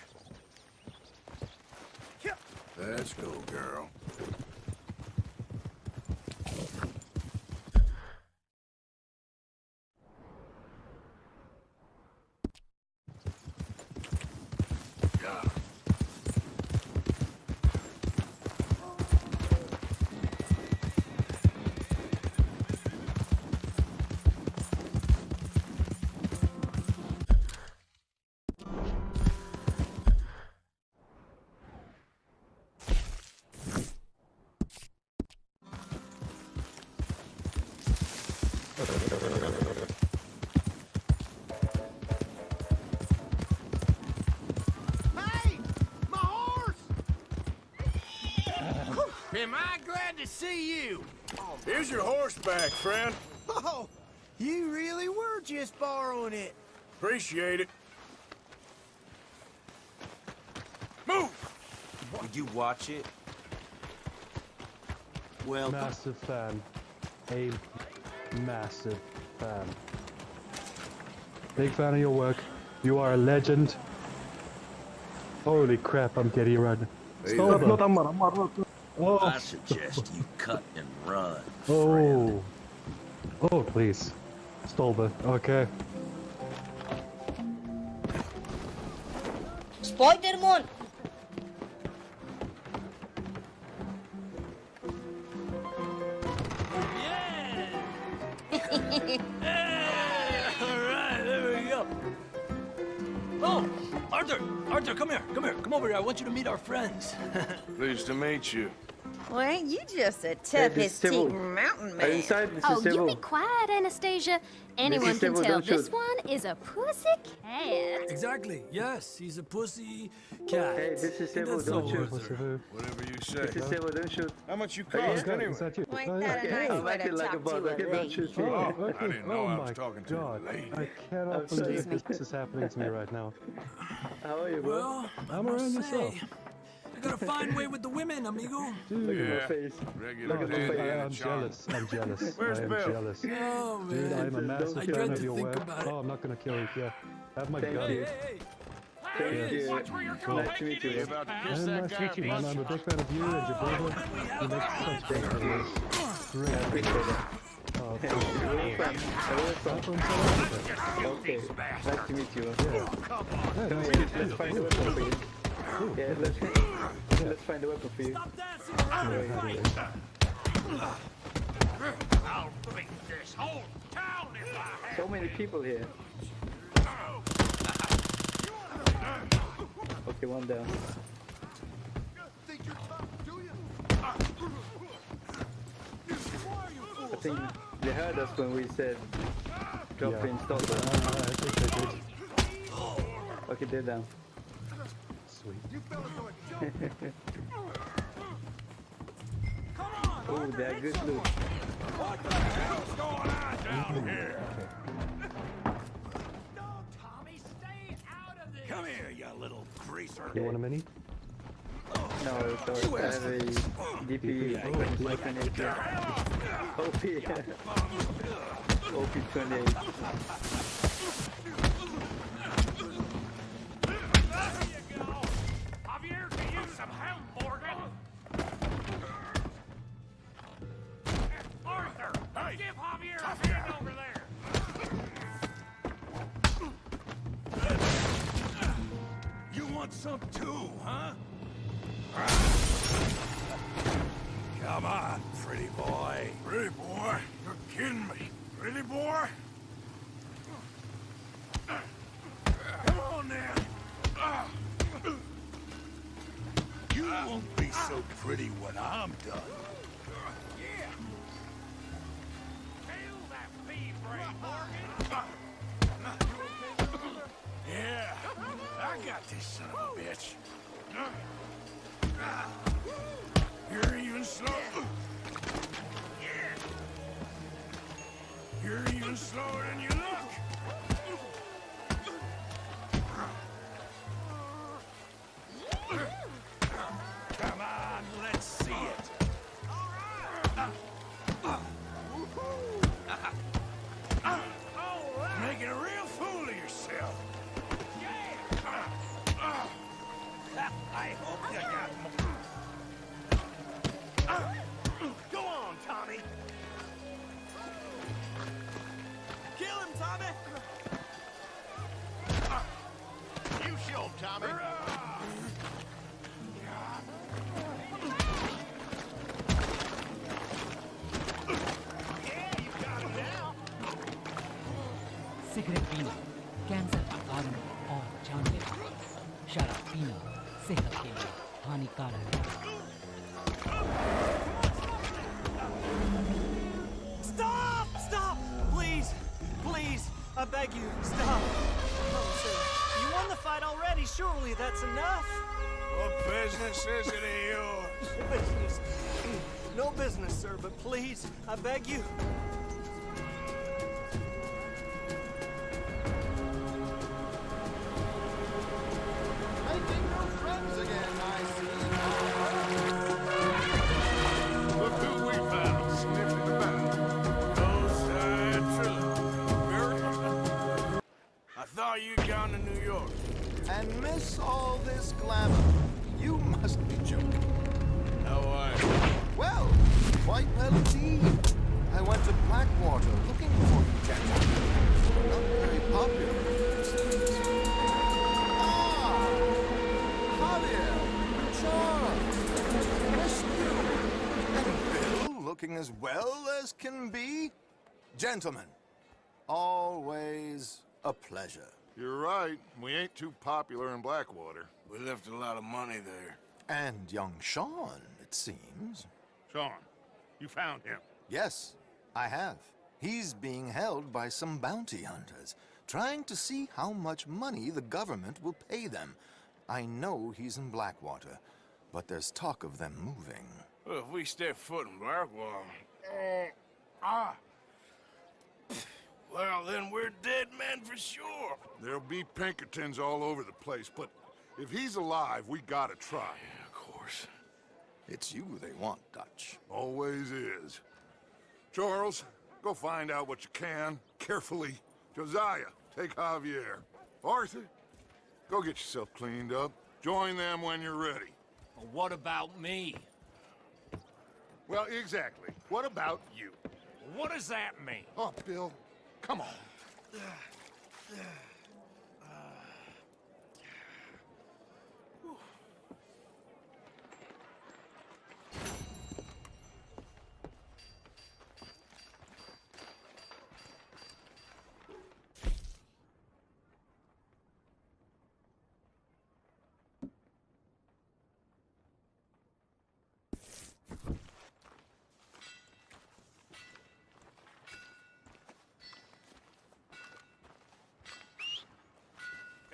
Let's go, girl. Am I glad to see you? Here's your horse back, friend. Oh, you really were just borrowing it. Appreciate it. Move! Did you watch it? Well, massive fan. A massive fan. Big fan of your work. You are a legend. Holy crap, I'm getting run. Oh. I suggest you cut and run. Oh. Oh, please. Stolber. Okay. Spider-Man! Alright, there we go. Oh, Arthur, come here. Come over here. I want you to meet our friends. Pleased to meet you. Well, ain't you just a toughest mountain man? Oh, you be quiet, Anastasia. Anyone can tell this one is a pussy cat. Exactly. Yes, he's a pussy cat. Hey, this is Civil, don't shoot. Whatever you say. This is Civil, don't shoot. How much you cost anyway? Ain't that a nice way to talk to a lady? I didn't know I was talking to a lady. I cannot believe this is happening to me right now. How are you, bro? Well, I'm around yourself. I got a fine way with the women, amigo. Dude, Look at my face. Regular Look at my face. I'm jealous. Where's I am Bill? jealous. Oh, man. Dude, I'm a massive I fan dread of to your think work. about it. Oh, I'm not gonna kill you. Yeah. Have my Thank gun. you. Thank you. Watch where you're Nice to meet you. You about to kiss And that nice to guy? meet you, man. I'm a big fan of you and your brother. You make such great videos. Great. I appreciate that. Oh, Where are you from? Where are you from? I'm from South Africa. Okay. Nice to meet you. Yeah. Come here. Let's find a weapon for you. Yeah, let's find a weapon for you. I'll beat this whole town if I have. So many people here. Okay, one down. I think they heard us when we said drop in stop. I think they did. Okay, they're down. Sweet. Oh, they're good loot. What the hell's going on down here? Tommy, stay out of this. Come here, you little greaser. You want a mini? No, sorry. I have a DP 28. OP. OP 28. Javier, can use some help, Morgan. Arthur, give Javier a hand over there. You want some too, huh? Come on, pretty boy. Pretty boy? You're kidding me. Pretty boy? Come on now. You won't be so pretty when I'm done. Yeah. Feel that bee brain, Morgan. this son of a bitch. You're even slow. You're even slower than you look. Come on, let's see it. Making a real fool of yourself. I hope you got more. Go on, Tommy. Kill him, Tommy! You show him, Tommy. Yeah, you got him now. Cigarette पीना cancer का कारण और जानलेवा। शराब पीना सेहत के लिए हानिकारक है। Stop! Stop! Please! Please! I beg you, stop! Oh, sir, you won the fight already. Surely that's enough. What business is it of yours? Business. No business, sir, but please, I beg you. Making new friends again, I see. Look who we found sniffing about. I thought you'd gone to New York. And miss all this glamour. You must be joking. How are you? Well, quite well indeed. I went to Blackwater looking for you, gentlemen. Not very popular, it seems. Ah! Javier! Charles! Missed you! And Bill looking as well as can be? Gentlemen, always a pleasure. You're right. We ain't too popular in Blackwater. We left a lot of money there. And young Sean, it seems. Sean, you found him. Yes, I have. He's being held by some bounty hunters, trying to see how much money the government will pay them. I know he's in Blackwater, but there's talk of them moving. Well, if we step foot in Blackwater... Well, then we're dead men for sure. There'll be Pinkertons all over the place, but if he's alive, we gotta try. Yeah, of course. It's you they want, Dutch. Always is. Charles, go find out what you can, carefully. Josiah, take Javier. Arthur, go get yourself cleaned up. Join them when you're ready. Well, what about me? Well, exactly. What about you? What does that mean? Oh, Bill, come on.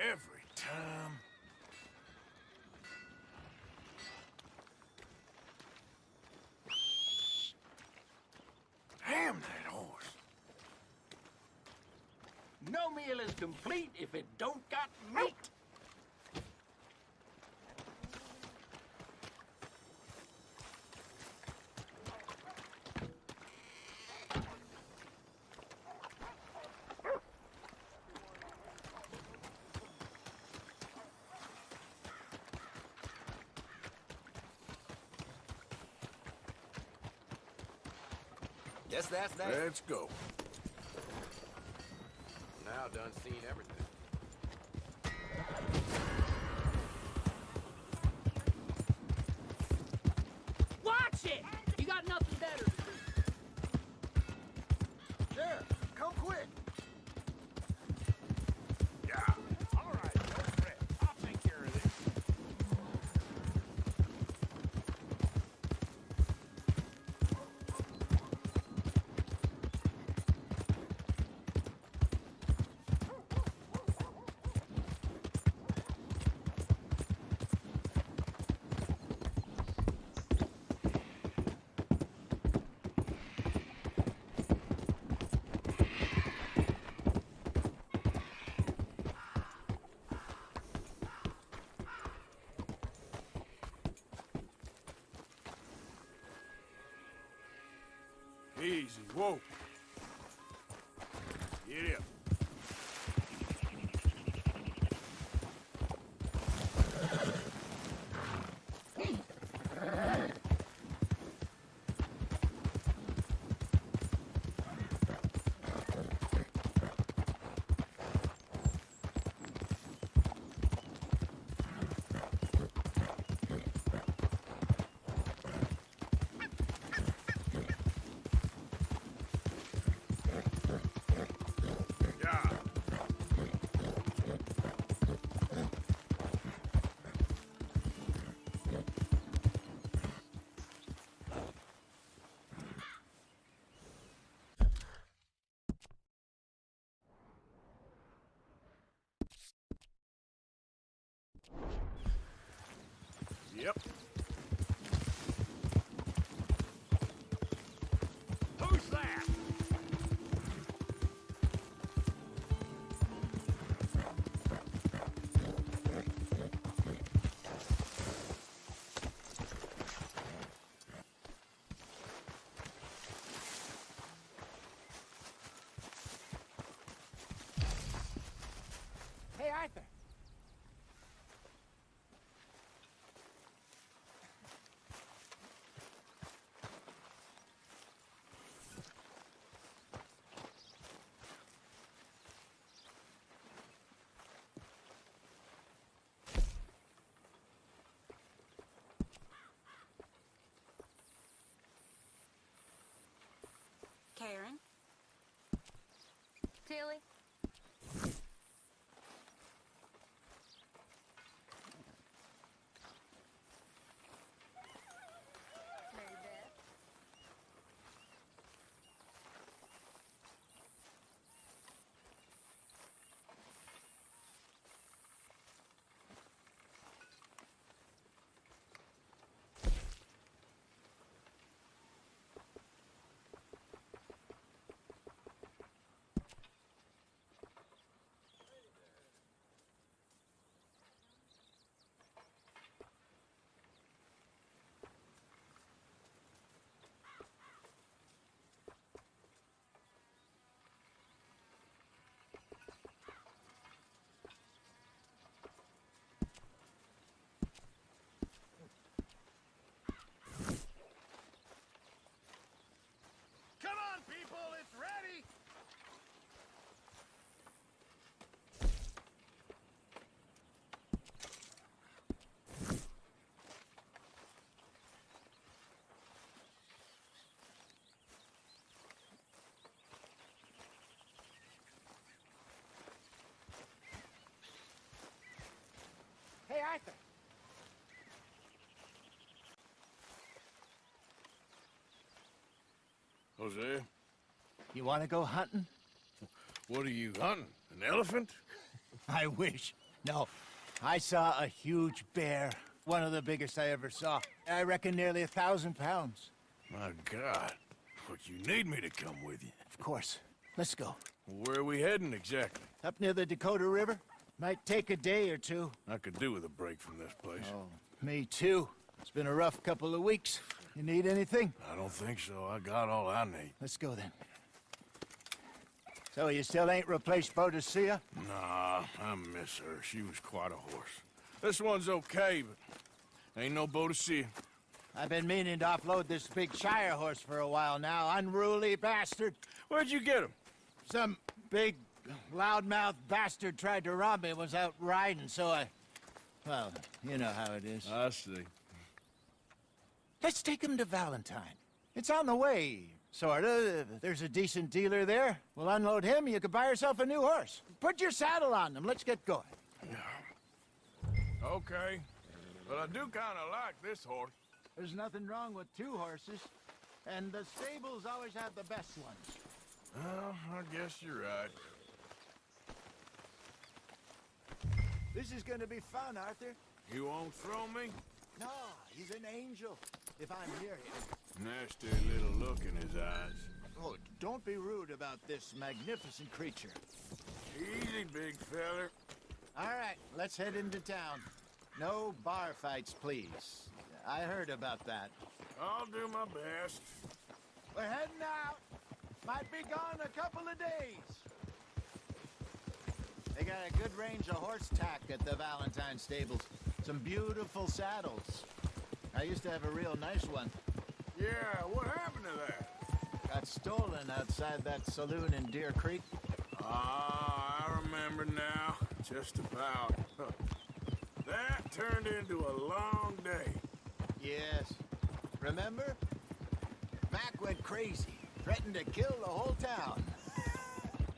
Every time. Damn that horse. No meal is complete if it don't got meat. Guess that's that. Let's go. Now done seen everything. Watch it! You got nothing better to do. There, come quick. Yeah. All right, no fret. I'll take care of this. Easy, whoa. Get up. Yep. Who's that? Hey, Arthur. Karen? Tilly? Mary Beth? Come on, people, it's ready! Hey, Arthur. Jose, You want to go hunting? what are you hunting? An elephant? I wish. No. I saw a huge bear. One of the biggest I ever saw. I reckon nearly 1,000 pounds. My God. But you need me to come with you. Of course. Let's go. Where are we heading exactly? Up near the Dakota River. Might take a day or two. I could do with a break from this place. Oh, me too. It's been a rough couple of weeks. You need anything? I don't think so. I got all I need. Let's go then. So you still ain't replaced Boadicea? Nah, I miss her. She was quite a horse. This one's okay, but ain't no Boadicea. I've been meaning to offload this big Shire horse for a while now. Unruly bastard. Where'd you get him? Some big, loudmouth bastard tried to rob me and was out riding, so I... Well, you know how it is. I see. Let's take him to Valentine. It's on the way, sorta. There's a decent dealer there. We'll unload him, you could buy yourself a new horse. Put your saddle on them, let's get going. Okay. But I do kind of like this horse. There's nothing wrong with two horses, and the stables always have the best ones. Well, I guess you're right. This is gonna be fun, Arthur. You won't throw me? No, he's an angel, if I'm near him. Nasty little look in his eyes. Oh, don't be rude about this magnificent creature. Easy, big feller. All right, let's head into town. No bar fights, please. I heard about that. I'll do my best. We're heading out. Might be gone a couple of days. They got a good range of horse tack at the Valentine stables. Some beautiful saddles. I used to have a real nice one. Yeah, what happened to that? Got stolen outside that saloon in Deer Creek. Ah, I remember now. Just about. That turned into a long day. Yes. Remember? Mac went crazy, threatened to kill the whole town.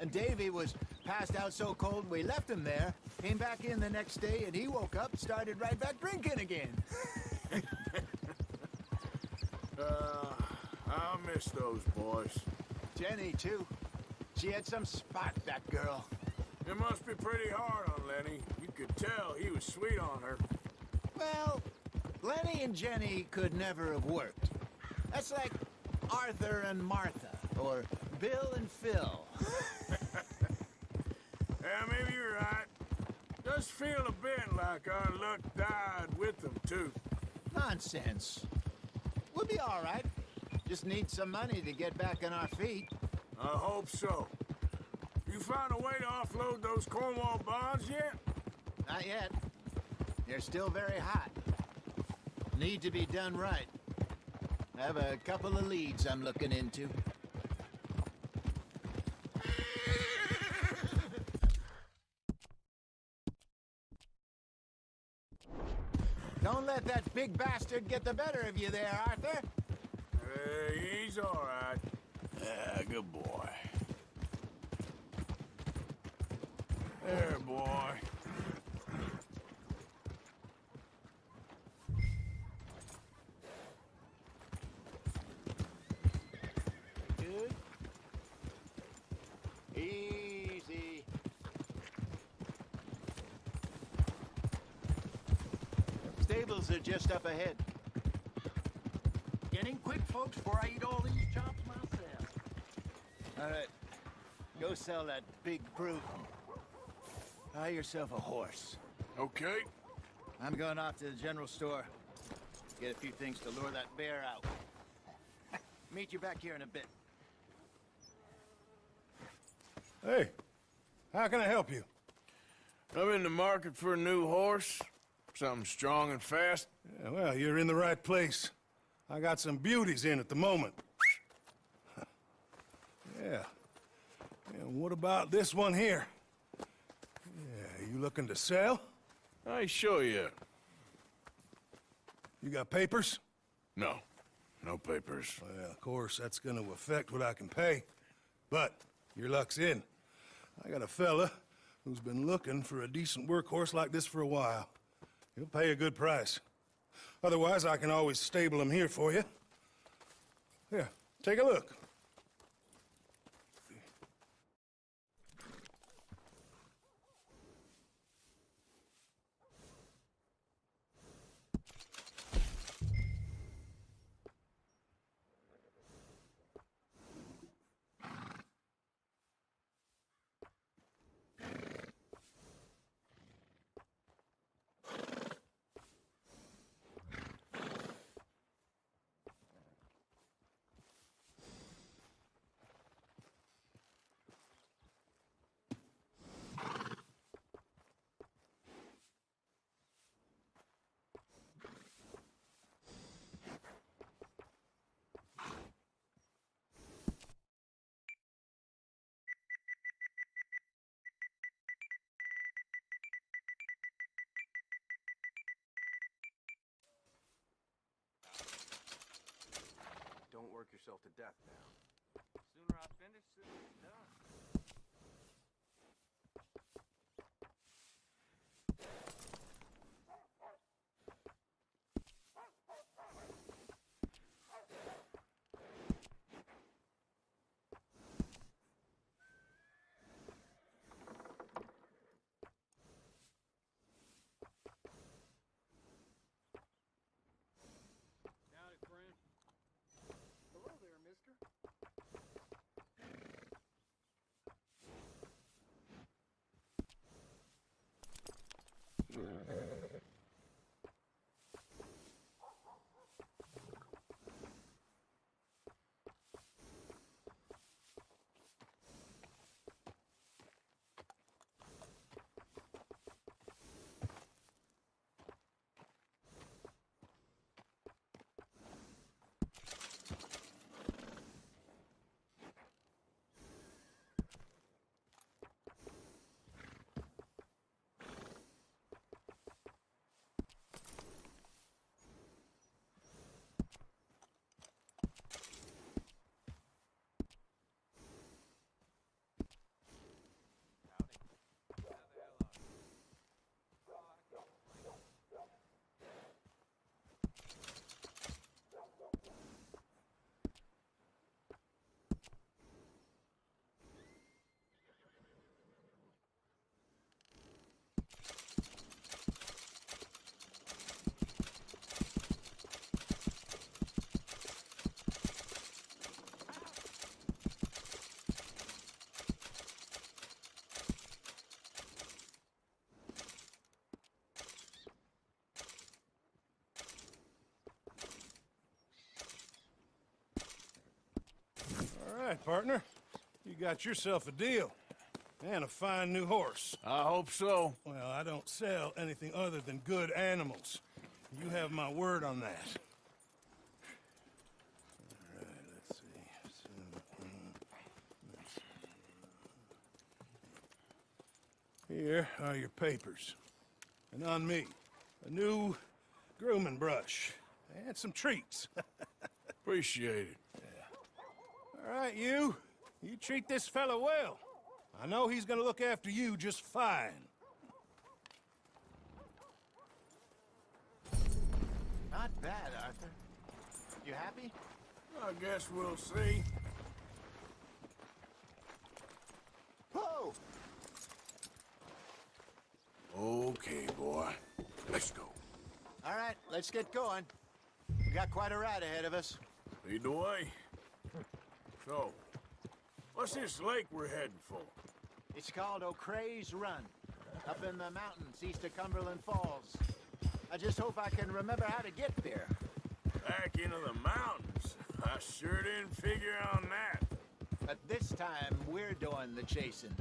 And Davy was passed out so cold we left him there, came back in the next day, and he woke up, started right back drinking again. I'll miss those boys. Jenny, too. She had some spark, that girl. It must be pretty hard on Lenny. You could tell he was sweet on her. Well, Lenny and Jenny could never have worked. That's like Arthur and Martha, or Bill and Phil. Yeah, maybe you're right. Does feel a bit like our luck died with them, too. Nonsense. We'll be all right. Just need some money to get back on our feet. I hope so. You found a way to offload those Cornwall bonds yet? Not yet. They're still very hot. Need to be done right. I have a couple of leads I'm looking into. Don't let that big bastard get the better of you there, Arthur. He's all right. Yeah, good boy. There, boy. Good. Easy. Stables are just up ahead. Get in quick, folks, before I eat all these chops myself. All right. Go sell that big brute. Buy yourself a horse. Okay. I'm going off to the general store. Get a few things to lure that bear out. Meet you back here in a bit. Hey, how can I help you? I'm in the market for a new horse. Something strong and fast. Yeah, well, you're in the right place. I got some beauties in at the moment. Yeah. And what about this one here? Yeah, you looking to sell? I show you. You got papers? No. No papers. Well, of course, that's gonna affect what I can pay. But your luck's in. I got a fella who's been looking for a decent workhorse like this for a while. He'll pay a good price. Otherwise, I can always stable him here for you. Here, take a look. Don't work yourself to death now. Sooner I finish, sooner it's done. Howdy, friend. Hello there, mister. right, partner. You got yourself a deal. And a fine new horse. I hope so. Well, I don't sell anything other than good animals. You have my word on that. All right, let's see. Here are your papers. And on me, a new grooming brush. And some treats. Appreciate it. Yeah. All right, you. You treat this fella well. I know he's gonna look after you just fine. Not bad, Arthur. You happy? I guess we'll see. Whoa! Okay, boy. Let's go. All right, let's get going. We got quite a ride ahead of us. Lead the way. So, what's this lake we're heading for? It's called O'Crea's Run, up in the mountains east of Cumberland Falls. I just hope I can remember how to get there. Back into the mountains? I sure didn't figure on that. But this time, we're doing the chasing.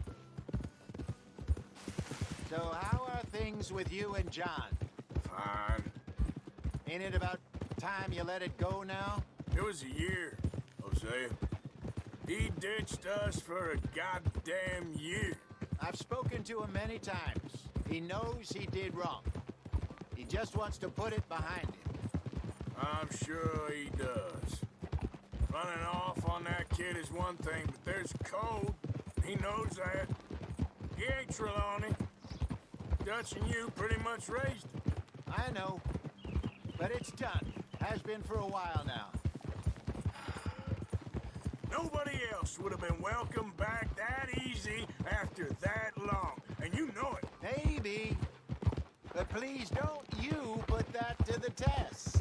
So how are things with you and John? Fine. Ain't it about time you let it go now? It was a year, Hosea. He ditched us for a goddamn year. I've spoken to him many times. He knows he did wrong. He just wants to put it behind him. I'm sure he does. Running off on that kid is one thing, but there's code. He knows that. He ain't Trelawney. Dutch and you pretty much raised him. I know. But it's done. Has been for a while now. Nobody else would have been welcomed back that easy after that long. And you know it. Maybe. But please don't you put that to the test.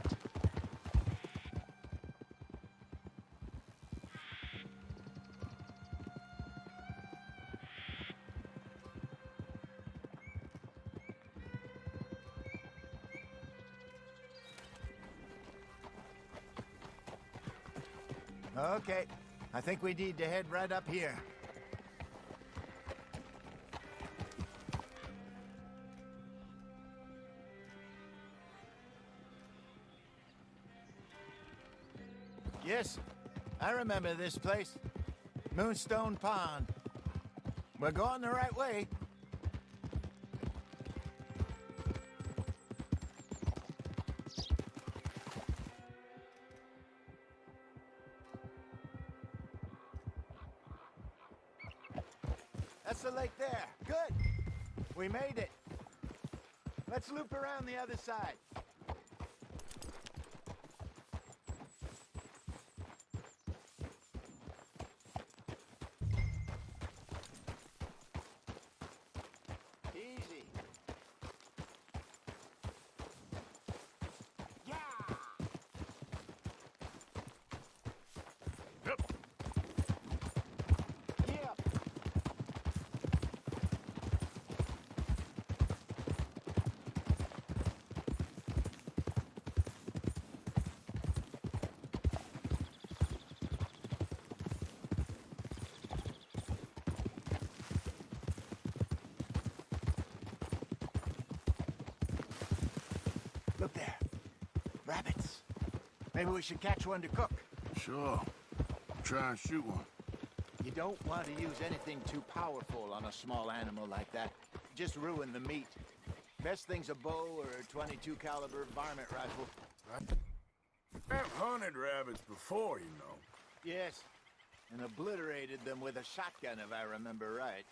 Okay. I think we need to head right up here. Yes, I remember this place. Moonstone Pond. We're going the right way. That's the lake there. Good. We made it. Let's loop around the other side. Easy. Yeah. Yep. Yep. Look there. Rabbits. Maybe we should catch one to cook. Sure. Try and shoot one. You don't want to use anything too powerful on a small animal like that. Just ruin the meat. Best thing's a bow or a 22 caliber varmint rifle. I've hunted rabbits before, you know. Yes, and obliterated them with a shotgun if I remember right.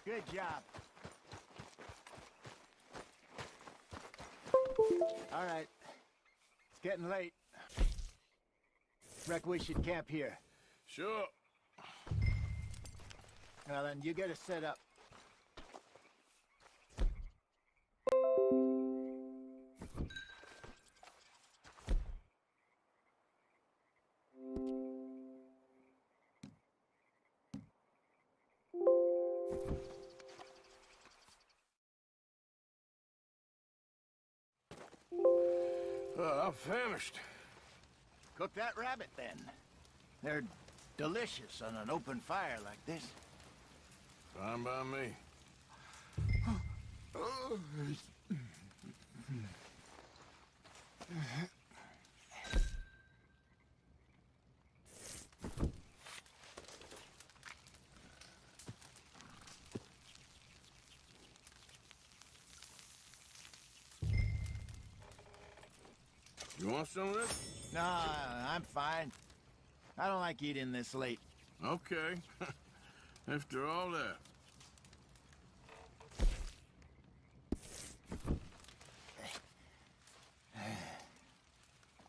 Good job. All right. It's getting late. Reckon we should camp here. Sure. Well, then you get us set up. I'm famished. Cook that rabbit, then. They're delicious on an open fire like this. Fine by me. You want some of this? No, I'm fine. I don't like eating this late. Okay. After all that.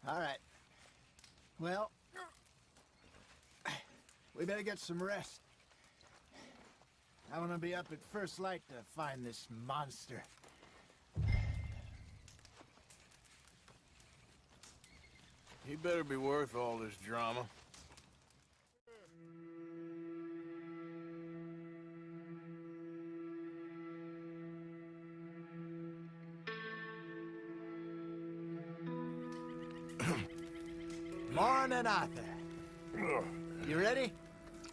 All right. Well, we better get some rest. I want to be up at first light to find this monster. He better be worth all this drama. Morning, Arthur. You ready?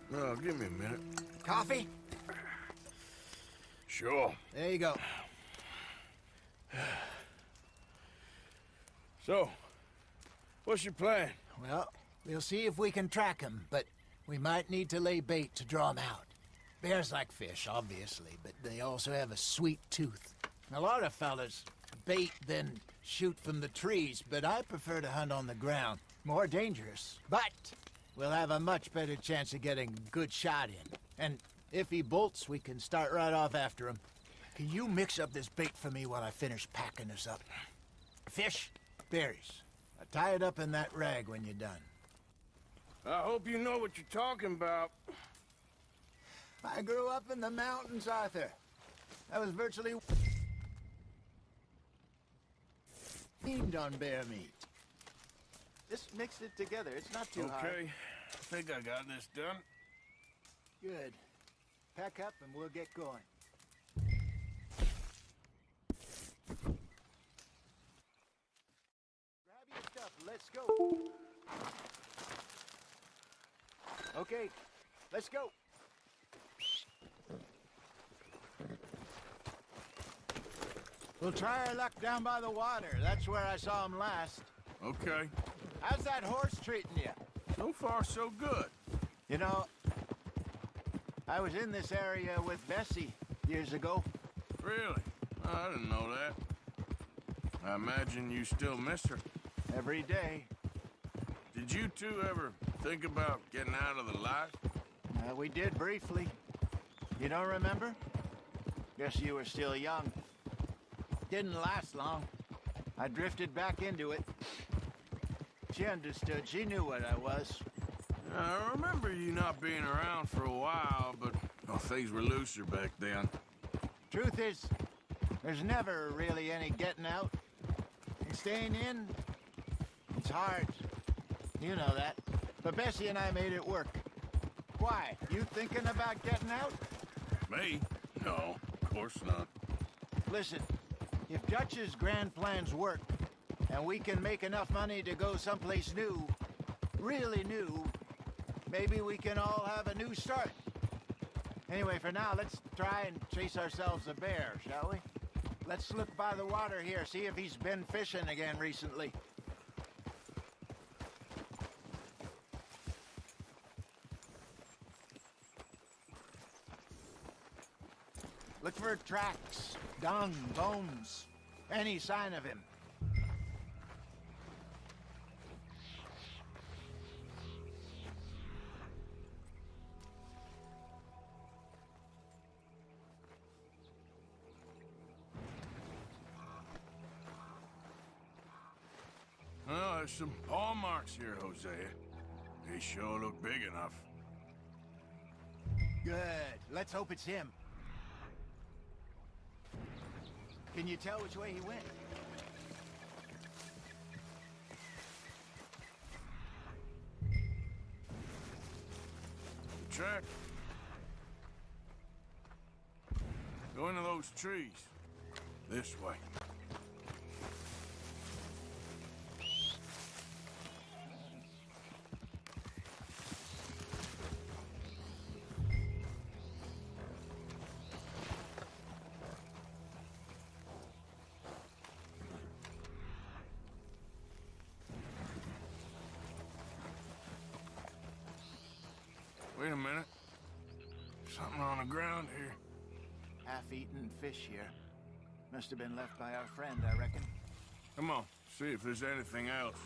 No, give me a minute. Coffee? Sure. There you go. So, what's your plan? Well, we'll see if we can track him, but we might need to lay bait to draw him out. Bears like fish, obviously, but they also have a sweet tooth. A lot of fellas bait, then shoot from the trees, but I prefer to hunt on the ground. More dangerous, but we'll have a much better chance of getting a good shot in. And if he bolts, we can start right off after him. Can you mix up this bait for me while I finish packing this up? Fish, berries. Tie it up in that rag when you're done. I hope you know what you're talking about. I grew up in the mountains, Arthur. I was virtually weaned on bear meat. Just mix it together. It's not too hard. Okay. I think I got this done. Good. Pack up and we'll get going. Grab your stuff. Let's go. Okay. Let's go. We'll try our luck down by the water. That's where I saw him last. Okay. How's that horse treating you? So far, so good. You know, I was in this area with Bessie years ago. Really? Oh, I didn't know that. I imagine you still miss her. Every day. Did you two ever think about getting out of the life? We did briefly. You don't remember? Guess you were still young. Didn't last long. I drifted back into it. She understood. She knew what I was. I remember you not being around for a while, but things were looser back then. Truth is, there's never really any getting out. And staying in, it's hard. You know that. But Bessie and I made it work. Why? You thinking about getting out? Me? No, of course not. Listen, if Dutch's grand plans work, and we can make enough money to go someplace new, really new, maybe we can all have a new start. Anyway, for now, let's try and chase ourselves a bear, shall we? Let's look by the water here, see if he's been fishing again recently. Look for tracks, dung, bones, any sign of him. There's some paw marks here, Hosea. They sure look big enough. Good. Let's hope it's him. Can you tell which way he went? Track. Go into those trees. This way. Wait a minute. Something on the ground here. Half-eaten fish here. Must have been left by our friend, I reckon. Come on, see if there's anything else.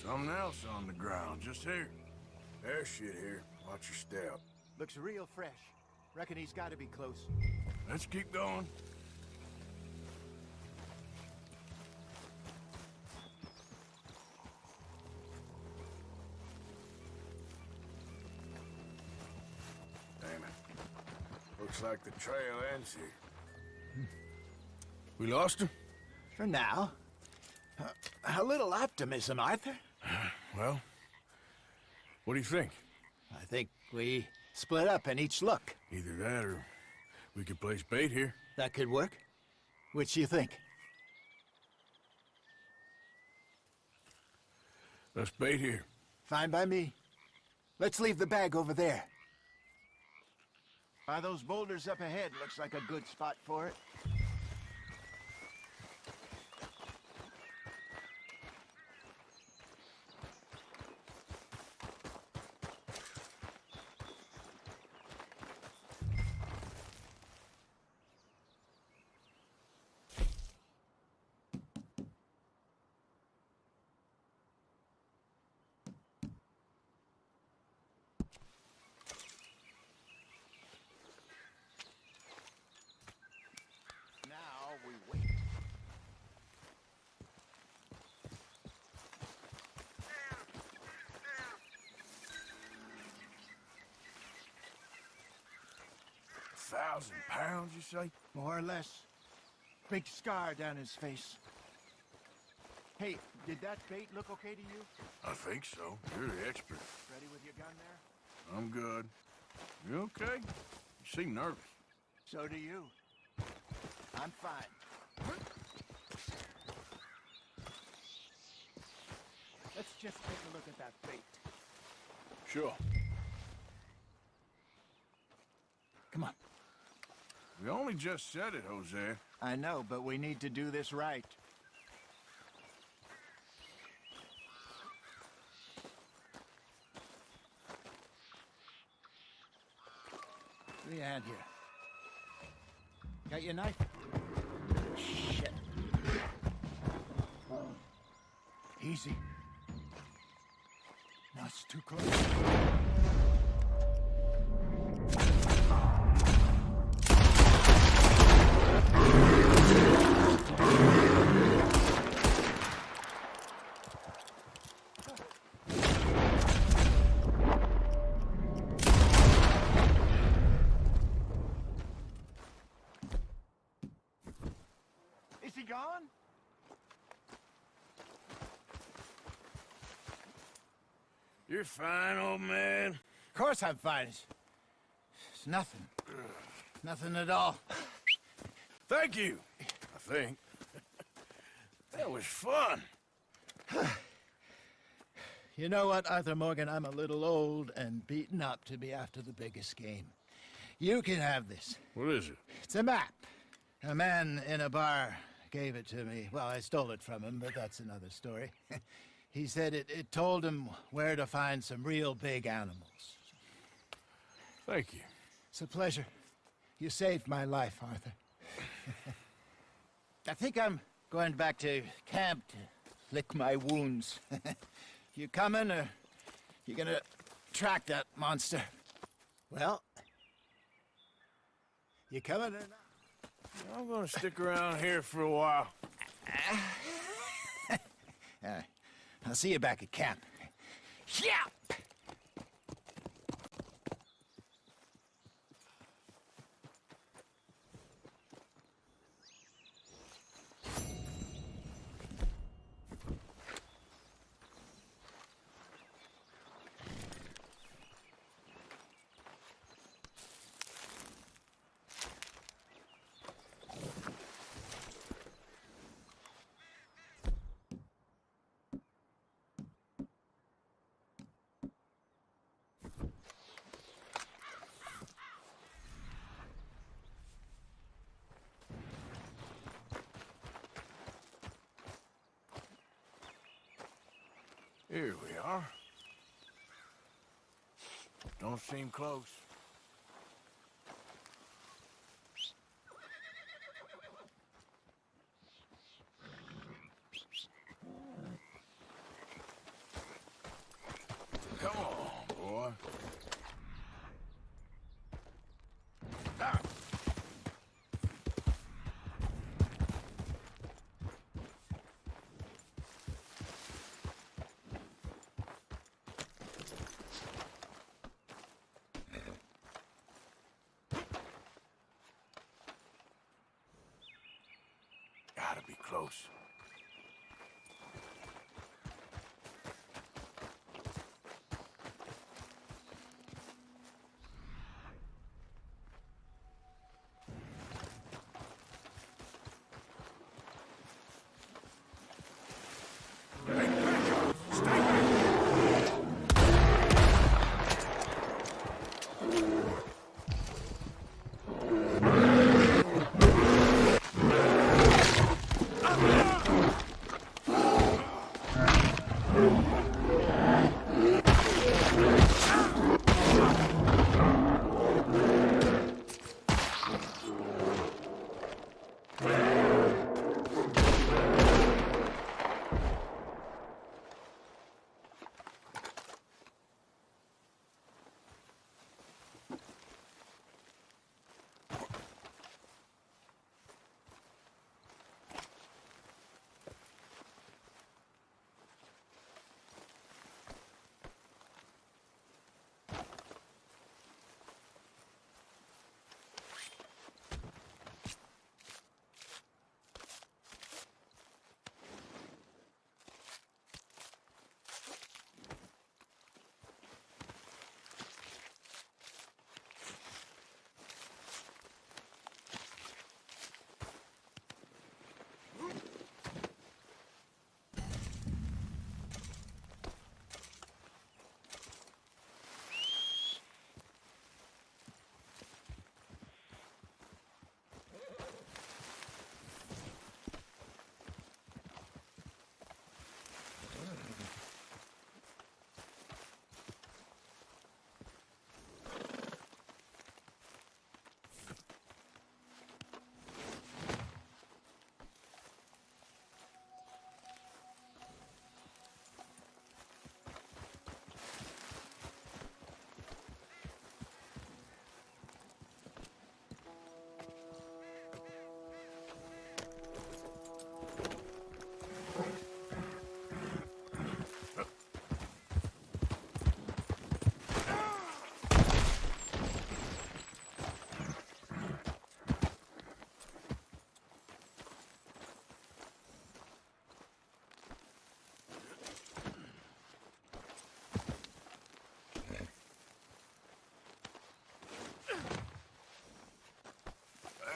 Something else on the ground, just here. There's shit here. Watch your step. Looks real fresh. Reckon he's got to be close. Let's keep going. Damn it. Looks like the trail ends here. We lost him? For now. A little optimism, Arthur. Well, what do you think? I think we split up and each look. Either that or we could place bait here. That could work. Which do you think? Let's bait here. Fine by me. Let's leave the bag over there. By those boulders up ahead, looks like a good spot for it. £1,000, you say? More or less. Big scar down his face. Hey, did that bait look okay to you? I think so. You're the expert. Ready with your gun there? I'm good. You okay? You seem nervous. So do you. I'm fine. Let's just take a look at that bait. Sure. Come on. We only just said it, Jose. I know, but we need to do this right. Give me a hand here. Got your knife? Shit. Easy. No, it's too close. Is he gone? You're fine, old man. Of course I'm fine. It's nothing. Nothing at all. Thank you, I think. That was fun. You know what, Arthur Morgan? I'm a little old and beaten up to be after the biggest game. You can have this. What is it? It's a map. A man in a bar gave it to me. Well, I stole it from him, but that's another story. He said it told him where to find some real big animals. Thank you. It's a pleasure. You saved my life, Arthur. I think I'm Going back to camp to lick my wounds. You coming, or you gonna track that monster? Well, you coming or not? I'm gonna stick around here for a while. I'll see you back at camp. Yeah! Here we are. Don't seem close. Come on, boy. Ah. Gotta be close.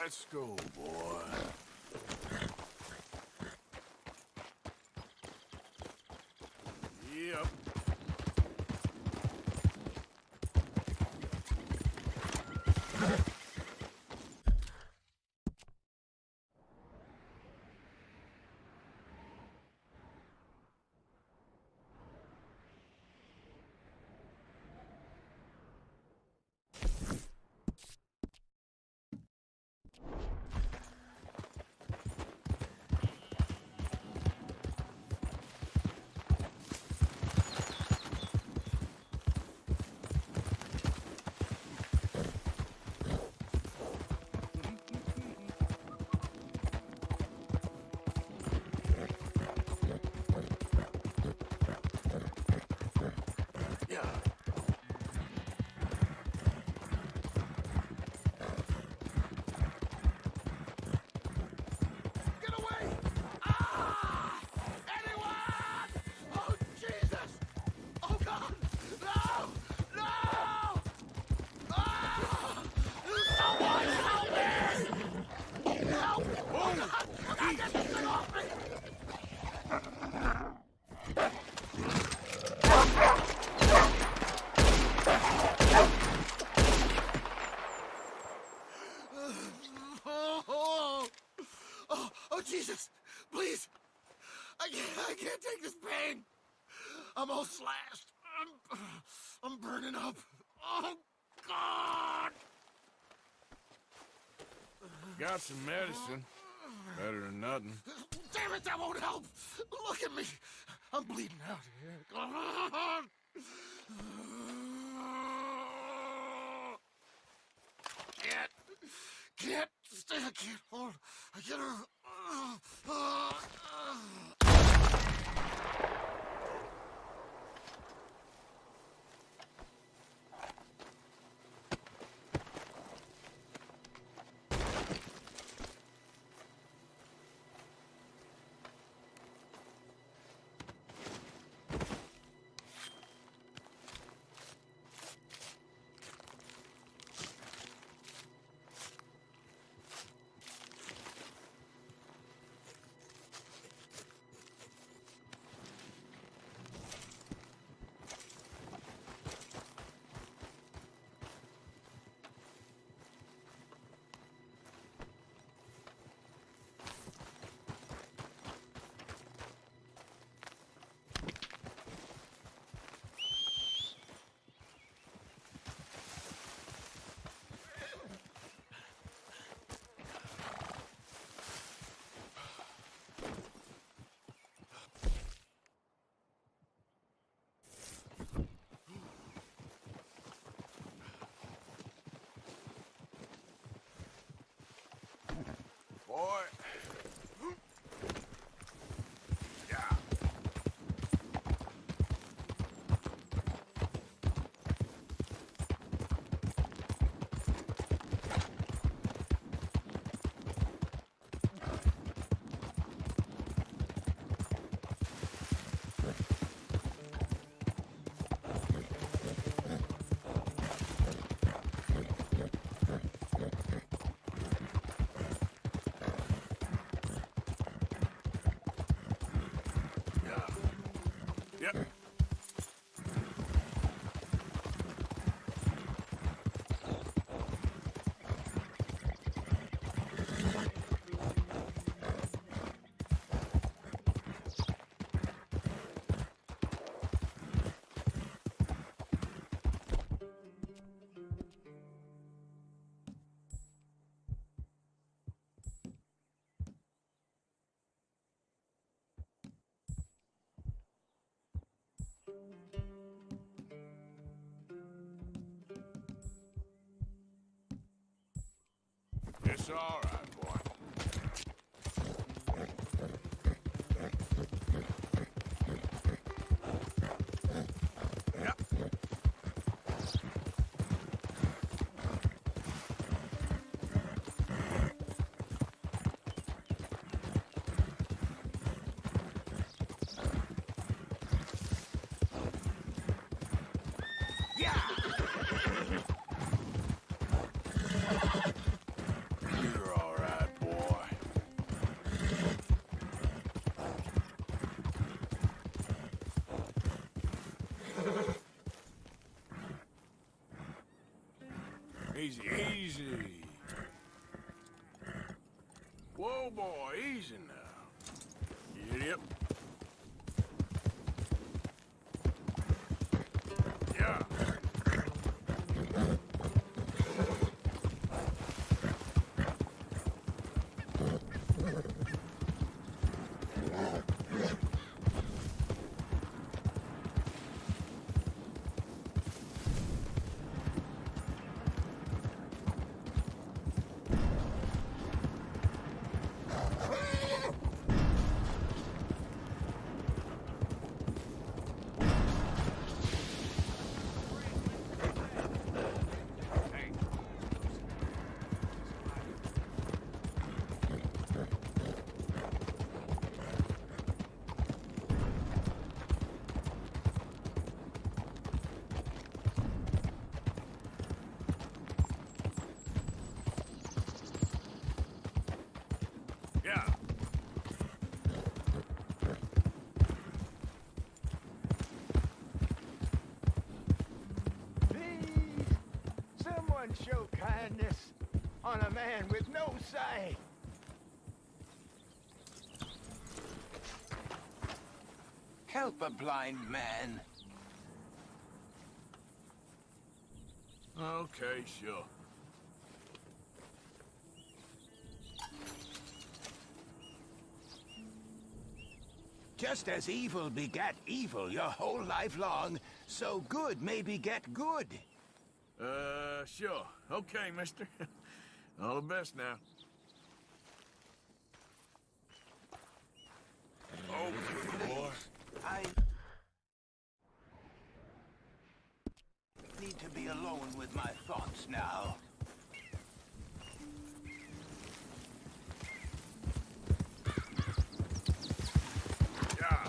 Let's go, boy. Yep. Jesus, please. I can't take this pain. I'm all slashed. I'm burning up. Oh, God. Got some medicine. Better than nothing. Damn it, that won't help. Look at me. I'm bleeding out here. Come on. Can't stay. I can't hold. I can't. Boy. Yep. It's all right, boy. Yep. You're all right, boy. Easy, easy. Whoa, boy, easy now. You idiot. Yeah. Yeah. Please, someone show kindness on a man with no sight. Help a blind man. Okay, sure. Just as evil begat evil your whole life long, so good may beget good. Sure. Okay, mister. All the best now. Okay, boy. I need to be alone with my thoughts now. Yeah.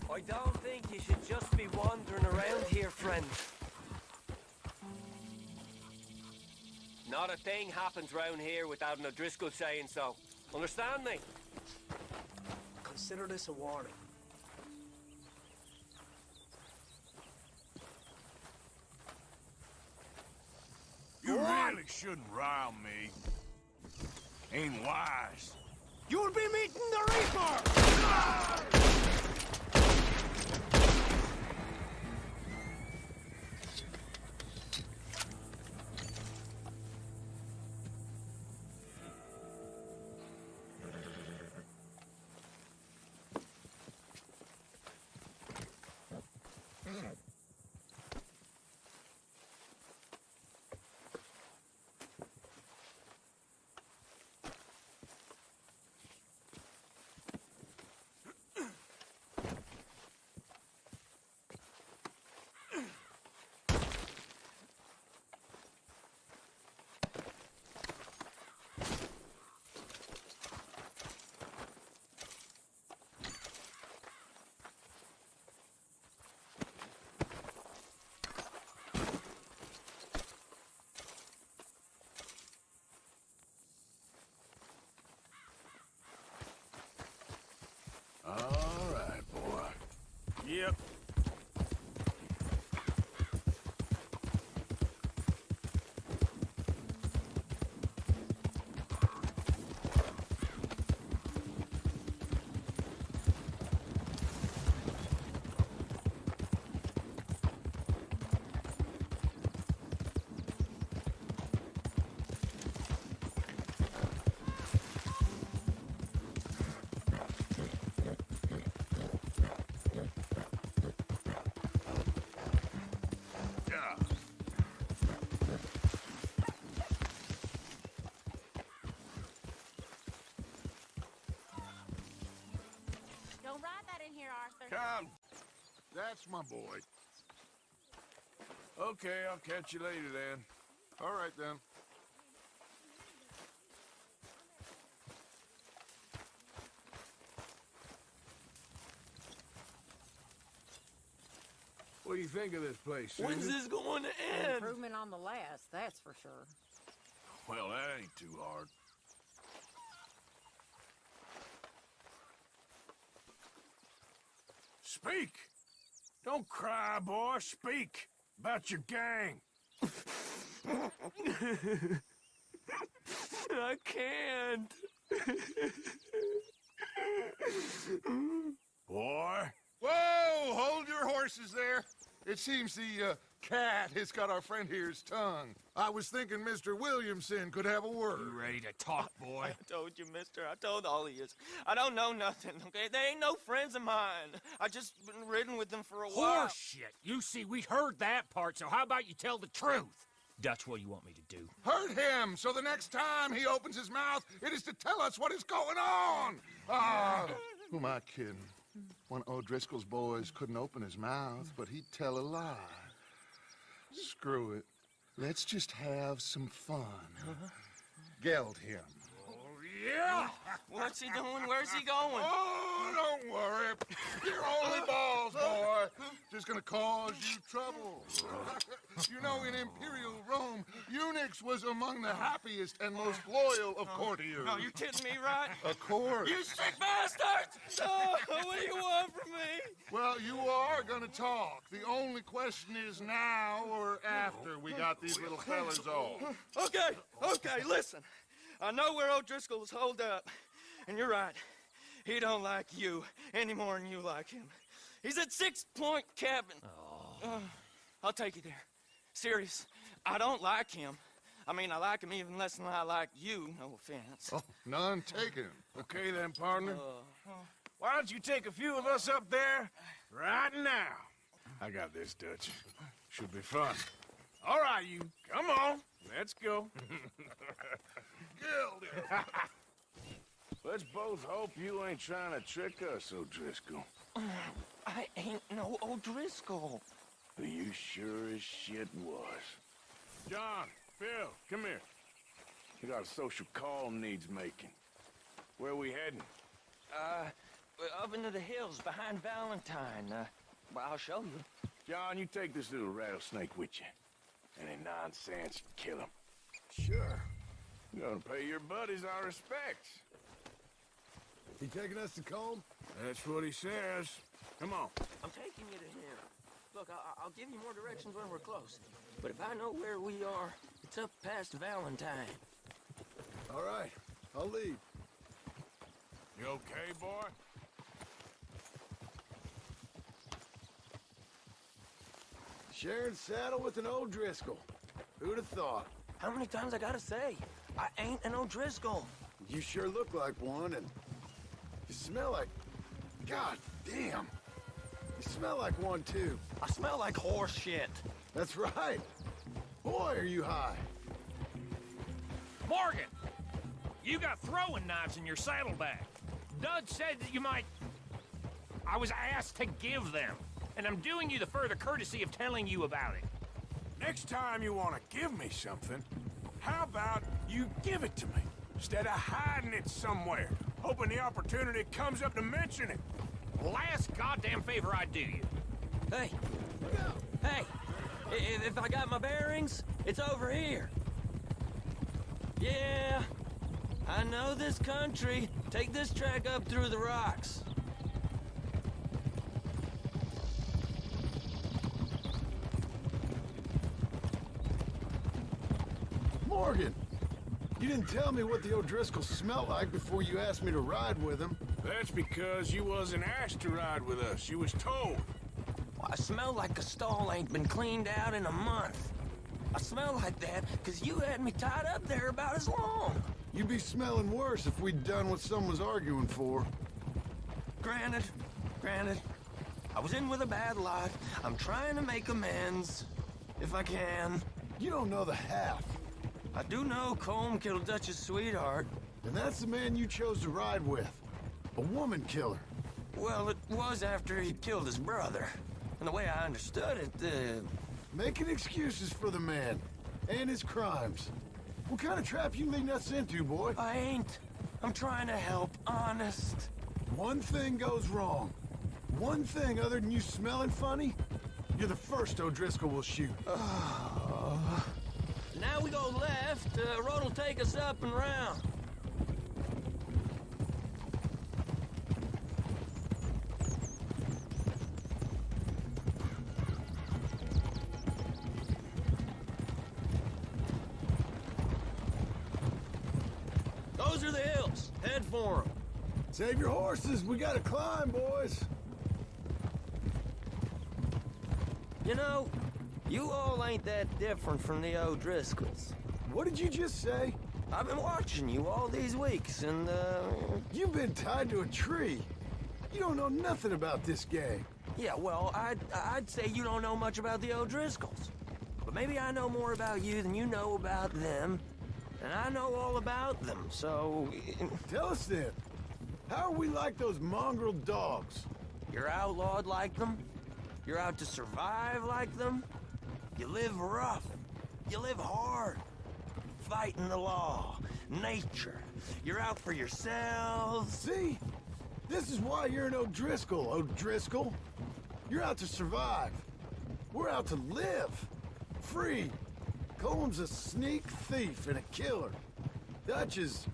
I don't think you should just be wandering around here, friend. Not a thing happens round here without an O'Driscoll saying so. Understand me? Consider this a warning. You really shouldn't rile me. Ain't wise. You'll be meeting the Reaper! All right, boy. Yep. Don't ride that in here, Arthur. Come. That's my boy. Okay, I'll catch you later then. All right, then. What do you think of this place, Susan? When's this going to end? Improvement on the last, that's for sure. Well, that ain't too hard. Speak! Don't cry, boy. Speak about your gang. I can't. Boy. Whoa! Hold your horses there. It seems the cat has got our friend here's tongue. I was thinking Mr. Williamson could have a word. You ready to talk, boy? I told you, mister. I told all of you. I don't know nothing, okay? They ain't no friends of mine. I just been ridden with them for a while. Horse shit. You see, we heard that part, so how about you tell the truth? Dutch, what do you want me to do? Hurt him, so the next time he opens his mouth, it is to tell us what is going on! Who am I kidding? One of O'Driscoll's boys couldn't open his mouth, but he'd tell a lie. Screw it. Let's just have some fun. Geld him. Yeah! What's he doing? Where's he going? Oh, don't worry. You're only balls, boy. Just gonna cause you trouble. You know, in Imperial Rome, eunuchs was among the happiest and most loyal of courtiers. No, you're kidding me, right? Of course. You sick bastards! Oh, what do you want from me? Well, you are gonna talk. The only question is now or after we got these little fellas off. Okay, listen. I know where O'Driscoll is holed up, and you're right. He don't like you any more than you like him. He's at 6 Point Cabin. I'll take you there. Serious, I don't like him. I mean, I like him even less than I like you, no offense. Oh, none taken. Okay then, partner. Why don't you take a few of us up there right now? I got this, Dutch. Should be fun. All right, you. Come on. Let's go. Let's both hope you ain't trying to trick us, O'Driscoll. I ain't no O'Driscoll. You sure as shit was. John, Phil, come here. We got a social call needs making. Where are we heading? Up into the hills behind Valentine. Well, I'll show you. John, you take this little rattlesnake with you. Any nonsense, kill him. Sure. You're gonna pay your buddies our respects. He taking us to Combe? That's what he says. Come on. I'm taking you to him. Look, I'll give you more directions when we're close. But if I know where we are, it's up past Valentine. All right, I'll lead. You okay, boy? Sharing saddle with an O'Driscoll. Who'd have thought? How many times I gotta say? I ain't an O'Driscoll. You sure look like one, and you smell like... God damn. You smell like one, too. I smell like horse shit. That's right. Boy, are you high. Morgan! You got throwing knives in your saddlebag. Dud said that you might... I was asked to give them, and I'm doing you the further courtesy of telling you about it. Next time you want to give me something, how about you give it to me, instead of hiding it somewhere, hoping the opportunity comes up to mention it? Last goddamn favor I do you. Hey! Hey! If I got my bearings, it's over here. Yeah, I know this country. Take this track up through the rocks. Morgan, you didn't tell me what the O'Driscoll smelled like before you asked me to ride with him. That's because you wasn't asked to ride with us. You was told. I smell like a stall ain't been cleaned out in a month. I smell like that because you had me tied up there about as long. You'd be smelling worse if we'd done what someone's arguing for. Granted. I was in with a bad lot. I'm trying to make amends, if I can. You don't know the half. I do know Combe killed Dutch's sweetheart. And that's the man you chose to ride with. A woman killer. Well, it was after he killed his brother. And the way I understood it, Making excuses for the man. And his crimes. What kind of trap you leading us into, boy? I ain't. I'm trying to help, honest. One thing goes wrong. One thing other than you smelling funny, you're the first O'Driscoll will shoot. Now we go left. Road will take us up and round. Those are the hills. Head for them. Save your horses. We gotta climb, boys. You know, you all ain't that different from the O'Driscolls. What did you just say? I've been watching you all these weeks, and, You've been tied to a tree. You don't know nothing about this gang. Yeah, well, I'd say you don't know much about the O'Driscolls. But maybe I know more about you than you know about them. And I know all about them, so... Tell us then. How are we like those mongrel dogs? You're outlawed like them? You're out to survive like them? You live rough. You live hard. Fighting the law. Nature. You're out for yourselves. See? This is why you're an O'Driscoll, O'Driscoll. You're out to survive. We're out to live. Free. Coleman's a sneak thief and a killer. Dutch is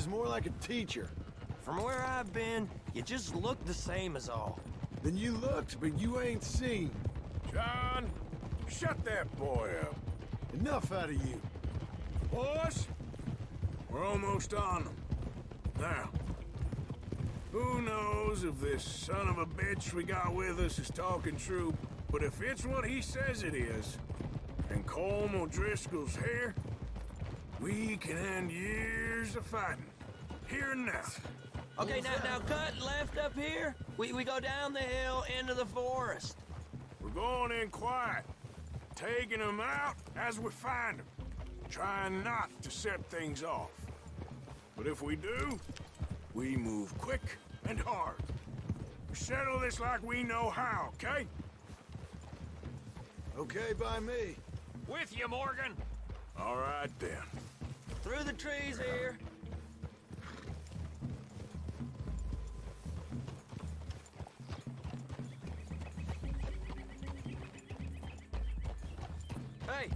more like a teacher. From where I've been, you just look the same as all. Then you looked, but you ain't seen. John, shut that boy up. Enough out of you. Boys, we're almost on them. Now, who knows if this son of a bitch we got with us is talking true, but if it's what he says it is, and Colm O'Driscoll's here, we can end years of fighting. Here and now. Okay, now cut left up here. We go down the hill into the forest. We're going in quiet, taking them out as we find them, trying not to set things off. But if we do, we move quick and hard. We settle this like we know how, okay? Okay by me. With you, Morgan. All right, then. Through the trees here. Hey,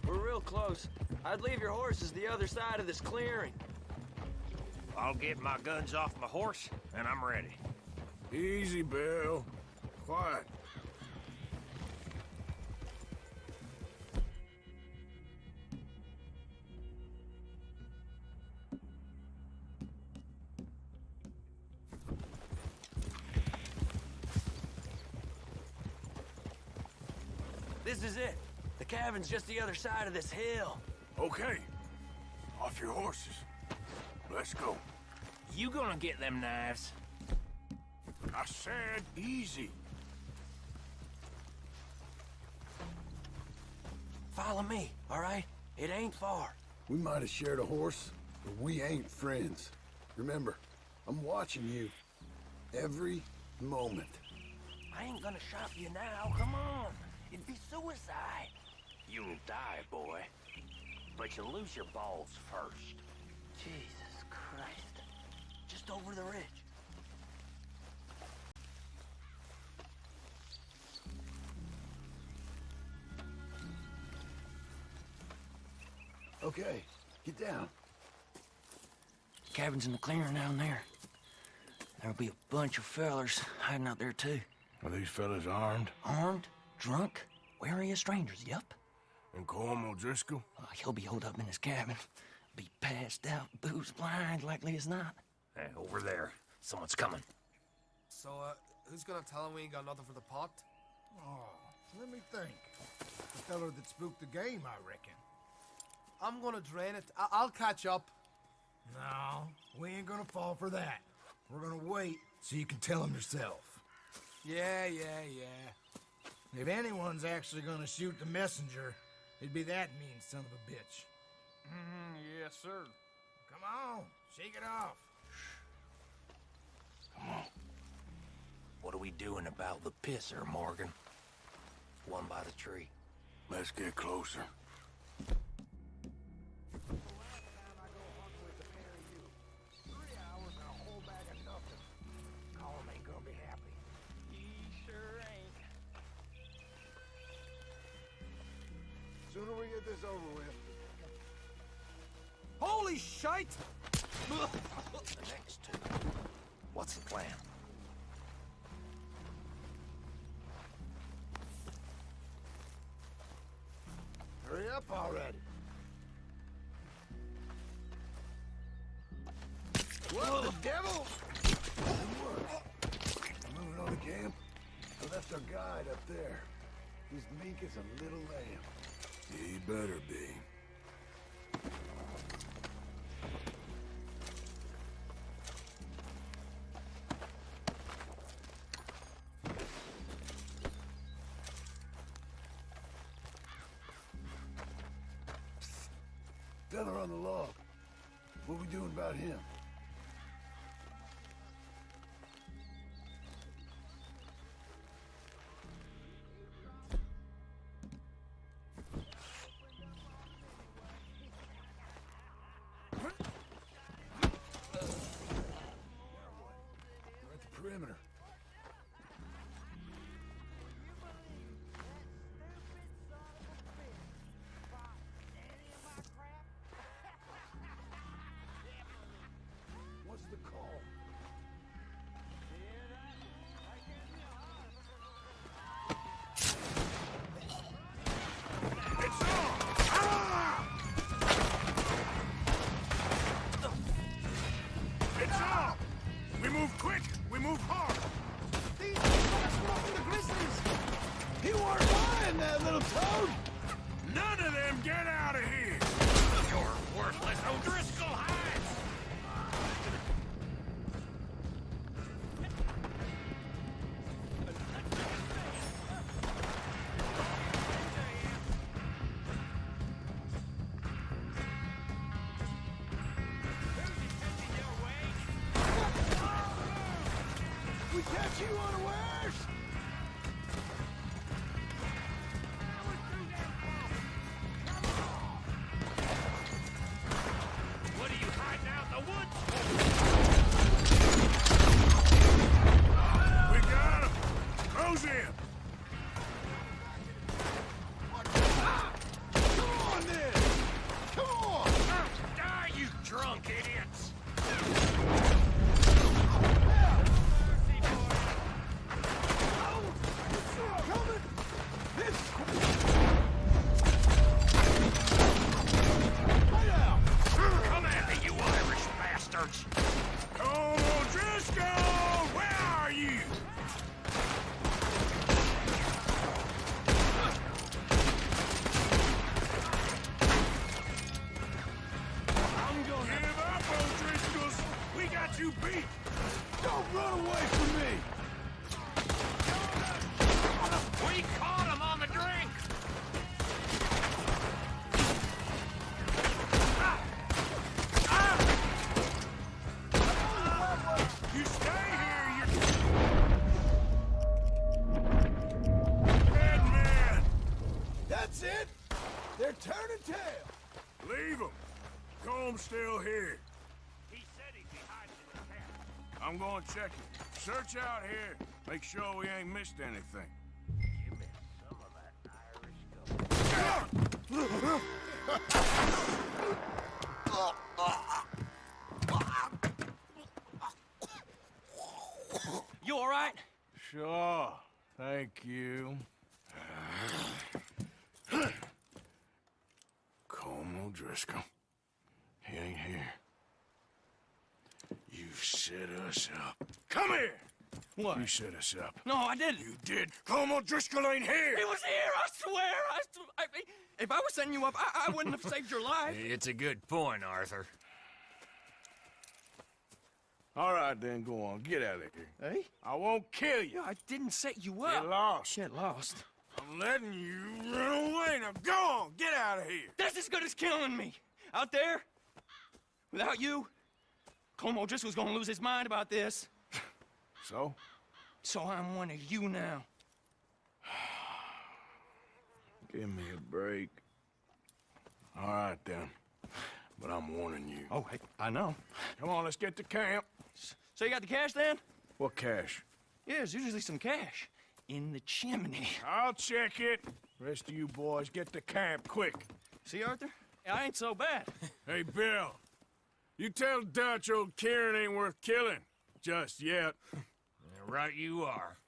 we're real close. I'd leave your horses the other side of this clearing. I'll get my guns off my horse, and I'm ready. Easy, Bill. Quiet. This is it. The cabin's just the other side of this hill. Okay. Off your horses. Let's go. You gonna get them knives? I said easy. Follow me, all right? It ain't far. We might have shared a horse, but we ain't friends. Remember, I'm watching you. Every moment. I ain't gonna shop you now, come on. It'd be suicide. You'll die, boy. But you'll lose your balls first. Jesus Christ. Just over the ridge. Okay, get down. Cabin's in the clearing down there. There'll be a bunch of fellers hiding out there, too. Are these fellas armed? Armed? Drunk? Wary of strangers, yup. And Colm O'Driscoll? He'll be holed up in his cabin. Be passed out, booze blind, likely as not. Hey, over there. Someone's coming. So, who's gonna tell him we ain't got nothing for the pot? Oh, let me think. The feller that spooked the game, I reckon. I'm gonna drain it. I'll catch up. No, we ain't gonna fall for that. We're gonna wait so you can tell him yourself. Yeah. If anyone's actually gonna shoot the messenger, it'd be that mean son of a bitch. Yes, sir. Come on, shake it off. Come on. What are we doing about the pisser, Morgan? One by the tree. Let's get closer. Sooner we get this over with. Holy shite! The next two. What's the plan? Hurry up already. What the devil? Good work. Moving on the camp. I left our guide up there. He's meek as a little lamb. He better be. Feather on the log. What we doing about him? We're at the perimeter. What's the call? It's on! Ah! It's on! We move quick, we move hard. These from the Grizzlies! He weren't lying, that little toad! None of them get out of here! You're worthless O'Driscoll hides! We catch you unawares! What are you hiding out in the woods? We got him! Close in! Come on, then! Come on! Die, you drunk idiots! Coming! This! Come at me, you Irish bastards! Come on, Driscoll! Where are you? I'm gonna... Give up, O'Driscolls! We got you beat! Don't run away from me! We caught him on the drink! You stay here, you... Dead man! That's it! They're turning tail! Leave him! Comb's still here. He said he'd be hiding in the cabin. I'm gonna check it. Search out here. Make sure we ain't missed anything. You missed some of that Irish gold. You all right? Sure. Thank you. Colm O'Driscoll. He ain't here. You set us up. Come here! What? You set us up. No, I didn't. You did. Colm O'Driscoll ain't here! He was here, I swear! If I was setting you up, I wouldn't have saved your life. It's a good point, Arthur. All right, then, go on. Get out of here. Hey? I won't kill you. I didn't set you up. Get lost. Get lost. I'm letting you run away. Now go on. Get out of here. That's as good as killing me. Out there, without you, Colm O'Driscoll's gonna lose his mind about this. So? So I'm one of you now. Give me a break. All right, then. But I'm warning you. Oh, hey, I know. Come on, let's get to camp. So you got the cash then? What cash? Yeah, there's usually some cash in the chimney. I'll check it. Rest of you boys, get to camp, quick. See, Arthur? I ain't so bad. Hey, Bill. You tell Dutch old Kieran ain't worth killing. Just yet. Right you are.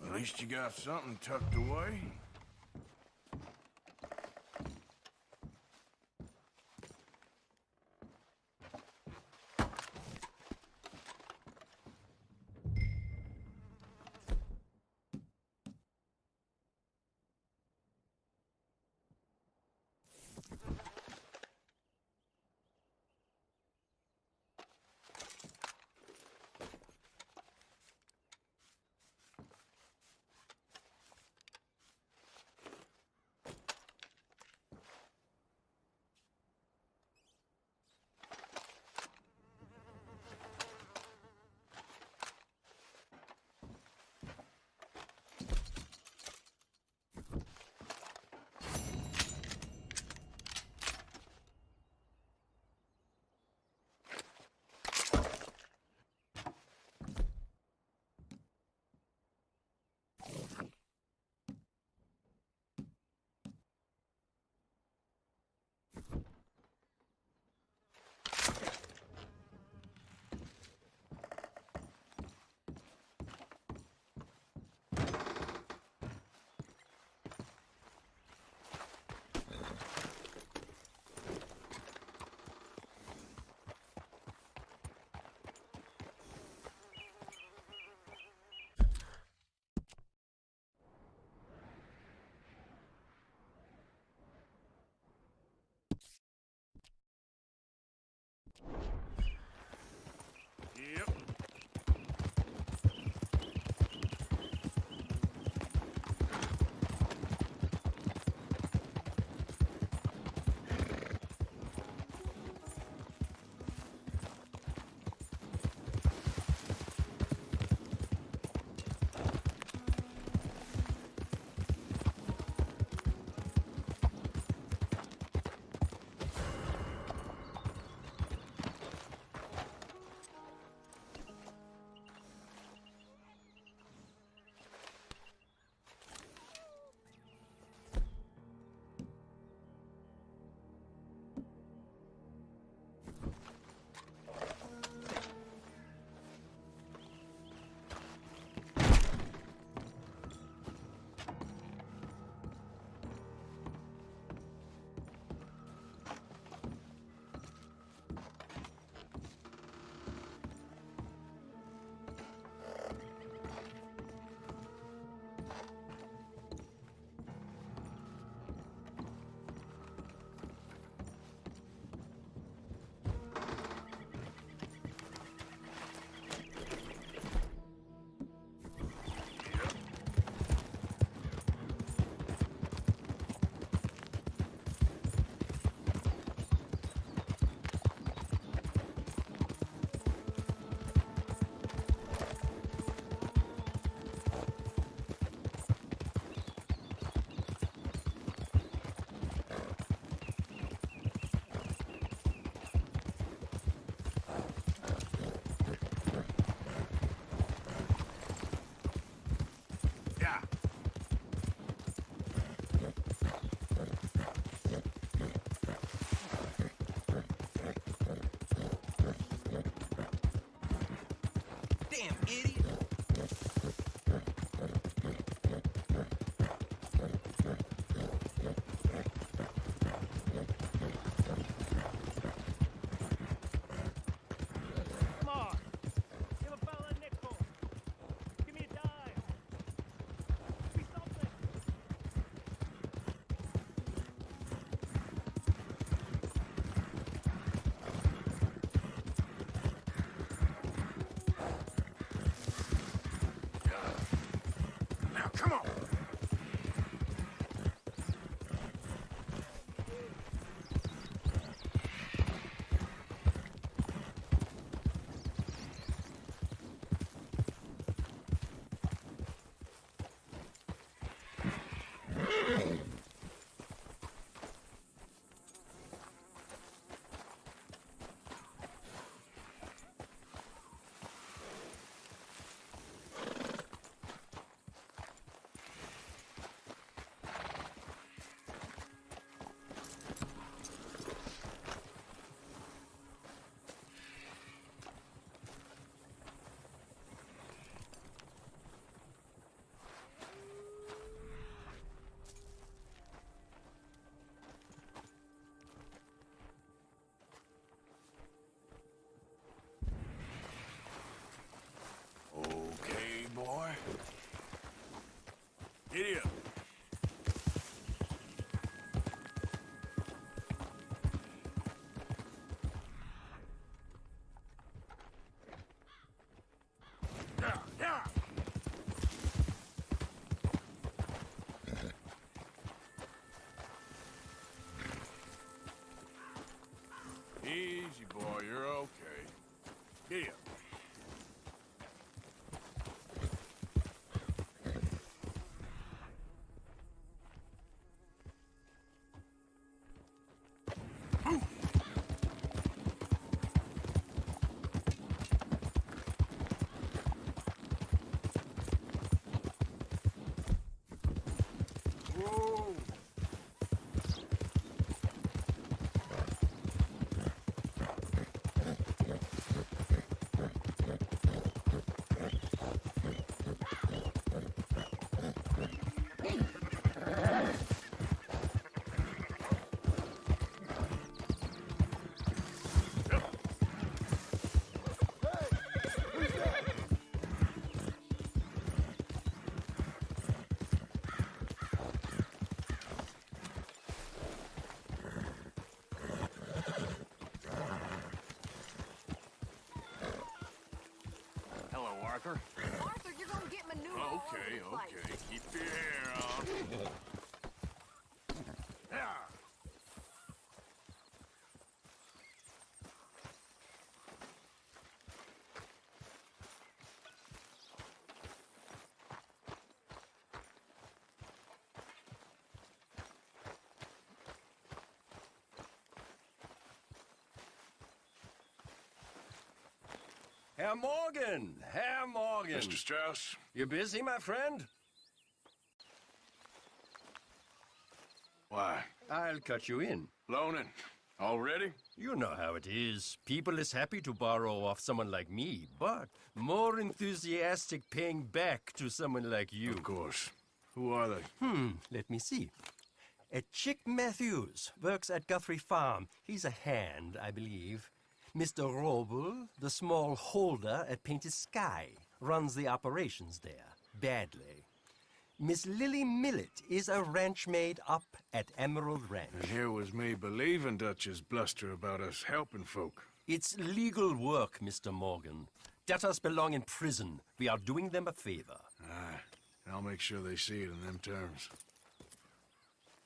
At least you got something tucked away. Yep. Damn idiot! Come on. Give a fella a nickel. Give me a dime. Give me something. Come on. Okay, boy. Giddy up. Easy, boy. You're okay. Giddy up. Hello, Arthur. Arthur, you're gonna get manure all over Okay, the place. okay. Keep your hair on. Herr Morgan! Herr Morgan! Mr. Strauss? You busy, my friend? Why? I'll cut you in. Loaning. Already? You know how it is. People is happy to borrow off someone like me, but more enthusiastic paying back to someone like you. Of course. Who are they? Let me see. Chick Matthews works at Guthrie Farm. He's a hand, I believe. Mr. Roble, the small holder at Painted Sky, runs the operations there, badly. Miss Lily Millet is a ranch maid up at Emerald Ranch. And here was me believing Dutch's bluster about us helping folk. It's legal work, Mr. Morgan. Debtors belong in prison. We are doing them a favor. Aye, and I'll make sure they see it in them terms.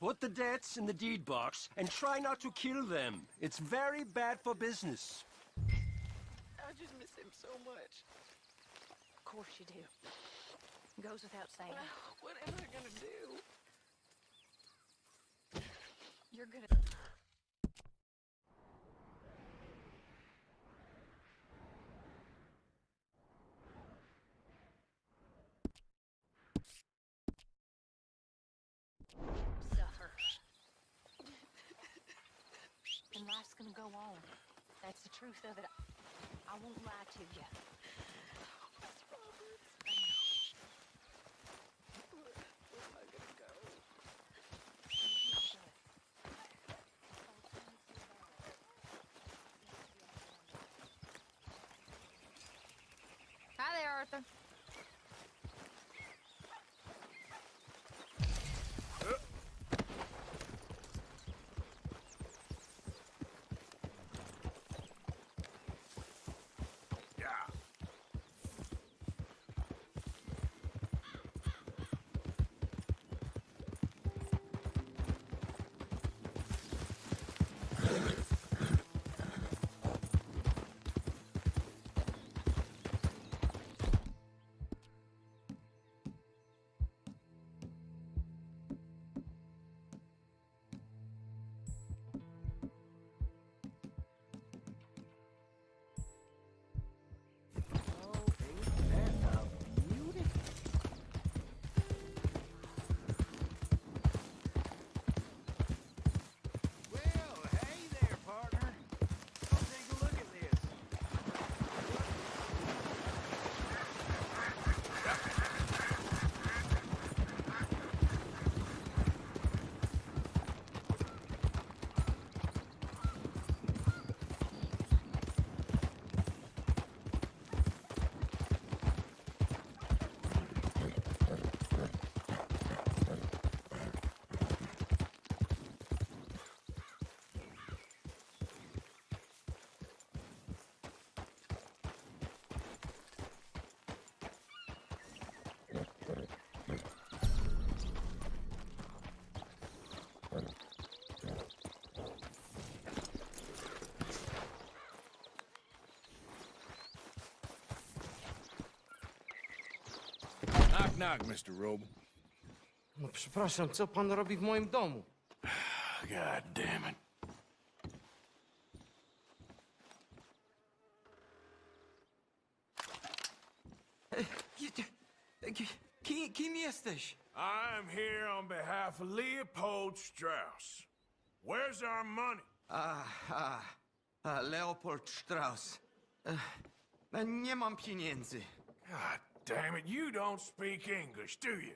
Put the debts in the deed box and try not to kill them. It's very bad for business. I just miss him so much. Of course you do. Goes without saying. What am I gonna do? You're gonna... suffer. And life's gonna go on. That's the truth of it. I won't lie to you. Where am I gonna go? Hi there, Arthur. knock, Mr. Roble. No przepraszam, co pan robi w moim domu? God damn it. Kim jesteś? I'm here on behalf of Leopold Strauss. Where's our money? Leopold Strauss. Nie mam pieniędzy. God damn it, you don't speak English, do you?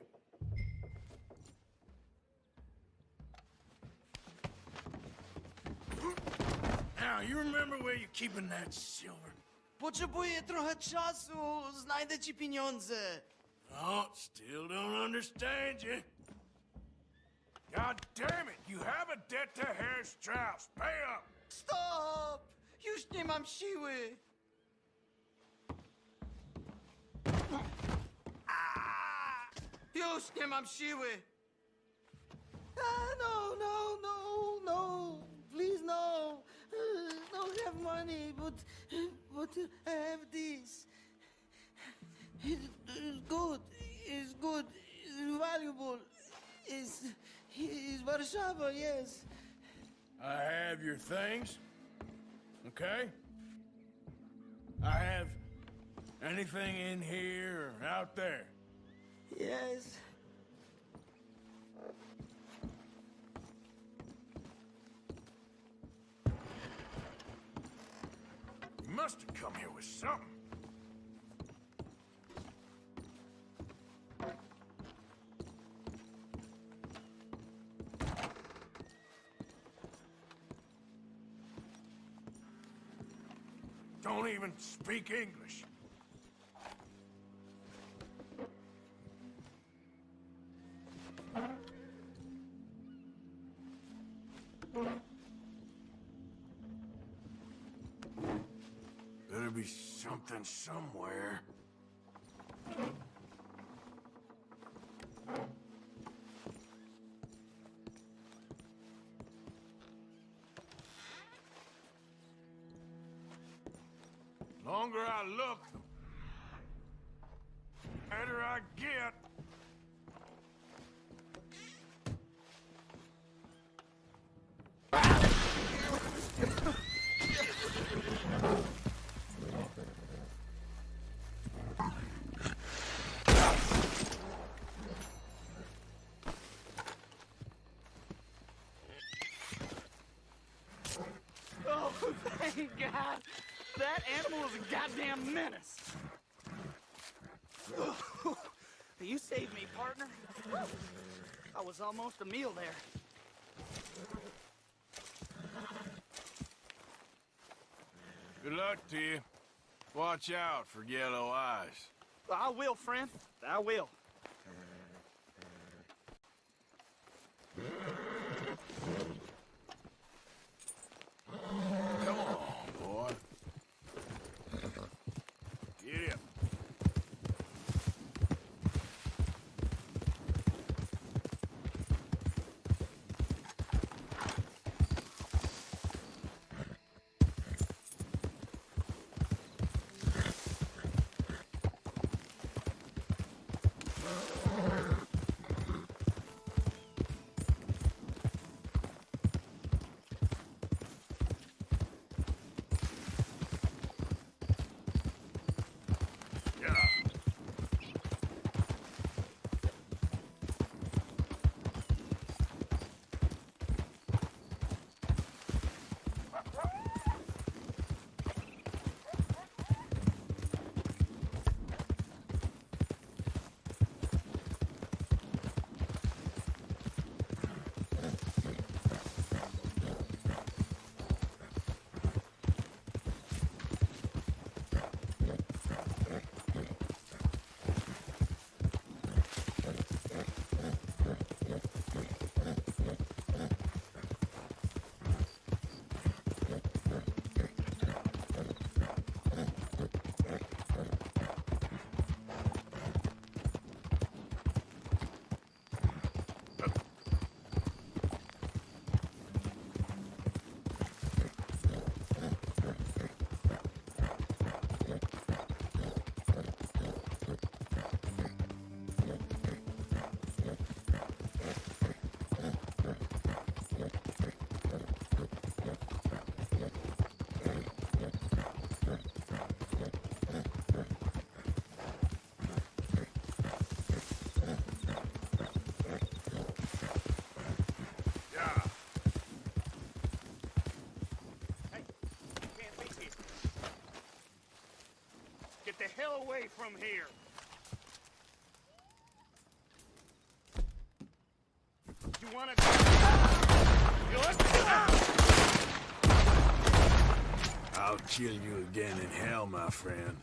Now, you remember where you're keeping that silver? Potrzebuję trochę czasu. Znajdę ci pieniądze. Oh, still don't understand you. God damn it, you have a debt to Herr Strauss. Pay up! Stop! Już nie mam siły. Już nie mam siły. No. Please, no. Don't have money, but I have this. It's good. It's good. It's valuable. It's Warszawa, yes. I have your things, okay? I have anything in here or out there. Yes. You must have come here with something. Don't even speak English. Better be something somewhere. Longer I look, the better I get. Oh, thank God. That animal is a goddamn menace. You saved me, partner. I was almost a meal there. Good luck to you. Watch out for yellow eyes. I will, friend. I will. Come on, boy. Get up. away from here. You wanna... I'll kill you again in hell, my friend.